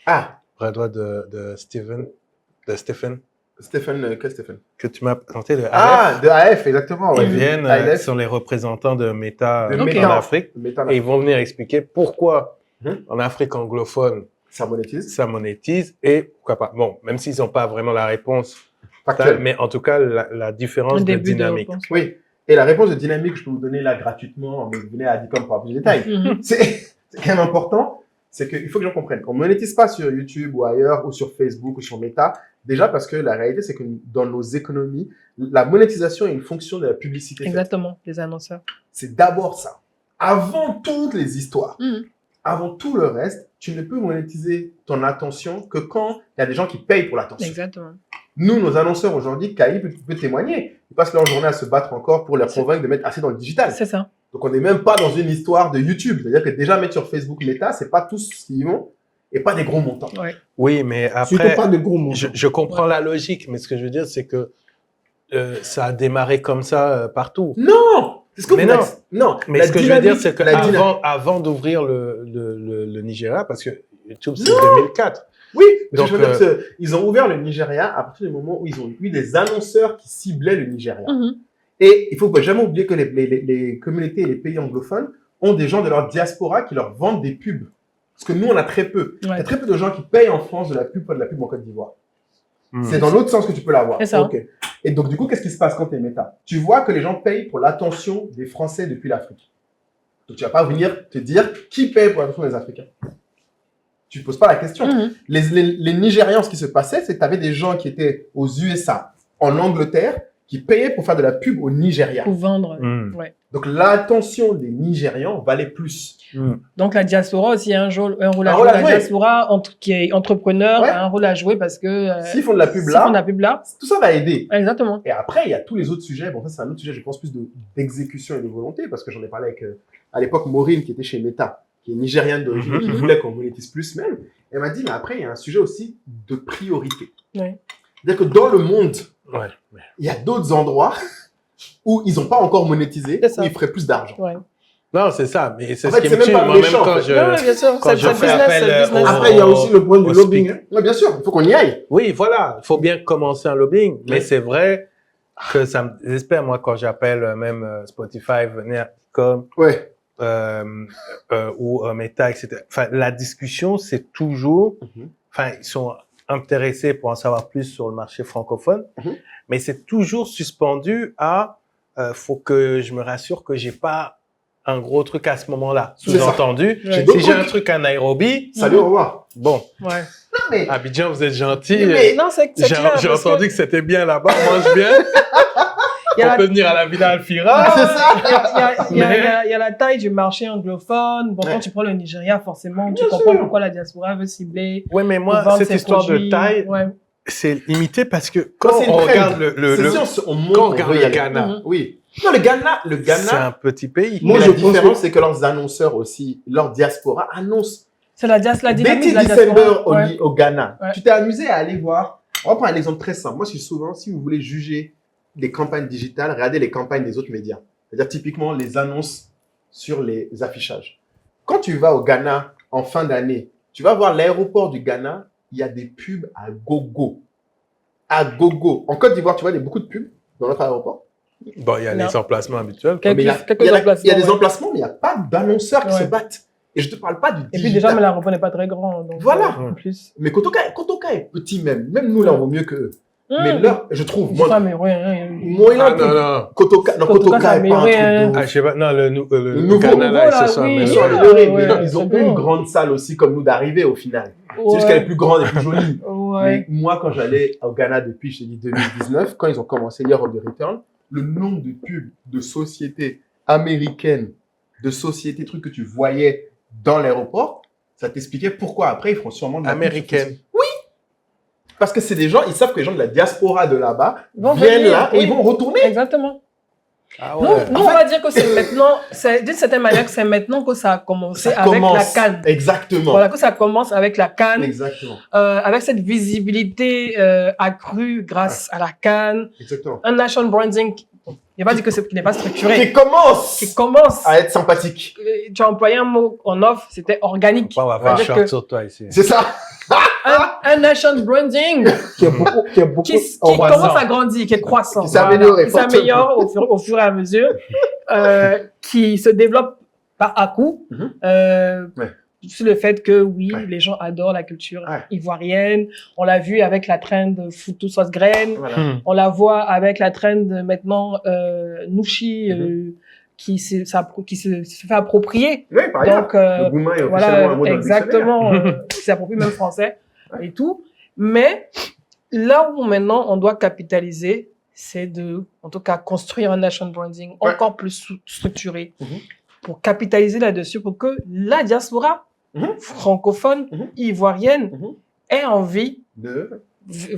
bras droit de Stephen. Stephen, quel Stephen? Que tu m'as présenté de AF. Ah, de AF, exactement. Ils viennent, ils sont les représentants de Meta en Afrique. Et ils vont venir expliquer pourquoi en Afrique anglophone, ça monétise et pourquoi pas. Bon, même s'ils n'ont pas vraiment la réponse factuelle, mais en tout cas, la différence de dynamique. Oui. Et la réponse de dynamique, je peux vous donner là gratuitement, mais vous venez à Adicom pour avoir plus de détails. C'est quand même important, c'est qu'il faut que les gens comprennent. On ne monétise pas sur YouTube ou ailleurs, ou sur Facebook ou sur Meta. Déjà parce que la réalité, c'est que dans nos économies, la monétisation est une fonction de la publicité. Exactement, les annonceurs. C'est d'abord ça. Avant toutes les histoires, avant tout le reste, tu ne peux monétiser ton attention que quand il y a des gens qui payent pour l'attention. Exactement. Nous, nos annonceurs aujourd'hui, Kaï peut témoigner. Ils passent leur journée à se battre encore pour les convaincre de mettre assez dans le digital. C'est ça. Donc, on n'est même pas dans une histoire de YouTube. C'est-à-dire que déjà mettre sur Facebook Meta, c'est pas tous ce qu'ils vont et pas des gros montants. Oui, mais après, surtout pas de gros montants. Je comprends la logique, mais ce que je veux dire, c'est que ça a démarré comme ça partout. Non! C'est ce que non, mais ce que je veux dire, c'est que avant d'ouvrir le Nigeria, parce que YouTube, c'est 2004. Oui, donc, je veux dire qu'ils ont ouvert le Nigeria à partir du moment où ils ont eu des annonceurs qui ciblaient le Nigeria. Et il faut jamais oublier que les communautés et les pays anglophones ont des gens de leur diaspora qui leur vendent des pubs. Parce que nous, on a très peu. Il y a très peu de gens qui payent en France de la pub en Côte d'Ivoire. C'est dans l'autre sens que tu peux l'avoir. C'est ça. Ok. Et donc, du coup, qu'est-ce qui se passe quand tu es Meta? Tu vois que les gens payent pour l'attention des Français depuis l'Afrique. Donc, tu vas pas venir te dire qui paye pour l'attention des Africains. Tu ne poses pas la question. Les Nigérians, ce qui se passait, c'est que tu avais des gens qui étaient aux USA, en Angleterre, qui payaient pour faire de la pub au Nigeria. Pour vendre. Ouais. Donc, l'attention des Nigérians valait plus. Donc, la diaspora aussi a un rôle à jouer. La diaspora qui est entrepreneur a un rôle à jouer parce que s'ils font de la pub là, tout ça va aider. Exactement. Et après, il y a tous les autres sujets. Bon, ça, c'est un autre sujet, je pense, plus d'exécution et de volonté parce que j'en ai parlé avec, à l'époque, Maureen, qui était chez Meta, qui est nigérienne d'origine, qui voulait qu'on monétise plus même. Elle m'a dit, mais après, il y a un sujet aussi de priorité. C'est-à-dire que dans le monde, il y a d'autres endroits où ils n'ont pas encore monétisé, où ils feraient plus d'argent. Non, c'est ça, mais c'est en ce fait, qui me tue moi-même quand je fais appel Après, il y a aussi le point du lobbying. Oui, bien sûr, il faut qu'on y aille. Oui, voilà, il faut bien commencer un lobbying, mais c'est vrai que j'espère, moi, quand j'appelle même Spotify, venir comme ou Meta, etc. Enfin, la discussion, c'est toujours, enfin, ils sont intéressés pour en savoir plus sur le marché francophone, mais c'est toujours suspendu à, faut que je me rassure que j'ai pas un gros truc à ce moment-là. Sous-entendu, si j'ai un truc à Nairobi, salut, au revoir. Bon. Non, mais... Abidjan, vous êtes gentil. Mais non, c'est clair. J'ai entendu que c'était bien là-bas, on mange bien. On peut venir à la Villa Alfira. C'est ça. Il y a la taille du marché anglophone. Bon, quand tu prends le Nigeria, forcément, tu comprends pourquoi la diaspora veut cibler. Ouais, mais moi, cette histoire de taille, c'est limité parce que quand on regarde le Ghana, oui. Non, le Ghana, c'est un petit pays. Moi, la différence, c'est que leurs annonceurs aussi, leur diaspora annoncent. C'est la dynamique de la diaspora. Au Ghana. Tu t'es amusé à aller voir. On va prendre un exemple très simple. Moi, je suis souvent, si vous voulez juger les campagnes digitales, regardez les campagnes des autres médias. C'est-à-dire, typiquement, les annonces sur les affichages. Quand tu vas au Ghana en fin d'année, tu vas voir l'aéroport du Ghana, il y a des pubs à gogo. À gogo. En Côte d'Ivoire, tu vois, il y a beaucoup de pubs dans notre aéroport. Bon, il y a les emplacements habituels. Il y a des emplacements, mais il n'y a pas d'annonceurs qui se battent. Et je ne te parle pas du digital. Et puis déjà, mais l'aéroport n'est pas très grand. Donc voilà. En plus. Mais Kotoka est petit même. Même nous, là, on vaut mieux qu'eux. Mais là, je trouve. Moi, non. Kotoka est pas un truc de... je sais pas. Non, le nouveau Ghana, là, ils se sont améliorés. Ils sont améliorés, mais ils ont une grande salle aussi, comme nous, d'arriver au final. C'est juste qu'elle est plus grande et plus jolie. Mais moi, quand j'allais au Ghana depuis, je t'ai dit 2019, quand ils ont commencé Year of the Return, le nombre de pubs de sociétés américaines, de sociétés, trucs que tu voyais dans l'aéroport, ça t'expliquait pourquoi après ils feront sûrement de la américaine. Oui, parce que c'est des gens, ils savent que les gens de la diaspora de là-bas viennent là et ils vont retourner. Exactement. Ah ouais. Nous, on va dire que c'est maintenant, d'une certaine manière, que c'est maintenant que ça a commencé avec la CAN. Exactement. Voilà, que ça commence avec la CAN. Exactement. Avec cette visibilité accrue grâce à la CAN. Exactement. Un nation branding, je ne vais pas dire que qui n'est pas structuré. Qui commence à être sympathique. Tu as employé un mot en off, c'était organique. On va faire un short sur toi ici. C'est ça. Un nation branding qui commence à grandir, qui est croissant, qui s'améliore au fur et à mesure, qui se développe pas à coup, sur le fait que oui, les gens adorent la culture ivoirienne. On l'a vu avec la trend Foutou Sauce Graine, on la voit avec la trend maintenant Nouchi. Qui se fait approprier. Oui, par exemple. Le Gouma est officiellement un mot exactement. Qui s'approprie même français et tout. Mais là où maintenant on doit capitaliser, c'est en tout cas, construire un nation branding encore plus structuré pour capitaliser là-dessus, pour que la diaspora francophone, ivoirienne, ait envie de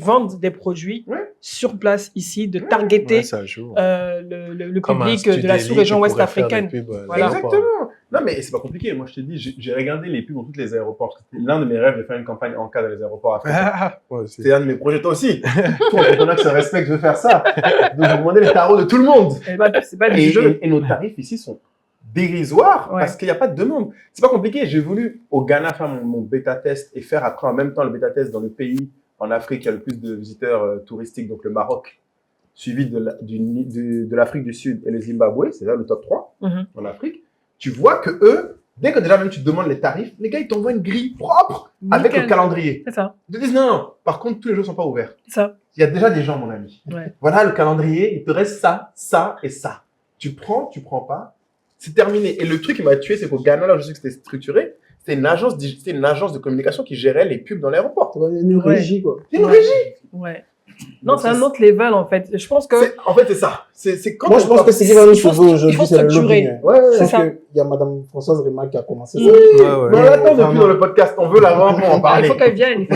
vendre des produits sur place ici, de targeter le public de la sous-région ouest africaine. Voilà. Exactement. Non, mais c'est pas compliqué. Moi, je te dis, j'ai regardé les pubs dans tous les aéroports. C'était l'un de mes rêves de faire une campagne en cas dans les aéroports africains. C'était un de mes projets, toi aussi. Toi, on a que ce respect que je veux faire ça. Donc, je demandais les tarots de tout le monde. C'est pas du jeu. Et nos tarifs ici sont dérisoires parce qu'il n'y a pas de demande. C'est pas compliqué. J'ai voulu au Ghana faire mon bêta test et faire après en même temps le bêta test dans le pays en Afrique, il y a le plus de visiteurs touristiques, donc le Maroc, suivi de l'Afrique du Sud et le Zimbabwe, c'est là le top 3 en Afrique. Tu vois que eux, Dès que déjà même tu demandes les tarifs, les gars, ils t'envoient une grille propre avec le calendrier. C'est ça. Ils te disent non, par contre, tous les jours sont pas ouverts. C'est ça. Il y a déjà des gens, mon ami. Ouais. Voilà le calendrier, il te reste ça, ça et ça. Tu prends pas, c'est terminé. Et le truc qui m'a tué, c'est qu'au Ghana, là, je sais que c'était structuré, c'était une agence de communication qui gérait les pubs dans l'aéroport. Une régie, quoi. C'est une régie. Ouais. Non, c'est un autre level, en fait. Je pense que... En fait, c'est ça. C'est quand Moi, je pense que ce qui va nous sauver aujourd'hui, c'est le structurer. lobbying. Ouais, Je pense ça. qu'il y a Madame Françoise Rima qui a commencé ça. Oui, ouais. mais on l'attend depuis dans le podcast. On veut la voir pour en parler. Il faut qu'elle vienne.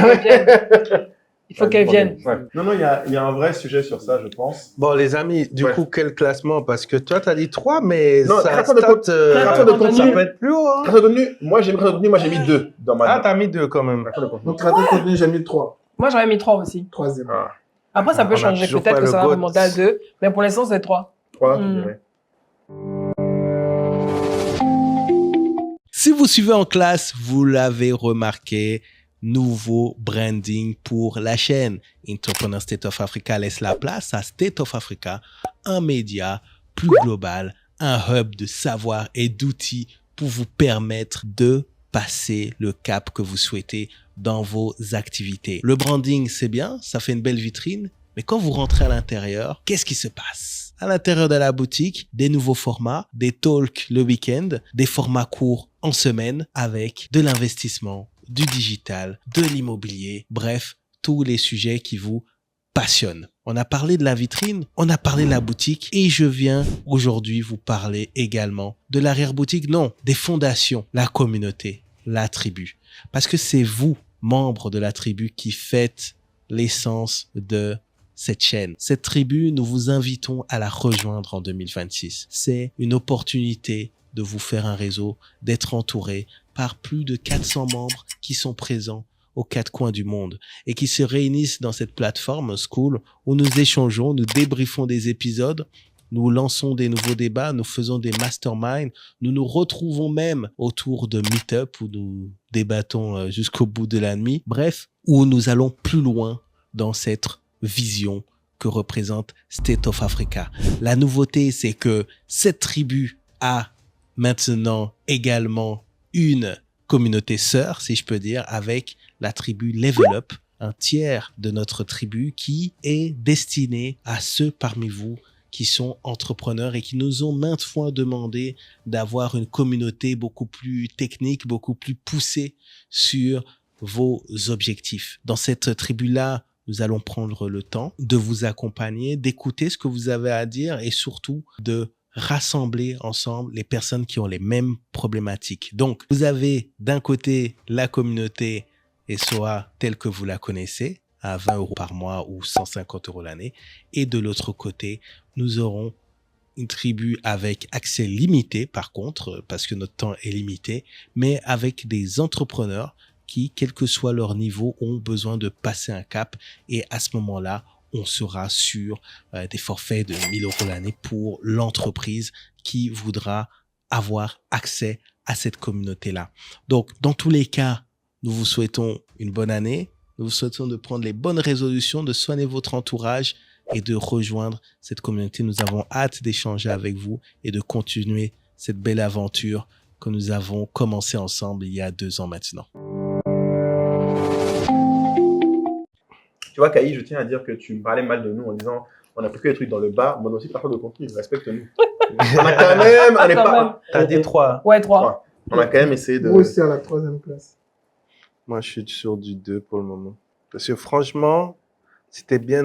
Il faut qu'elle vienne. Ouais. Non, il y a un vrai sujet sur ça, je pense. Bon, les amis, du coup, quel classement? Parce que toi, t'as dit 3, mais Non, ça créateur de ça contenu. peut être plus haut. Hein. Créateur de contenu, moi j'ai mis 2 dans ma Ah, note. t'as mis 2 quand même. Créateur de contenu. Donc, créateur de contenu, j'ai mis 3. Moi, j'aurais mis 3 aussi. Troisième. Ah. Après, ça peut On a changer. toujours Peut-être pas que le ça va GOAT. remonter à 2. Mais pour l'instant, c'est 3. 3, je dirais. Si vous suivez en classe, vous l'avez remarqué, nouveau branding pour la chaîne. Entrepreneur State of Africa laisse la place à State of Africa, un média plus global, un hub de savoir et d'outils pour vous permettre de passer le cap que vous souhaitez dans vos activités. Le branding, c'est bien, ça fait une belle vitrine, mais quand vous rentrez à l'intérieur, qu'est-ce qui se passe? À l'intérieur de la boutique, des nouveaux formats, des talks le week-end, des formats courts en semaine avec de l'investissement, du digital, de l'immobilier, bref, tous les sujets qui vous passionnent. On a parlé de la vitrine, on a parlé de la boutique et je viens aujourd'hui vous parler également de l'arrière-boutique, non, des fondations, la communauté, la tribu. Parce que c'est vous, membres de la tribu, qui faites l'essence de cette chaîne. Cette tribu, nous vous invitons à la rejoindre en 2026. C'est une opportunité de vous faire un réseau, d'être entouré par plus de 400 membres qui sont présents aux 4 coins du monde et qui se réunissent dans cette plateforme School où nous échangeons, nous débriefons des épisodes, nous lançons des nouveaux débats, nous faisons des masterminds, nous nous retrouvons même autour de meet-up où nous débattons jusqu'au bout de la nuit. Bref, où nous allons plus loin dans cette vision que représente State of Africa. La nouveauté, c'est que cette tribu a maintenant également une communauté sœur, si je peux dire, avec la tribu Level Up, un tiers de notre tribu qui est destiné à ceux parmi vous qui sont entrepreneurs et qui nous ont maintes fois demandé d'avoir une communauté beaucoup plus technique, beaucoup plus poussée sur vos objectifs. Dans cette tribu-là, nous allons prendre le temps de vous accompagner, d'écouter ce que vous avez à dire et surtout de rassembler ensemble les personnes qui ont les mêmes problématiques. Donc, vous avez d'un côté la communauté SOA telle que vous la connaissez, à 20 € par mois ou 150 € l'année. Et de l'autre côté, nous aurons une tribu avec accès limité, par contre, parce que notre temps est limité, mais avec des entrepreneurs qui, quel que soit leur niveau, ont besoin de passer un cap. Et à ce moment-là, on sera sur des forfaits de 1000 € l'année pour l'entreprise qui voudra avoir accès à cette communauté-là. Donc, dans tous les cas, nous vous souhaitons une bonne année. Nous vous souhaitons de prendre les bonnes résolutions, de soigner votre entourage et de rejoindre cette communauté. Nous avons hâte d'échanger avec vous et de continuer cette belle aventure que nous avons commencé ensemble il y a 2 ans maintenant. Tu vois, Kaï, je tiens à dire que tu me parlais mal de nous en disant on a pris que des trucs dans le bas, mais on a aussi parfois de contenu, respecte-nous. On a quand même, on n'est pas. T'as dit 3. Ouais, 3. On a quand même essayé de. Moi aussi à la 3e place. Moi, je suis sur du 2 pour le moment. Parce que franchement, si t'es bien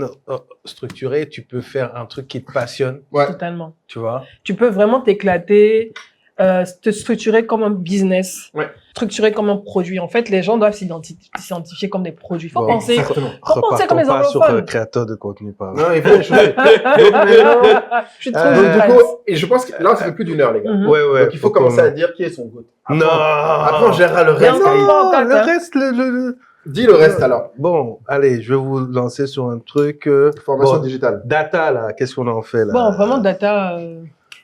structuré, tu peux faire un truc qui te passionne, Ouais. Totalement. tu vois. Tu peux vraiment t'éclater, te structurer comme un business, Ouais. structurer comme un produit. En fait, les gens doivent s'identifier comme des produits. Il faut Bon, penser, Exactement. faut penser comme les Repartons pas sur anglophones. créateur de contenu, par Non, il faut les changer. Je suis trop Donc, Donc, du stress. coup, et je pense que là, ça fait plus d'1 heure, les gars. Mhm. Ouais. Donc, il faut commencer à dire qui est son goût. Non. Après, on gérera le reste. Non, Kaï. non. Le reste, Dis le reste alors. Bon, allez, je vais vous lancer sur un truc. Formation Bon, digitale. data, là, qu'est-ce qu'on en fait, là? Bon, vraiment, data.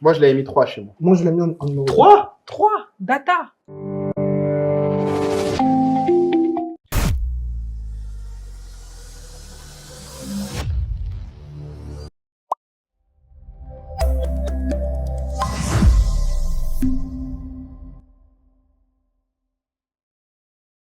Moi, je l'avais mis 3 chez moi. Moi, je l'ai mis en numéro 3? 3, data.